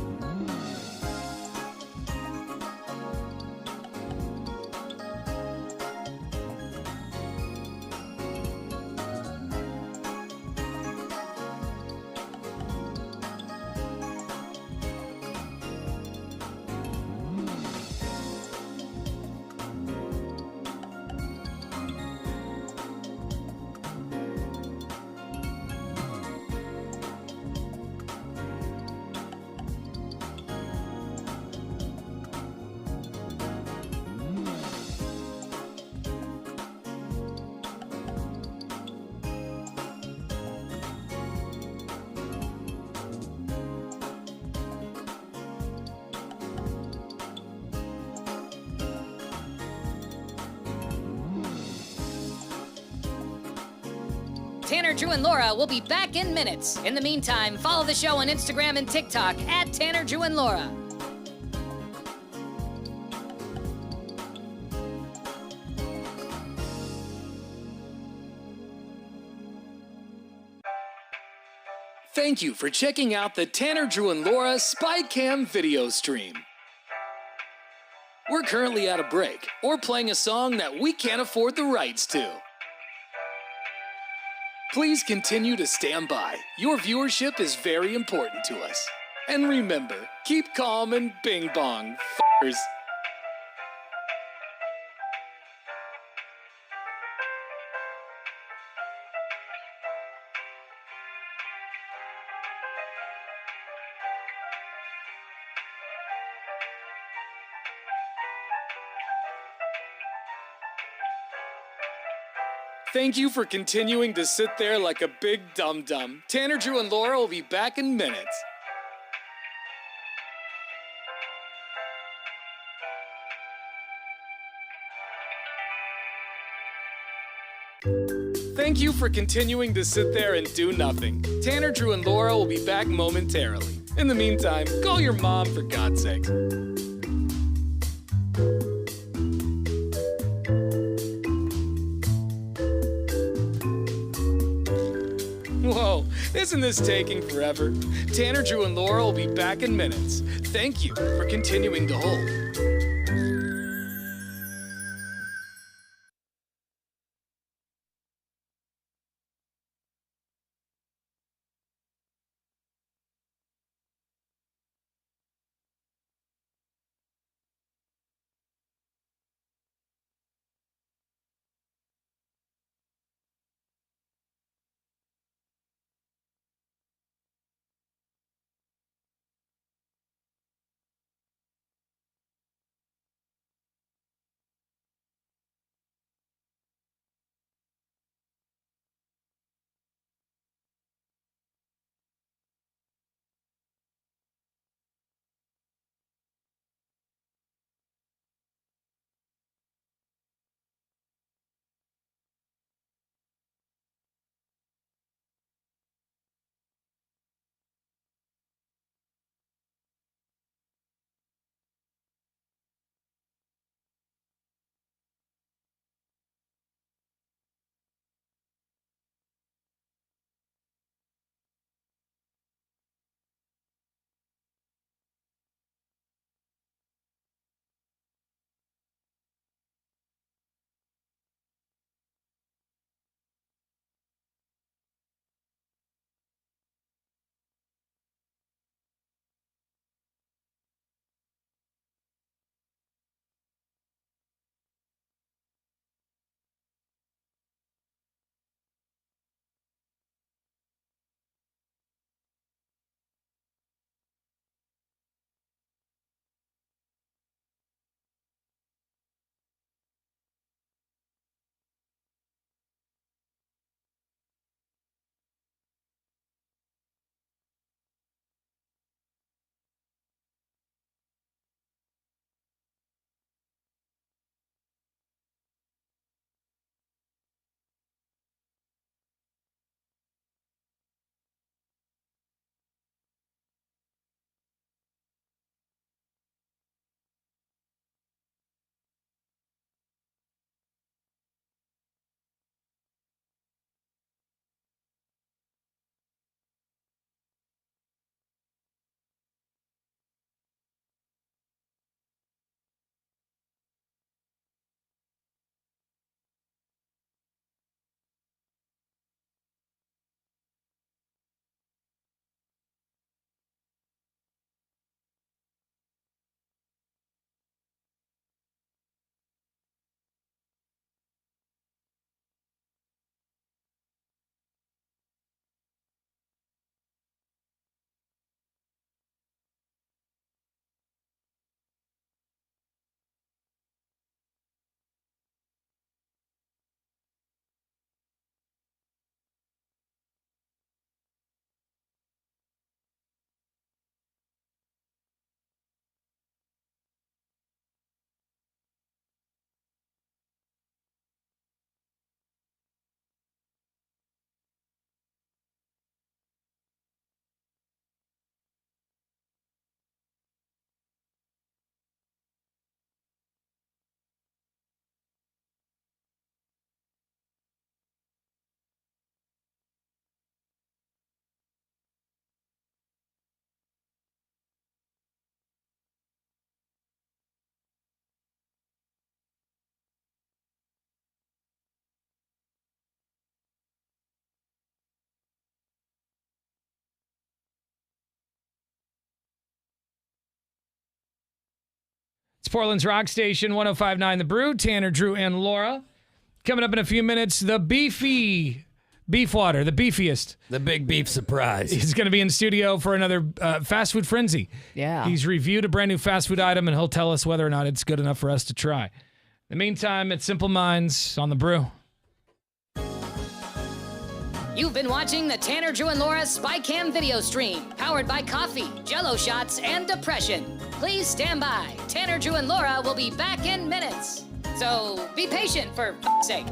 Tanner, Drew, and Laura will be back in minutes. In the meantime, follow the show on Instagram and TikTok at Tanner, Drew, and Laura. Thank you for checking out the Tanner, Drew, and Laura SpyCam video stream. We're currently at a break or playing a song that we can't afford the rights to. Please continue to stand by. Your viewership is very important to us. And remember, keep calm and bing bong, f***ers. Thank you for continuing to sit there like a big dum-dum. Tanner, Drew, and Laura will be back in minutes. Thank you for continuing to sit there and do nothing. Tanner, Drew, and Laura will be back momentarily. In the meantime, call your mom for God's sake. Whoa, isn't this taking forever? Tanner, Drew, and Laura will be back in minutes. Thank you for continuing to hold. It's Portland's Rock Station, 105.9 The Brew. Tanner, Drew, and Laura. Coming up in a few minutes, the beefy beef water, the beefiest. The big beef surprise. He's going to be in studio for another fast food frenzy. Yeah. He's reviewed a brand new fast food item, and he'll tell us whether or not it's good enough for us to try. In the meantime, it's Simple Minds on The Brew. You've been watching the Tanner, Drew, and Laura SpyCam video stream, powered by coffee, Jell-O shots, and depression. Please stand by. Tanner, Drew, and Laura will be back in minutes. So be patient, for f***'s sake.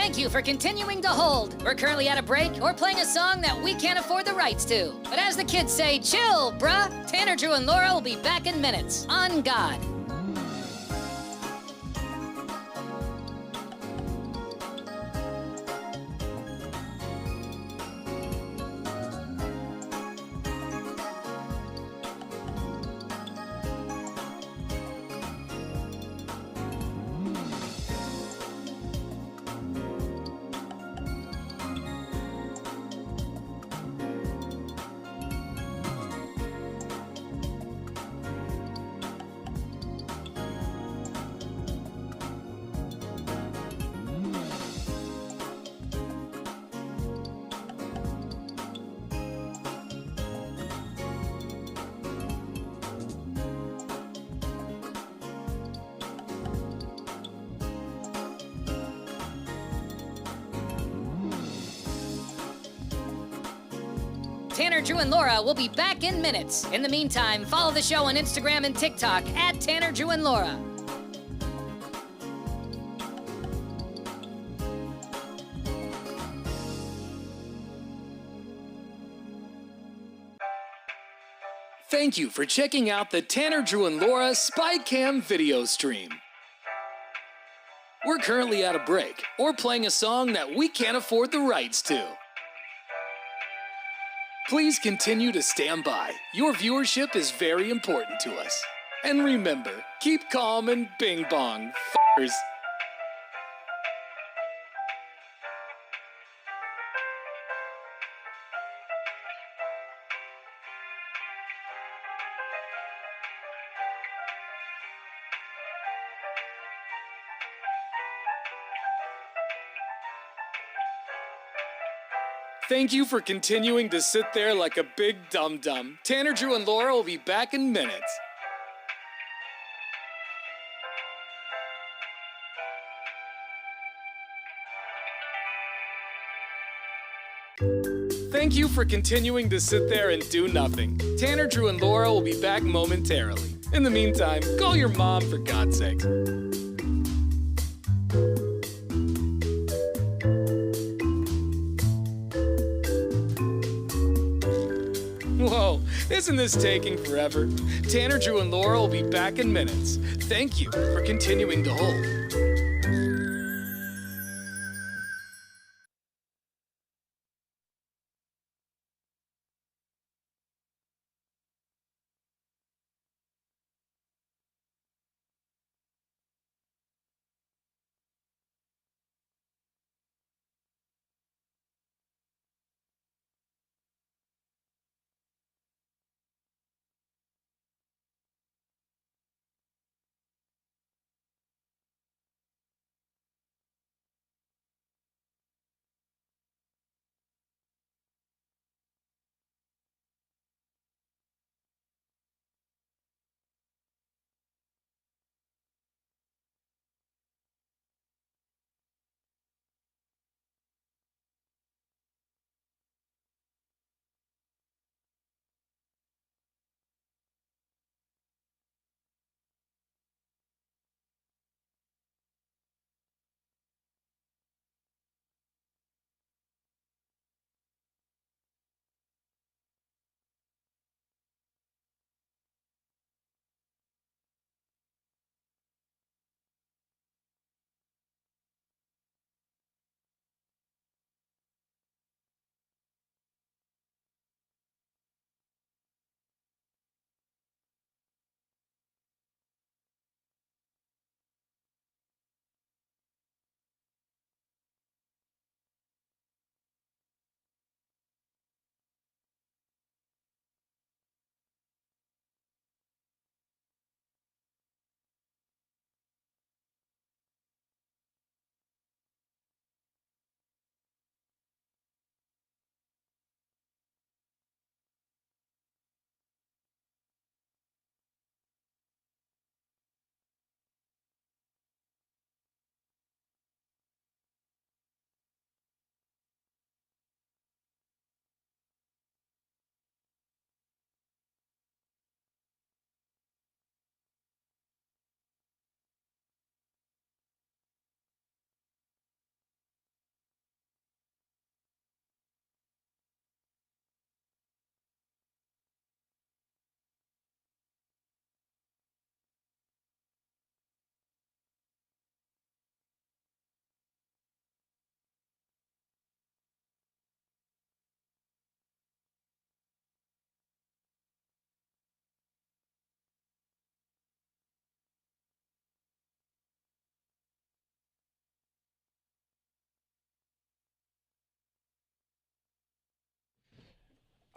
Thank you for continuing to hold. We're currently at a break or playing a song that we can't afford the rights to. But as the kids say, chill, bruh. Tanner, Drew, and Laura will be back in minutes. On God. Tanner, Drew, and Laura will be back in minutes. In the meantime, follow the show on Instagram and TikTok at Tanner, Drew, and Laura. Thank you for checking out the Tanner, Drew, and Laura SpyCam video stream. We're currently at a break or playing a song that we can't afford the rights to. Please continue to stand by. Your viewership is very important to us. And remember, keep calm and bing bong, f***ers. Thank you for continuing to sit there like a big dum-dum. Tanner, Drew, and Laura will be back in minutes. Thank you for continuing to sit there and do nothing. Tanner, Drew, and Laura will be back momentarily. In the meantime, call your mom for God's sake. Whoa, isn't this taking forever? Tanner, Drew, and Laura will be back in minutes. Thank you for continuing to hold.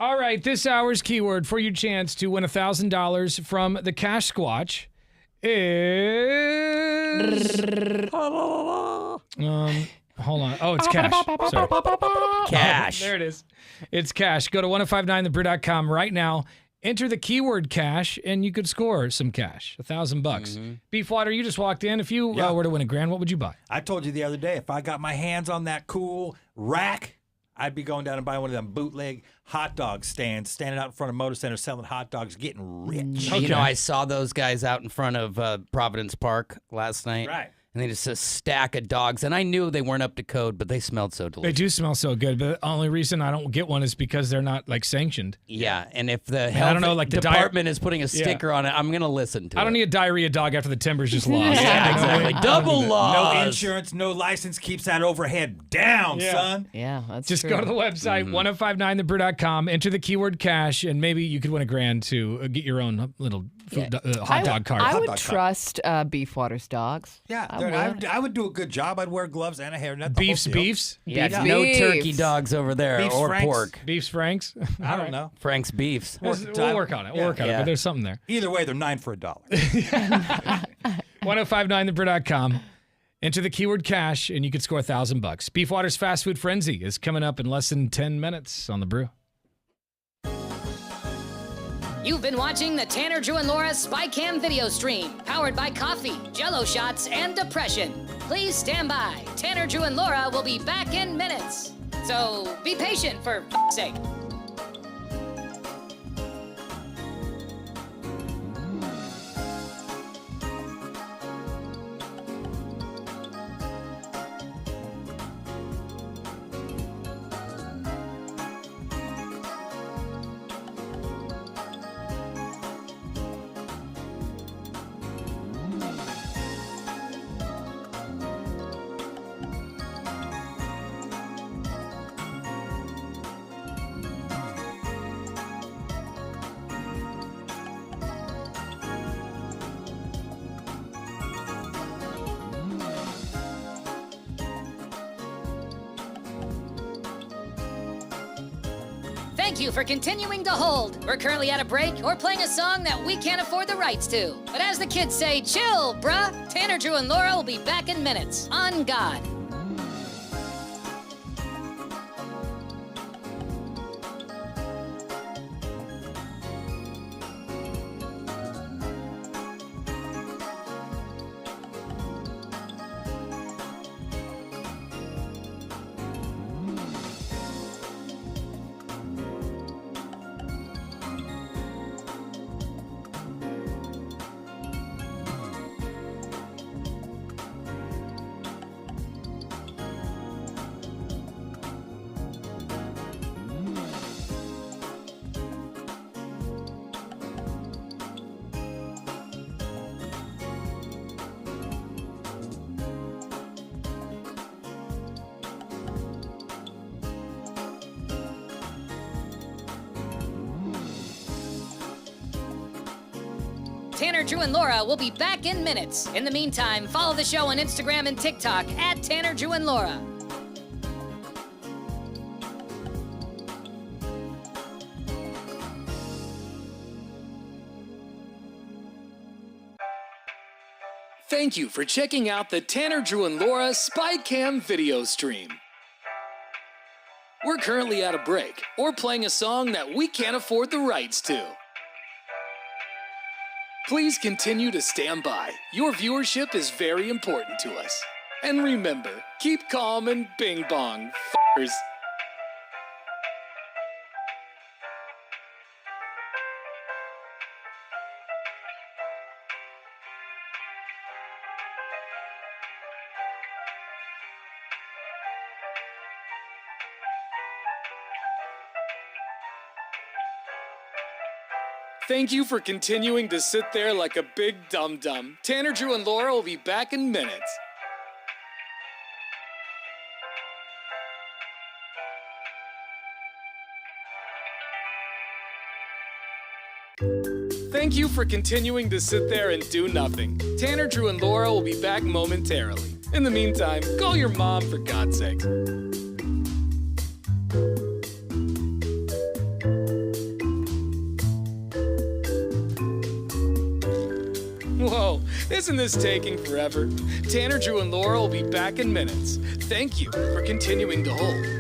All right, this hour's keyword for your chance to win $1,000 from the Cash Squatch is... hold on. Oh, it's cash. Sorry. Cash. There it is. It's cash. Go to 1059thebrew.com right now. Enter the keyword cash, and you could score some cash, $1,000. Beefwater, you just walked in. If you were to win $1,000, what would you buy? I told you the other day, if I got my hands on that cool rack, I'd be going down and buying one of them bootleg hot dog stands, standing out in front of Motor Center selling hot dogs, getting rich. You know, I saw those guys out in front of Providence Park last night. Right. And they just a stack of dogs. And I knew they weren't up to code, but they smelled so delicious. They do smell so good, but the only reason I don't get one is because they're not, like, sanctioned. Yeah, and if the health department is putting a sticker on it, I'm going to listen to it. I don't need a diarrhea dog after the timber's just lost. Yeah, exactly. Double loss. No insurance, no license keeps that overhead down, son. Yeah, that's Just true. go to the website, 1059thebrew.com, enter the keyword cash, and maybe you could win $1,000 to get your own little hot dog cart. I would trust Beefwater's dogs. Yeah, I would do a good job. I'd wear gloves and a hairnet. Beefs? Yeah, no turkey dogs over there Beefs, or Franks. pork. Beefs, Franks? I don't know. Frank's Beefs. We'll work on it. We'll work on it, but there's something there. Either way, they're 9 for $1. 1059thebrew.com. Enter the keyword cash, and you could score $1,000. Beefwater's Fast Food Frenzy is coming up in less than 10 minutes on The Brew. You've been watching the Tanner, Drew, and Laura SpyCam video stream, powered by coffee, Jell-O shots, and depression. Please stand by. Tanner, Drew, and Laura will be back in minutes. So be patient, for f***'s sake. Thank you for continuing to hold. We're currently at a break or playing a song that we can't afford the rights to. But as the kids say, chill, bruh. Tanner, Drew, and Laura will be back in minutes. On God. Tanner, Drew, and Laura will be back in minutes. In the meantime, follow the show on Instagram and TikTok at Tanner, Drew, and Laura. Thank you for checking out the Tanner, Drew, and Laura SpyCam video stream. We're currently at a break or playing a song that we can't afford the rights to. Please continue to stand by. Your viewership is very important to us. And remember, keep calm and bing bong, f***ers. Thank you for continuing to sit there like a big dum-dum. Tanner, Drew, and Laura will be back in minutes. Thank you for continuing to sit there and do nothing. Tanner, Drew, and Laura will be back momentarily. In the meantime, call your mom for God's sake. Whoa, isn't this taking forever? Tanner, Drew, and Laura will be back in minutes. Thank you for continuing to hold.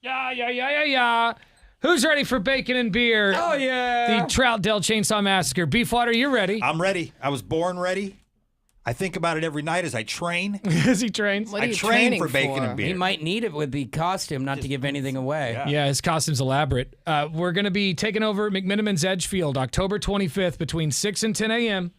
Yeah. Who's ready for bacon and beer? Oh, yeah. The Troutdale Chainsaw Massacre. Beefwater, you're ready. I'm ready. I was born ready. I think about it every night as I train. As he trains. What are I you train training for bacon and beer. He might need it with the costume, not to give anything away. Yeah, his costume's elaborate. We're going to be taking over McMiniman's Edgefield October 25th between 6 and 10 a.m.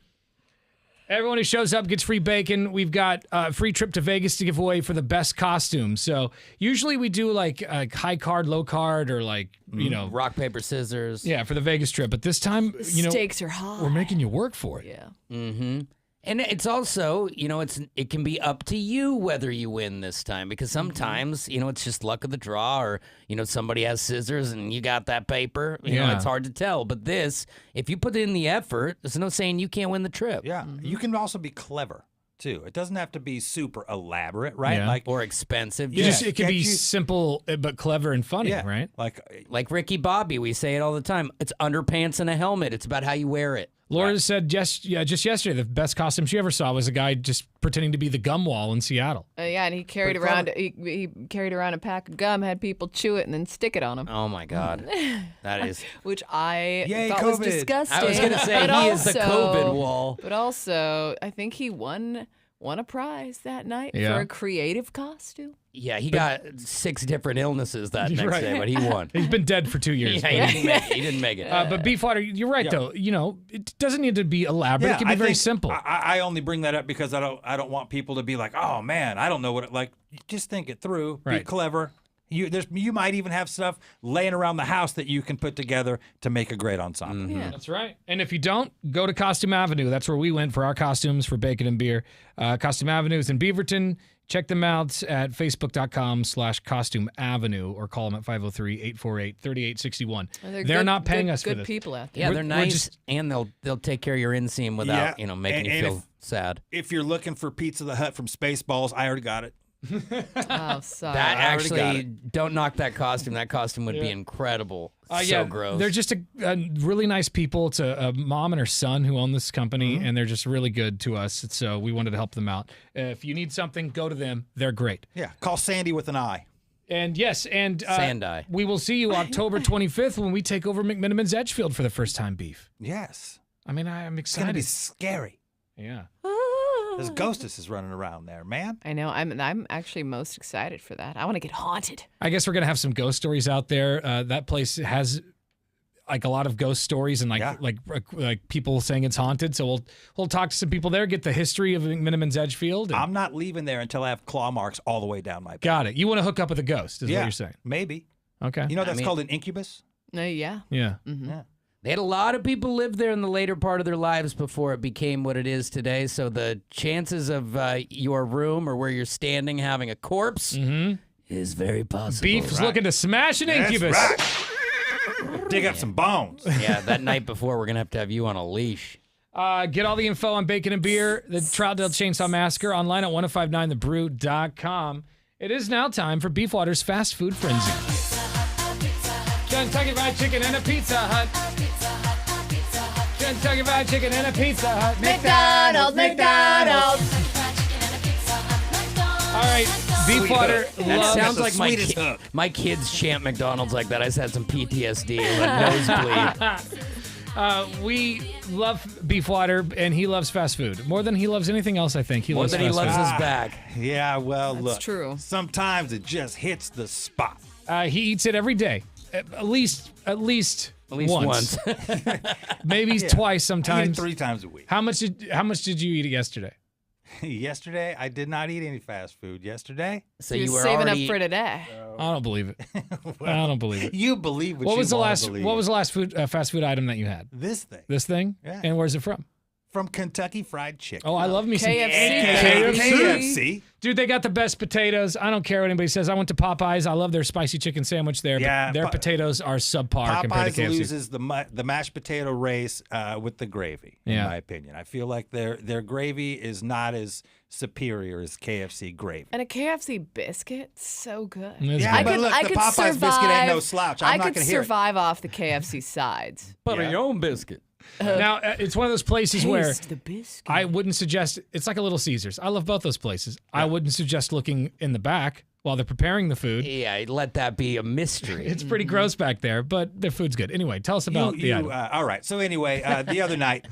Everyone who shows up gets free bacon. We've got a free trip to Vegas to give away for the best costume. So usually we do like high card, low card, or like, you know. Rock, paper, scissors. Yeah, for the Vegas trip. But this time, you know. Stakes are high. We're making you work for it. Yeah. Mm-hmm. And it's also, you know, it can be up to you whether you win this time, because sometimes, you know, it's just luck of the draw, or, you know, somebody has scissors and you got that paper. You know, it's hard to tell. But this, if you put in the effort, there's no saying you can't win the trip. Yeah. You can also be clever, too. It doesn't have to be super elaborate, right? Yeah. Like, Or expensive. It can be simple but clever and funny, right? Like Ricky Bobby, we say it all the time. It's underpants and a helmet. It's about how you wear it. Laura said just yesterday the best costume she ever saw was a guy just pretending to be the gum wall in Seattle. Yeah, and he carried around he carried around a pack of gum, had people chew it, and then stick it on him. Oh my God, that is which I Yay, thought COVID. was disgusting. I was gonna say but he is the COVID wall. But also, I think he won a prize that night Yeah. for a creative costume. Yeah, he got 6 different illnesses that next day, but he won. He's been dead for 2 years. Yeah, he didn't make it. But Beefwater, you're right though. You know, it doesn't need to be elaborate. Yeah, it can be I very think simple. I only bring that up because I don't want people to be like, oh man, I don't know what it like. Just think it through. Be Right. clever. You might even have stuff laying around the house that you can put together to make a great ensemble. Yeah. That's right. And if you don't, go to Costume Avenue. That's where we went for our costumes for bacon and beer. Costume Avenue is in Beaverton. Check them out at facebook.com/Costume Avenue or call them at 503-848-3861. They're not paying us for good this. people out there. Yeah, We're- they're we're nice, just- and they'll take care of your inseam without making you and feel sad. If you're looking for Pizza the Hut from Spaceballs, I already got it. Oh, sorry. That I already got actually, don't knock that costume. That costume would be incredible. So gross. They're just a really nice people. It's a mom and her son who own this company, and they're just really good to us. So we wanted to help them out. If you need something, go to them. They're great. Yeah, call Sandy with an I. And yes, Sandai. we will see you October 25th when we take over McMiniman's Edgefield for the first time, Beef. Yes. I mean, I'm It's going to excited. be scary. Yeah. There's ghostesses running around there, man. I know. I'm actually most excited for that. I want to get haunted. I guess we're gonna have some ghost stories out there. That place has like a lot of ghost stories and like people saying it's haunted. So we'll talk to some people there, get the history of McMiniman's Edgefield. and- I'm not leaving there until I have claw marks all the way down my back. Got it. You want to hook up with a ghost, is what you're saying? Maybe. Okay. You know that's mean- called an incubus? Yeah. Yeah. Yeah. They had a lot of people live there in the later part of their lives before it became what it is today. So the chances of your room or where you're standing having a corpse is very possible. Beef's looking to smash an incubus. Dig up some bones. Yeah, that night before, we're going to have you on a leash. Get all the info on bacon and beer, the Troutdale Chainsaw Massacre, online at 1059thebrew.com. It is now time for Beefwater's Fast Food Frenzy. Kentucky Fried Chicken and a Pizza Hut. Kentucky Fried Chicken and a Pizza Hut. McDonald's. All right, Beefwater That loves... sounds like sweetest hook. my kids chant McDonald's like that. I just had some PTSD, like nosebleed. We love Beefwater, and he loves fast food. More than he loves anything else, I think. He More loves than he fast loves food. his bag. Yeah, well, That's look. true. Sometimes it just hits the spot. He eats it every day. At least once. Maybe twice I eat sometimes. it 3 times a week. How much did you eat yesterday? Yesterday, I did not eat any fast food yesterday. So You're you were saving already up for today. I don't believe it. I don't believe it. You believe what What you was the wanna last? believe. What was the last fast food item that you had? This thing? This thing? Yeah. And where's it from? From Kentucky Fried Chicken. Oh, I love me some KFC. KFC. Dude, they got the best potatoes. I don't care what anybody says. I went to Popeyes. I love their spicy chicken sandwich there. Yeah, but their potatoes are subpar compared to Popeyes KFC. loses the mashed potato race with the gravy, in Yeah. my opinion. I feel like their gravy is not as superior as KFC gravy. And a KFC biscuit, so good. It's Yeah, good. but look, the Popeyes biscuit ain't no slouch. I'm I not could gonna hear it. survive off the KFC sides. butter your own biscuit. Now, it's one of those places where Taste the biscuit. I wouldn't suggest, it's like a Little Caesars. I love both those places. I wouldn't suggest looking in the back while they're preparing the food. Yeah, let that be a mystery. It's pretty gross back there, but their food's good. Anyway, tell us about the item. All right. So anyway, the other night,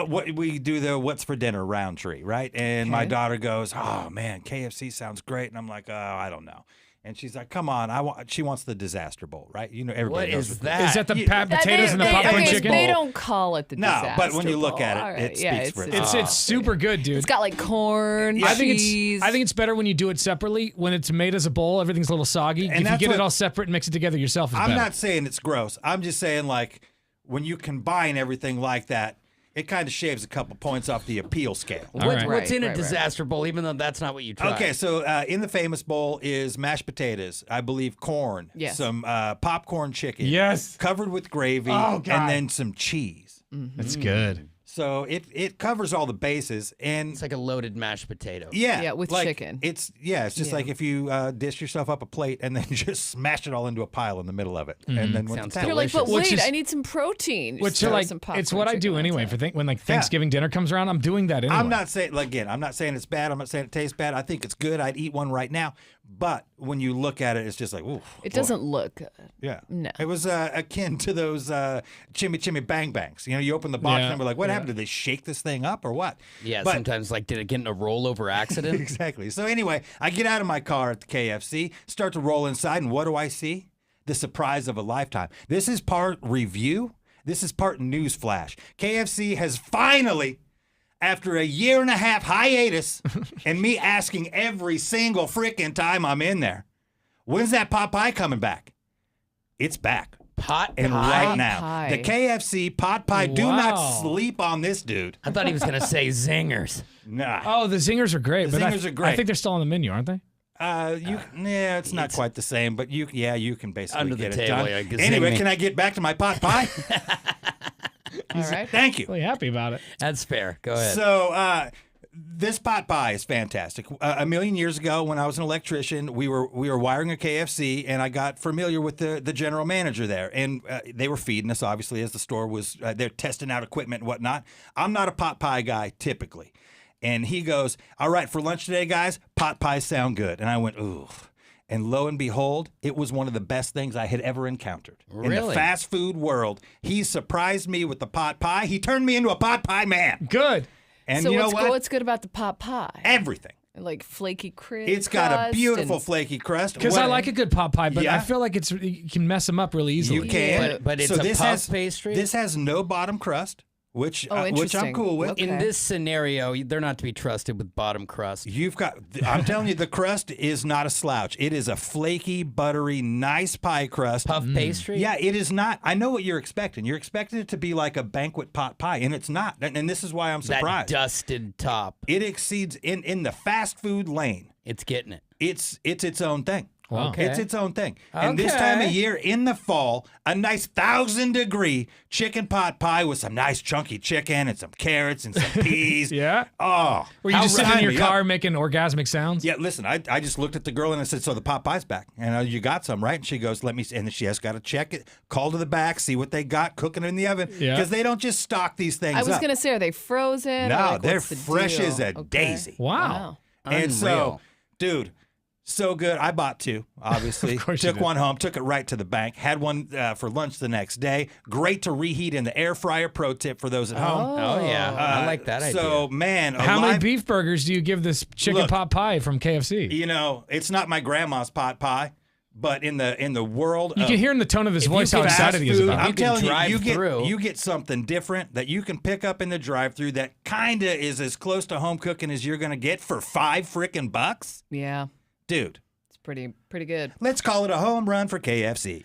what we do the what's for dinner round tree, right? And my daughter goes, "Oh man, KFC sounds great," and I'm like, "Oh, I don't know." And she's like, "Come on, she wants the disaster bowl, right? You know, everybody knows what that? Is that the potatoes and the popcorn chicken? They don't call it the disaster No, but when you look bowl. at it, All right. it Yeah, speaks for itself. It's super good, dude. It's got like corn, I think cheese. it's better when you do it separately. When it's made as a bowl, everything's a little soggy. And if you that's get it what- all separate and mix it together yourself, it's I'm better. not saying it's gross. I'm just saying, like, when you combine everything like that, it kind of shaves a couple points off the appeal scale. What's in a disaster bowl, even though that's not what you try? Okay, so in the famous bowl is mashed potatoes, I believe corn, Yes. some popcorn chicken, yes, covered with gravy, Oh, God. and then some cheese. That's good. So it covers all the bases, and it's like a loaded mashed potato. Yeah, with like, chicken. It's just like if you dish yourself up a plate and then just smash it all into a pile in the middle of it, and then when it's You're like, but Which wait, is- I need some protein. Which Just are throw like, some popcorn it's what I do chicken on anyway. top. For when Thanksgiving dinner comes around, I'm doing that anyway. I'm not saying I'm not saying it's bad. I'm not saying it tastes bad. I think it's good. I'd eat one right now. But when you look at it, it's just like, ooh. It doesn't look good. Yeah. No. It was akin to those chimmy bang bangs. You know, you open the box Yeah. and we're like, what Yeah. happened? Did they shake this thing up or what? Yeah, But- sometimes like, did it get in a rollover accident? Exactly. So anyway, I get out of my car at the KFC, start to roll inside, and what do I see? The surprise of a lifetime. This is part review. This is part news flash. KFC has finally, after a 1.5 year hiatus, and me asking every single freaking time I'm in there, when's that pot pie coming back? It's back. Pot and pie? right now, Pie. the KFC pot pie. Do not Wow. sleep on this dude. I thought he was going to say zingers. Nah. Oh, the zingers are great. The but zingers are great. I think they're still on the menu, aren't they? Yeah, it's not quite the same, but you can basically Under the get it table, done. yeah, gazing Anyway, me. can I get back to my pot pie? All right. Thank you. Really happy about it. That's fair. Go ahead. So this pot pie is fantastic. A million years ago, when I was an electrician, we were wiring a KFC, and I got familiar with the general manager there, and they were feeding us obviously as the store was they're testing out equipment and whatnot. I'm not a pot pie guy typically, and he goes, "All right, for lunch today, guys, pot pies sound good," and I went, "Ooh." And lo and behold, it was one of the best things I had ever encountered. In the Really? fast food world, he surprised me with the pot pie. He turned me into a pot pie man. Good. And so you know what's good about the pot pie? Everything. Like flaky crust. It's got a beautiful flaky crust. Because I like a good pot pie, but Yeah. I feel like you can mess them up really easily. You can. But it's so a this puff has, pastry? This has no bottom crust, which I'm interesting. cool with. In this scenario, they're not to be trusted with bottom crust. You've got, I'm telling you, the crust is not a slouch. It is a flaky, buttery, nice pie crust. Puff pastry? Yeah, it is not. I know what you're expecting. You're expecting it to be like a banquet pot pie, and it's not. And this is why I'm surprised. That dusted top. It exceeds, in the fast food lane, It's getting it. it's its own thing. Wow. Okay. It's its own thing. And this time of year, in the fall, a nice 1,000-degree chicken pot pie with some nice chunky chicken and some carrots and some peas. Yeah. Oh. Were you just sitting in sign your me car up. making orgasmic sounds? Yeah, listen, I just looked at the girl and I said, so the pot pie's back. And you got some, right? And she goes, let me see. And she has got to check it, call to the back, see what they got, cooking it in the oven. Yeah. Because they don't just stock these things I was up. going to say, are they frozen? No, Or like, they're what's the fresh deal? as a Okay. daisy. Wow. And so, Unreal. dude, so good. I bought two, obviously. Of course you Took did. one home, took it right to the bank, had one for lunch the next day. Great to reheat in the air fryer. Pro tip for those at home. Oh, yeah. I like that idea. So, man, How many alive- beef burgers do you give this chicken Look. pot pie from KFC? You know, it's not my grandma's pot pie, but in the world You of can hear in the tone of his voice how fast excited he is food, about I'm it. telling drive you, through. you get something different that you can pick up in the drive-through that kind of is as close to home cooking as you're going to get for $5 frickin' bucks. Yeah, Dude, it's pretty good. let's call it a home run for KFC.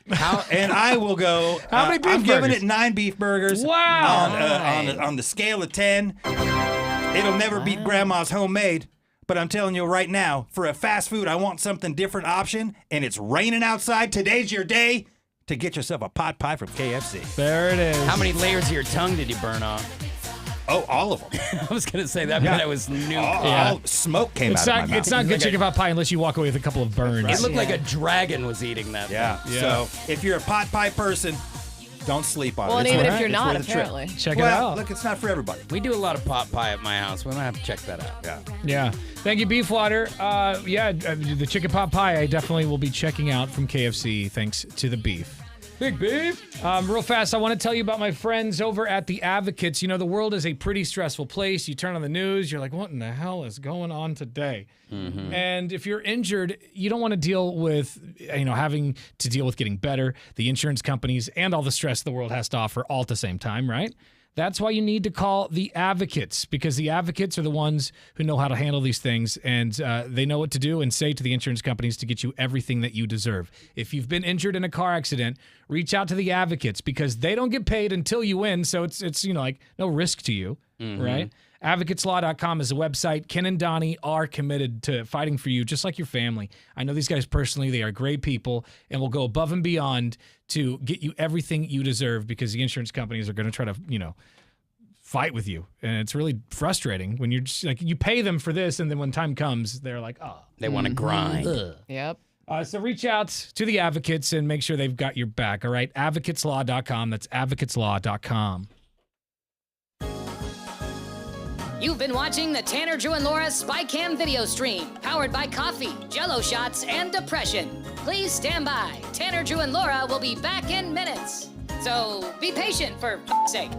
And I will go. How many beef I'm giving burgers? it 9 beef burgers. Wow. On the scale of 10, it'll never beat Grandma's homemade. But I'm telling you right now, for a fast food, I want something different option, and it's raining outside. Today's your day to get yourself a pot pie from KFC. There it is. How many layers of your tongue did you burn off? Oh, all of them. I was going to say that, Yeah. but I was new. All smoke came It's out not, of my mouth. it's not good chicken pot pie unless you walk away with a couple of burns. It looked like a dragon was eating that. Yeah. thing. Yeah. So if you're a pot pie person, Don't sleep on Well, it. and It's even worth- if you're it's not, worth the trip. apparently. Check it Well, out. look, it's not for everybody. We do a lot of pot pie at my house. We might have to check that out. Yeah. Yeah. Thank you, Beefwater. The chicken pot pie I definitely will be checking out from KFC thanks to the beef. Big beef. Real fast, I want to tell you about my friends over at The Advocates. You know, the world is a pretty stressful place. You turn on the news, you're like, what in the hell is going on today? And if you're injured, you don't want to deal with, having to deal with getting better, the insurance companies, and all the stress the world has to offer all at the same time, right? That's why you need to call The Advocates, because The Advocates are the ones who know how to handle these things, and they know what to do and say to the insurance companies to get you everything that you deserve. If you've been injured in a car accident, reach out to The Advocates, because they don't get paid until you win, so it's no risk to you, right? AdvocatesLaw.com is a website. Ken and Donnie are committed to fighting for you, just like your family. I know these guys personally. They are great people and will go above and beyond to get you everything you deserve, because the insurance companies are going to try to, fight with you. And it's really frustrating when you're just like, you pay them for this, and then when time comes, they're like, oh. They want to grind. Yep. So reach out to the Advocates and make sure they've got your back, all right? AdvocatesLaw.com. That's AdvocatesLaw.com. You've been watching the Tanner, Drew, and Laura SpyCam video stream, powered by coffee, Jell-O shots, and depression. Please stand by. Tanner, Drew, and Laura will be back in minutes. So be patient, for f***'s sake.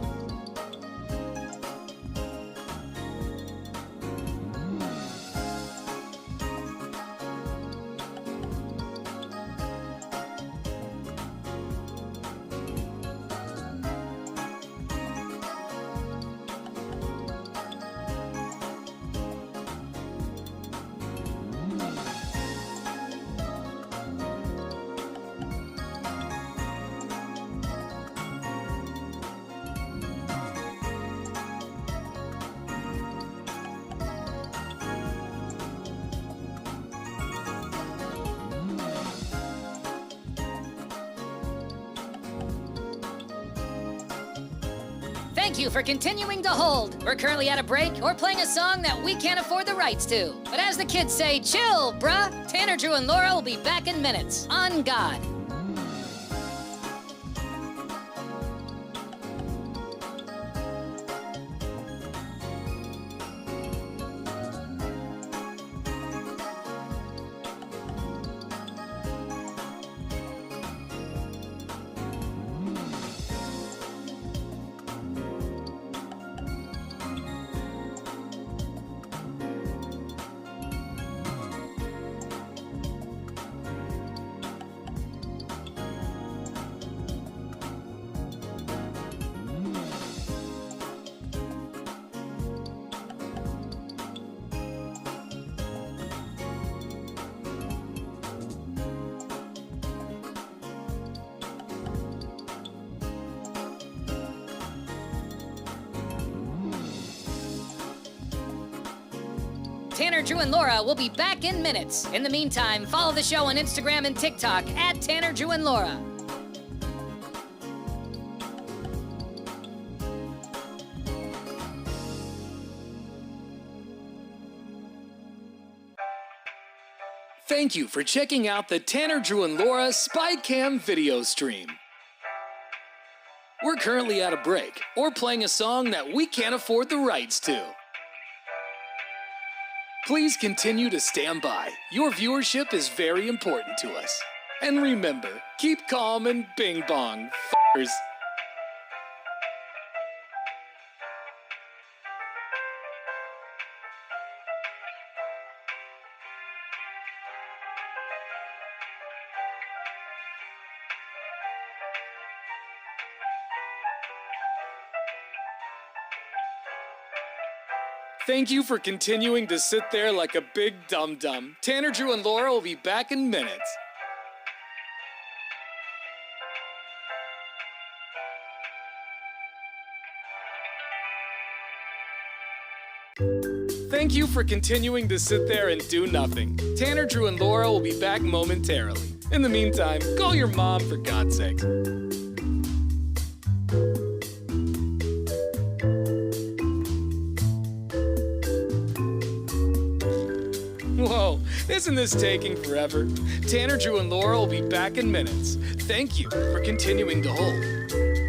Thank you for continuing to hold. We're currently at a break or playing a song that we can't afford the rights to. But as the kids say, chill, bruh. Tanner, Drew, and Laura will be back in minutes. On God. Tanner, Drew, and Laura will be back in minutes. In the meantime, follow the show on Instagram and TikTok at Tanner, Drew, and Laura. Thank you for checking out the Tanner, Drew, and Laura SpyCam video stream. We're currently at a break or playing a song that we can't afford the rights to. Please continue to stand by. Your viewership is very important to us. And remember, keep calm and bing bong, f***ers. Thank you for continuing to sit there like a big dum-dum. Tanner, Drew, and Laura will be back in minutes. Thank you for continuing to sit there and do nothing. Tanner, Drew, and Laura will be back momentarily. In the meantime, call your mom for God's sake. Whoa, isn't this taking forever? Tanner, Drew, and Laura will be back in minutes. Thank you for continuing to hold.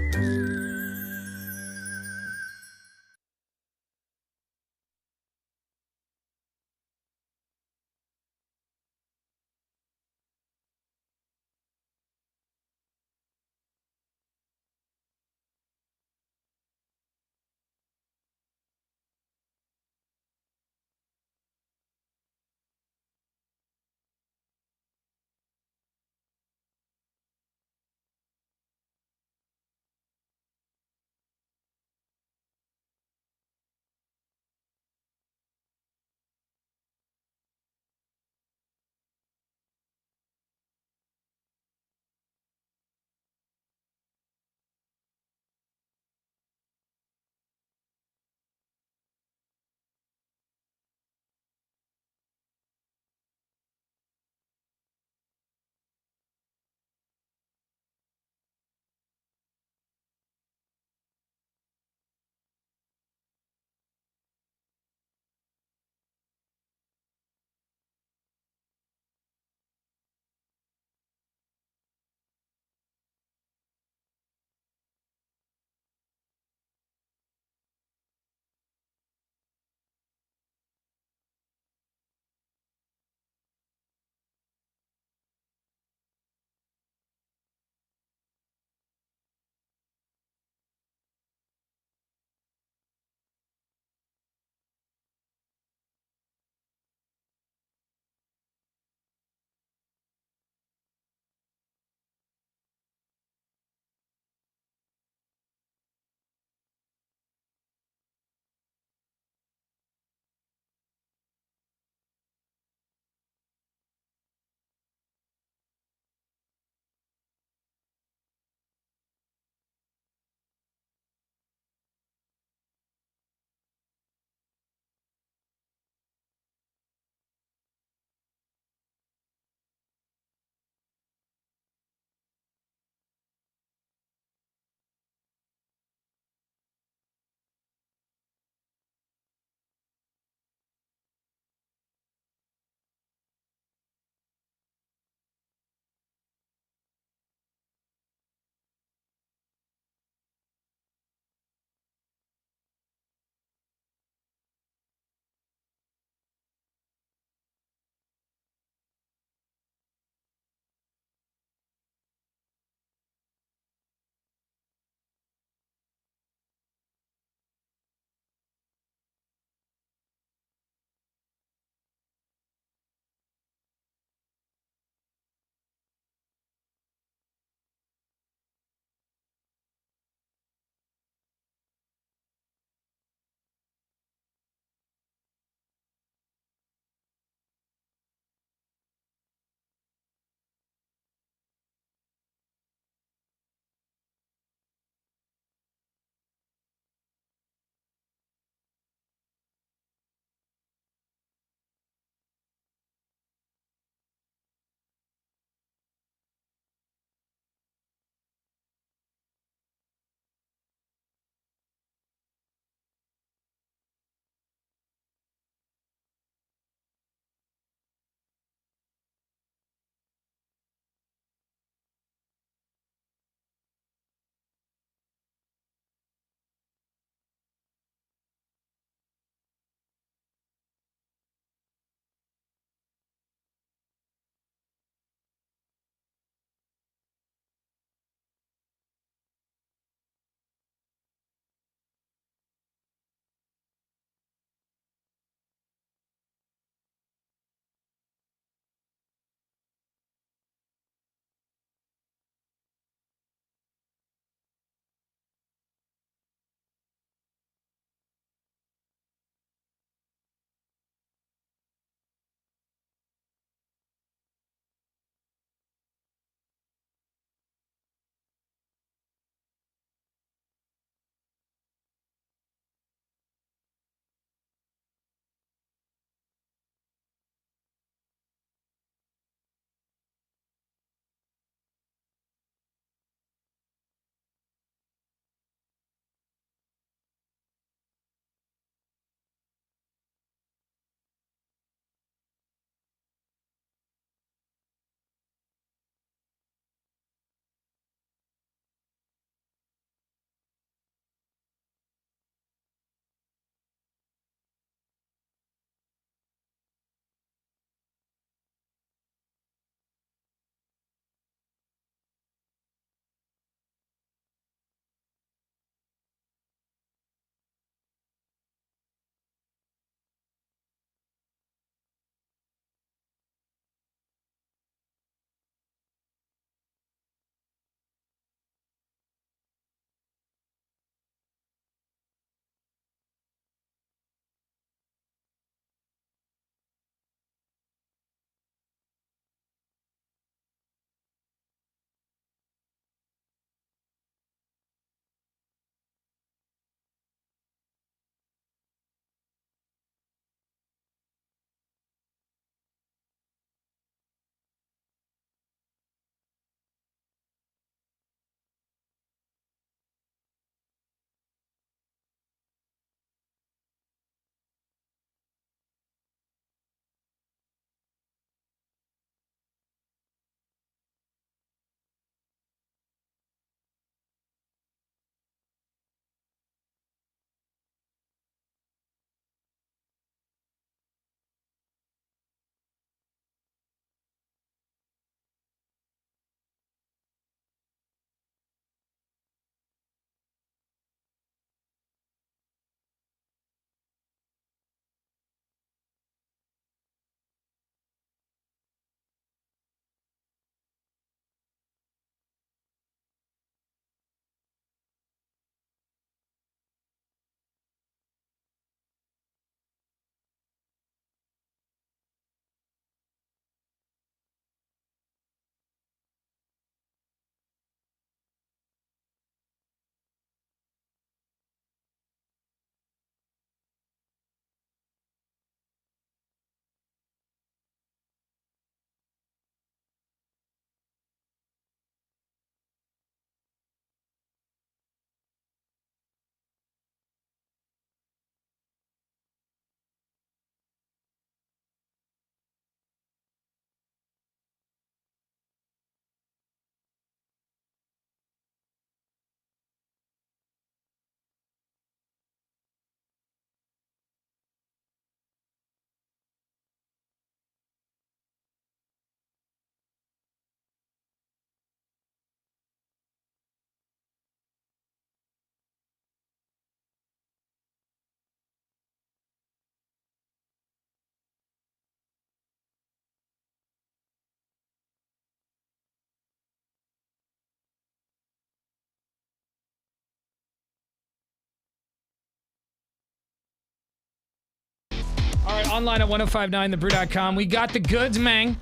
Online at 1059thebrew.com. We got the goods, man.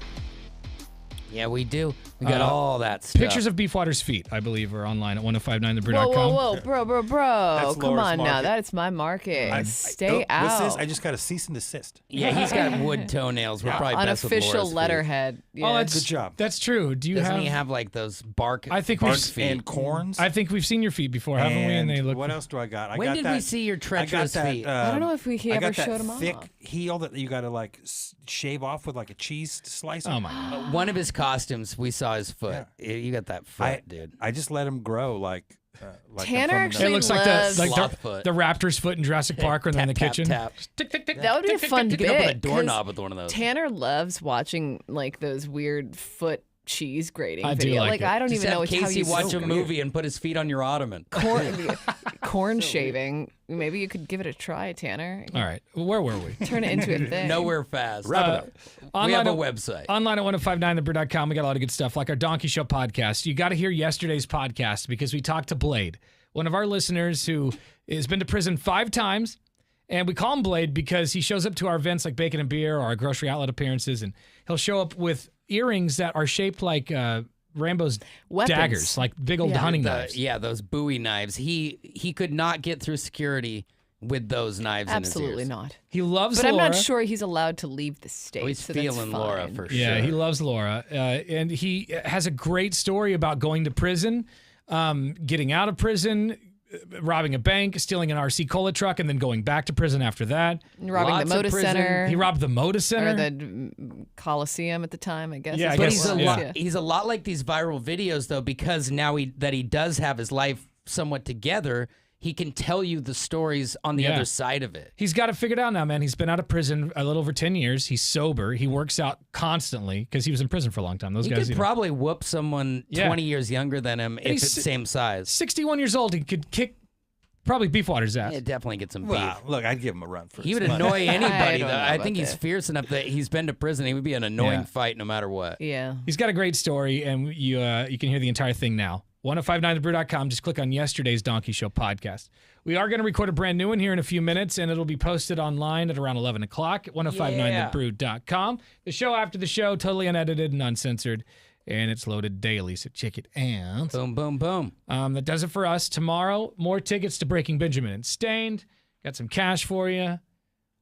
Yeah, we do. We got all that stuff. Pictures of Beefwater's feet, I believe, are online at 1059thebrew.com. Whoa, bro. That's Come Laura's on now. market. That's my market. Stay out. What's this? I just got a cease and desist. Yeah, he's got wood toenails. We're probably best with Unofficial Laura's feet. letterhead. Yeah. Oh, that's Good job. That's true. Do you Doesn't have? he have like those bark feet and corns? I think we've seen your feet before, haven't we? And they look. What else do I got? When did we see your treacherous feet? I don't know if he I ever got that showed him thick off. heel that you got to like shave off with like a cheese slicer. Oh my God. One of his costumes, we saw his foot. You got that foot, dude. I just let him grow like Tanner I'm actually It looks loves like Sloth the foot. raptor's foot in Jurassic Park when they're in the kitchen. Tap. That would be a fun You bit. can open a 'cause doorknob with one of those. Tanner loves watching like those weird foot cheese grating I do videos. like it. I don't Just even know have how Casey you watch a movie and put his feet on your ottoman. corn shaving. Maybe you could give it a try, Tanner. All right. Where were we? Turn it into a thing. Nowhere fast. Wrap it up. We have a at- website. Online at 1059thebrew.com. We got a lot of good stuff, like our Donkey Show podcast. You got to hear yesterday's podcast because we talked to Blade, one of our listeners who has been to prison 5 times. And we call him Blade because he shows up to our events like Bacon and Beer or our grocery outlet appearances, and he'll show up with earrings that are shaped like Rambo's Weapons. daggers, like big old hunting knives. Yeah, those Bowie knives. He could not get through security with those knives Absolutely in his ears. not. He loves But Laura. I'm not sure he's allowed to leave the state. Oh, he's so that's feeling Laura fine. for sure. Yeah, he loves Laura. And he has a great story about going to prison, getting out of prison, robbing a bank, stealing an RC Cola truck, and then going back to prison after that. Robbing Lots the of Moda prison. Center. He robbed the Moda or Center. the Coliseum at the time, I guess. Yeah, is I what But guess he's it a was, lot. yeah. He's a lot like these viral videos, though, because now that he does have his life somewhat together, he can tell you the stories on the other side of it. He's got it figured out now, man. He's been out of prison a little over 10 years. He's sober. He works out constantly because he was in prison for a long time. Those He guys, could probably whoop someone Yeah. 20 years younger than him if he's it's the same size. 61 years old. He could kick probably Beefwater's ass. Yeah, definitely get some beef. Well, look, I'd give him a run for He his would money. annoy anybody, don't though. know I about think he's that. fierce enough that he's been to prison. He would be an annoying Yeah. fight no matter what. Yeah. He's got a great story, and you can hear the entire thing now. 1059thebrew.com. Just click on yesterday's Donkey Show podcast. We are going to record a brand new one here in a few minutes, and it'll be posted online at around 11 o'clock at 1059thebrew.com. The show after the show, totally unedited and uncensored, and it's loaded daily, so check it out. Boom, boom, boom. That does it for us. Tomorrow, more tickets to Breaking Benjamin and Stained. Got some cash for you. A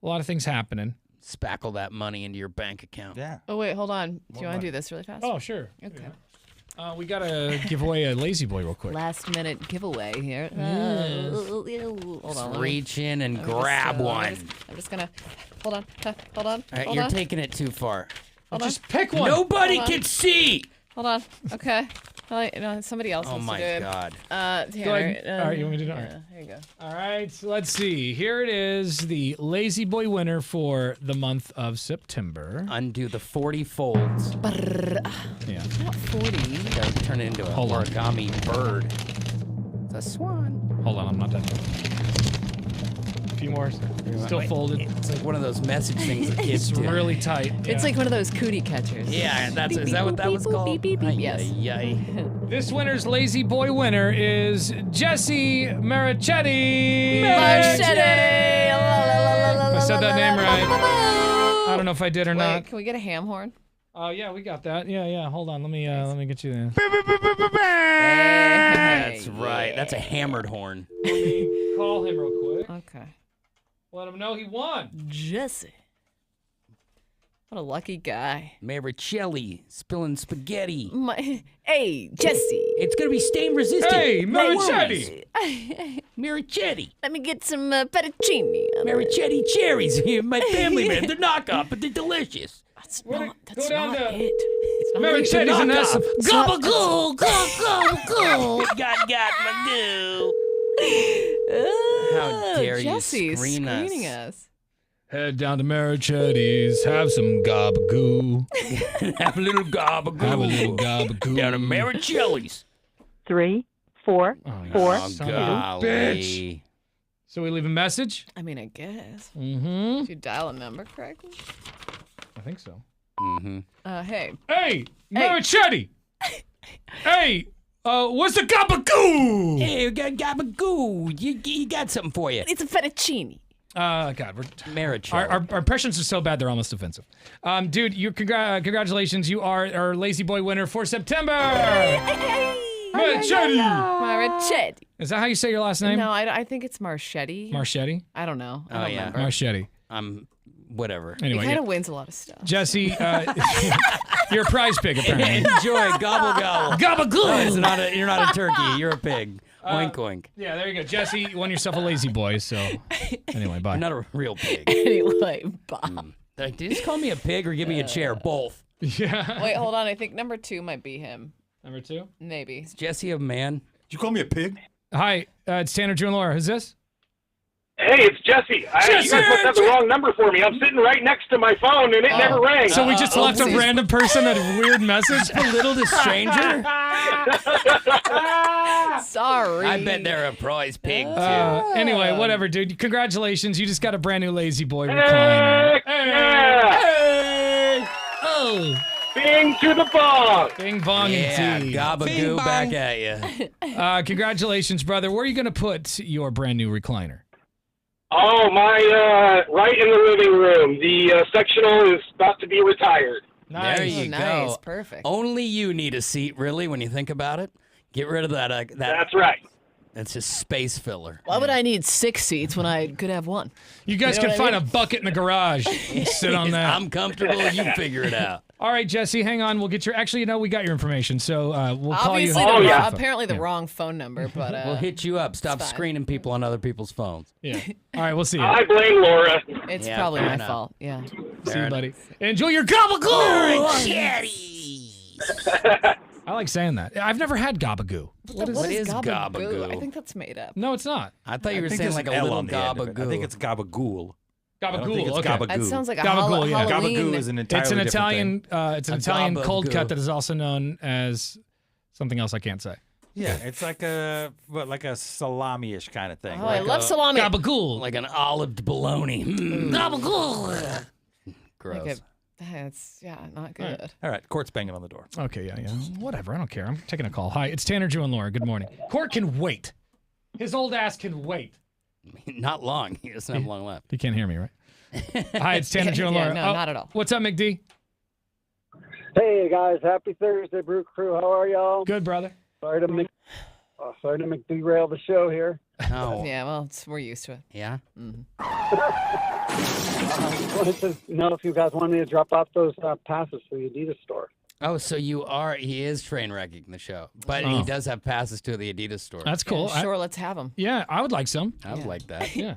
lot of things happening. Spackle that money into your bank account. Yeah. Oh, wait, hold on. Do you want to do this really fast? Oh, sure. Okay. We got to give away a Lazy Boy real quick. Last minute giveaway here. Hold on. let me- Reach in and I'm grab just, one. I'm just gonna hold on. Hold on. All right, hold you're on. taking it too far. Hold Just pick one. Nobody Hold on. can see. Hold on. Okay. No, somebody else Oh needs my to do it. God. Tanner, Go ahead. All right, you want me to do it? All right. Here you go. All right, so let's see. Here it is, the Lazy Boy winner for the month of September. Undo the 40 folds. Yeah. Not 40. Gotta turn it into a Hold on. origami bird. It's a swan. Hold on, I'm not done. A few more. Still Wait, folded. It's like one of those message things that kids It's do. really tight. It's like one of those cootie catchers. Yeah, that's Beep, is that beep, what that boop, was beep, called? beep, beep, beep. Ay, Yes. ay, ay. This winner's Lazy Boy winner is Jesse Marichetti. Marchetti! I said that name right. I don't know if I did or Wait, not. can we get a ham horn? Oh yeah, we got that. Yeah. Hold on, let me get you there. That's right. That's a hammered horn. Call him real quick. Okay. Let him know he won. Jesse. What a lucky guy. Maricelli spilling spaghetti. Hey, Jesse. It's gonna be stain resistant. Hey, No Marichetti. worries. Marichetti. Let me get some fettuccine. Marichetti cherries. My family, man. They're knockoff, but they're delicious. That's Go not, that's down not to it. It's not Marichetti's in essence. Gabagool, go. Got my goo. How dare you Jesse screen us. screening us. Head down to Marichetti's, have some gabagoo. Have a little gabagoo. Have a little gabagoo. Down to Maricelli's. 3, 4, Oh, you 4. son of a golly. bitch. So we leave a message? I mean, I guess. Mm-hmm. Did you dial a number correctly? I think so. Mm-hmm. Hey. Hey, Marichetti! Hey, what's the gabagoo? Hey, we got gabagoo. You got something for you. It's a fettuccine. God, Marriage. our impressions are so bad they're almost offensive. Dude, congratulations. You are our Lazy Boy winner for September. Marchetti. Is that how you say your last name? No, I think it's Marchetti. Marchetti? I don't know. I Oh, don't yeah. remember. Marchetti. Whatever. Anyway, He kind of wins a lot of stuff. Jesse, you're a prize pig, apparently. Enjoy. Gobble, gobble. Gabagool! No, you're not a turkey. You're a pig. Wink, wink. Yeah, there you go. Jesse, you won yourself a Lazy Boy, so anyway, bye. You're not a real pig. Anyway, bye. Did you just call me a pig or give me a chair? Both. Yeah. Wait, hold on. I think number 2 might be him. Number 2? Maybe. Is Jesse a man? Did you call me a pig? Hi, it's Tanner, Drew, and Laura. Who's this? Hey, it's Jesse. You guys must have the wrong number for me. I'm sitting right next to my phone, and it never rang. So we just left a random person a weird message? Belittled a stranger? Sorry. I bet they're a prize pig, too. Anyway, whatever, dude. Congratulations. You just got a brand new Lazy Boy recliner. Yeah. Oh. Bing to the bong. Bing bong Yeah, indeed. gabagoo back at you. Congratulations, brother. Where are you going to put your brand new recliner? Oh, my, right in the living room. The sectional is about to be retired. Nice. There you nice. go. Perfect. Only you need a seat, really, when you think about it. Get rid of that. That's right. That's just space filler. Why would I need 6 seats when I could have 1? You guys know can what I find mean? a bucket in the garage. Sit on that. I'm comfortable. You figure it out. All right, Jesse, hang on. We'll get your. Actually, we got your information, so we'll call you. Obviously, apparently the wrong phone number, but We'll hit you up. Stop it's fine. screening people on other people's phones. Yeah. All right, we'll see you. I blame Laura. it's Yeah, probably fair my enough. fault. Yeah. See you, buddy. Enjoy your gabagool. I like saying that. I've never had gabagoo. What is gabagoo? gabagoo? I think that's made up. No, it's not. I thought you were think saying there's like an a L little on the end of it. gabagool. I think it's gabagool. I don't think Gabagool. it's Okay. gabagoo. That sounds like a Gabagool, yeah. Halloween. Gabagool is an entirely It's an different Italian. thing. It's an A Italian cold gabagool. cut that is also known as something else I can't say. Yeah, it's like a salami-ish kind of thing. Oh, I Like love salami. Gabagool. like an olived bologna. Gabagool. Gross. Like that's not good. All right, Court's banging on the door. Okay, yeah. Whatever. I don't care. I'm taking a call. Hi, it's Tanner, Drew, and Laura. Good morning. Court can wait. His old ass can wait. Not long. He doesn't have long left. You can't hear me, right? Hi, it's Tanner, Drew, and Laura. No, not at all. What's up, McD? Hey guys, happy Thursday, Brew Crew. How are y'all? Good, brother. Sorry to derail the show here. Oh. Yeah, well, we're used to it. Yeah? Wanted to know if you guys wanted me to drop off those passes for the Adidas store. Oh, so he is train wrecking the show. But he does have passes to the Adidas store. That's cool. Yeah, sure, let's have them. Yeah, I would like some. I would like that. Yeah.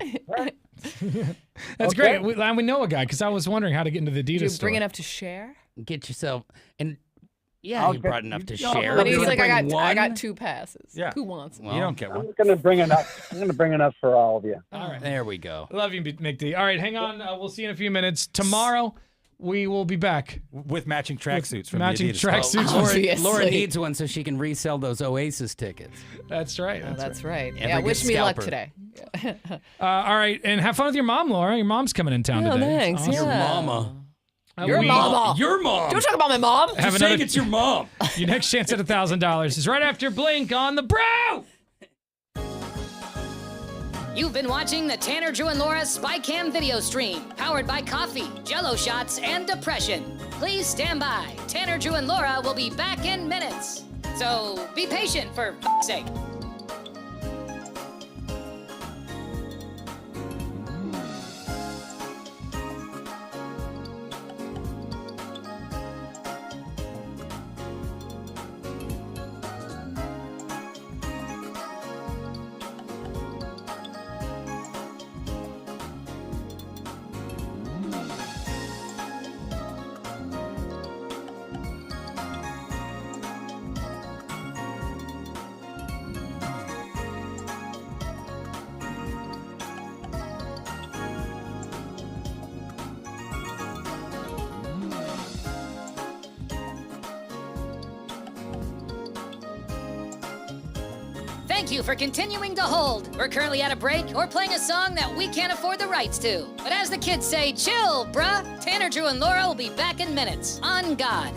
That's great. We know a guy because I was wondering how to get into the Adidas Did you store. bring enough to share? Get yourself and you brought enough to share. But he's You like, I bring got one? 2 passes. Yeah. Who wants them? Well, You don't get one. I'm gonna bring enough for all of you. All right. There we go. Love you, McD. All right, hang on. We'll see you in a few minutes. Tomorrow, we will be back. With matching tracksuits from matching the Adidas store. tracksuits. Laura needs one so she can resell those Oasis tickets. That's right. That's right. Every Yeah, good wish me luck scalper. today. All right, and have fun with your mom, Laura. Your mom's coming in town Oh, today. thanks. Awesome. Your Yeah. mama. Your mama. Your mom. Don't talk about my mom. Have Just another. saying it's your mom. Your next chance at $1,000 is right after Blink on the Brew. You've been watching the Tanner, Drew, and Laura SpyCam video stream, powered by coffee, Jello shots, and depression. Please stand by. Tanner, Drew, and Laura will be back in minutes. So be patient, for f***'s sake. Thank you for continuing to hold. We're currently at a break or playing a song that we can't afford the rights to. But as the kids say, chill, bruh. Tanner, Drew, and Laura will be back in minutes. On God.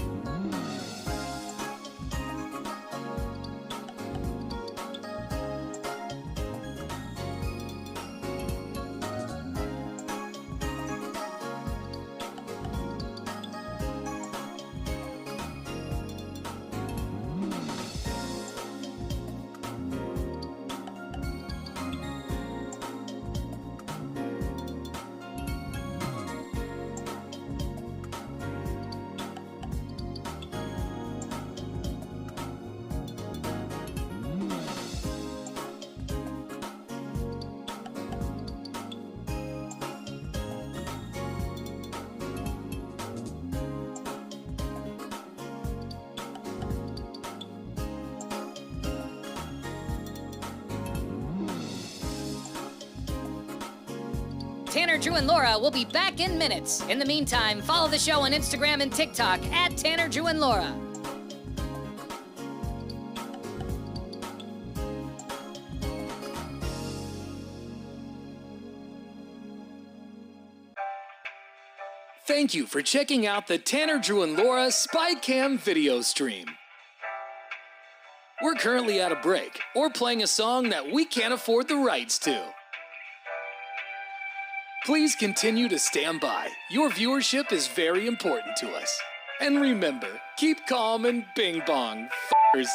Tanner, Drew, and Laura will be back in minutes. In the meantime, follow the show on Instagram and TikTok at Tanner, Drew, and Laura. Thank you for checking out the Tanner, Drew, and Laura SpyCam video stream. We're currently at a break or playing a song that we can't afford the rights to. Please continue to stand by. Your viewership is very important to us. And remember, keep calm and bing bong, f***ers.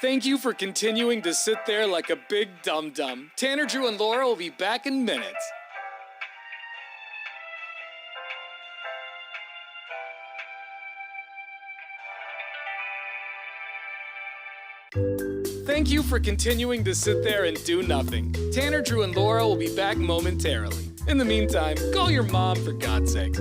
Thank you for continuing to sit there like a big dum-dum. Tanner, Drew, and Laura will be back in minutes. Thank you for continuing to sit there and do nothing. Tanner, Drew, and Laura will be back momentarily. In the meantime, call your mom for God's sake.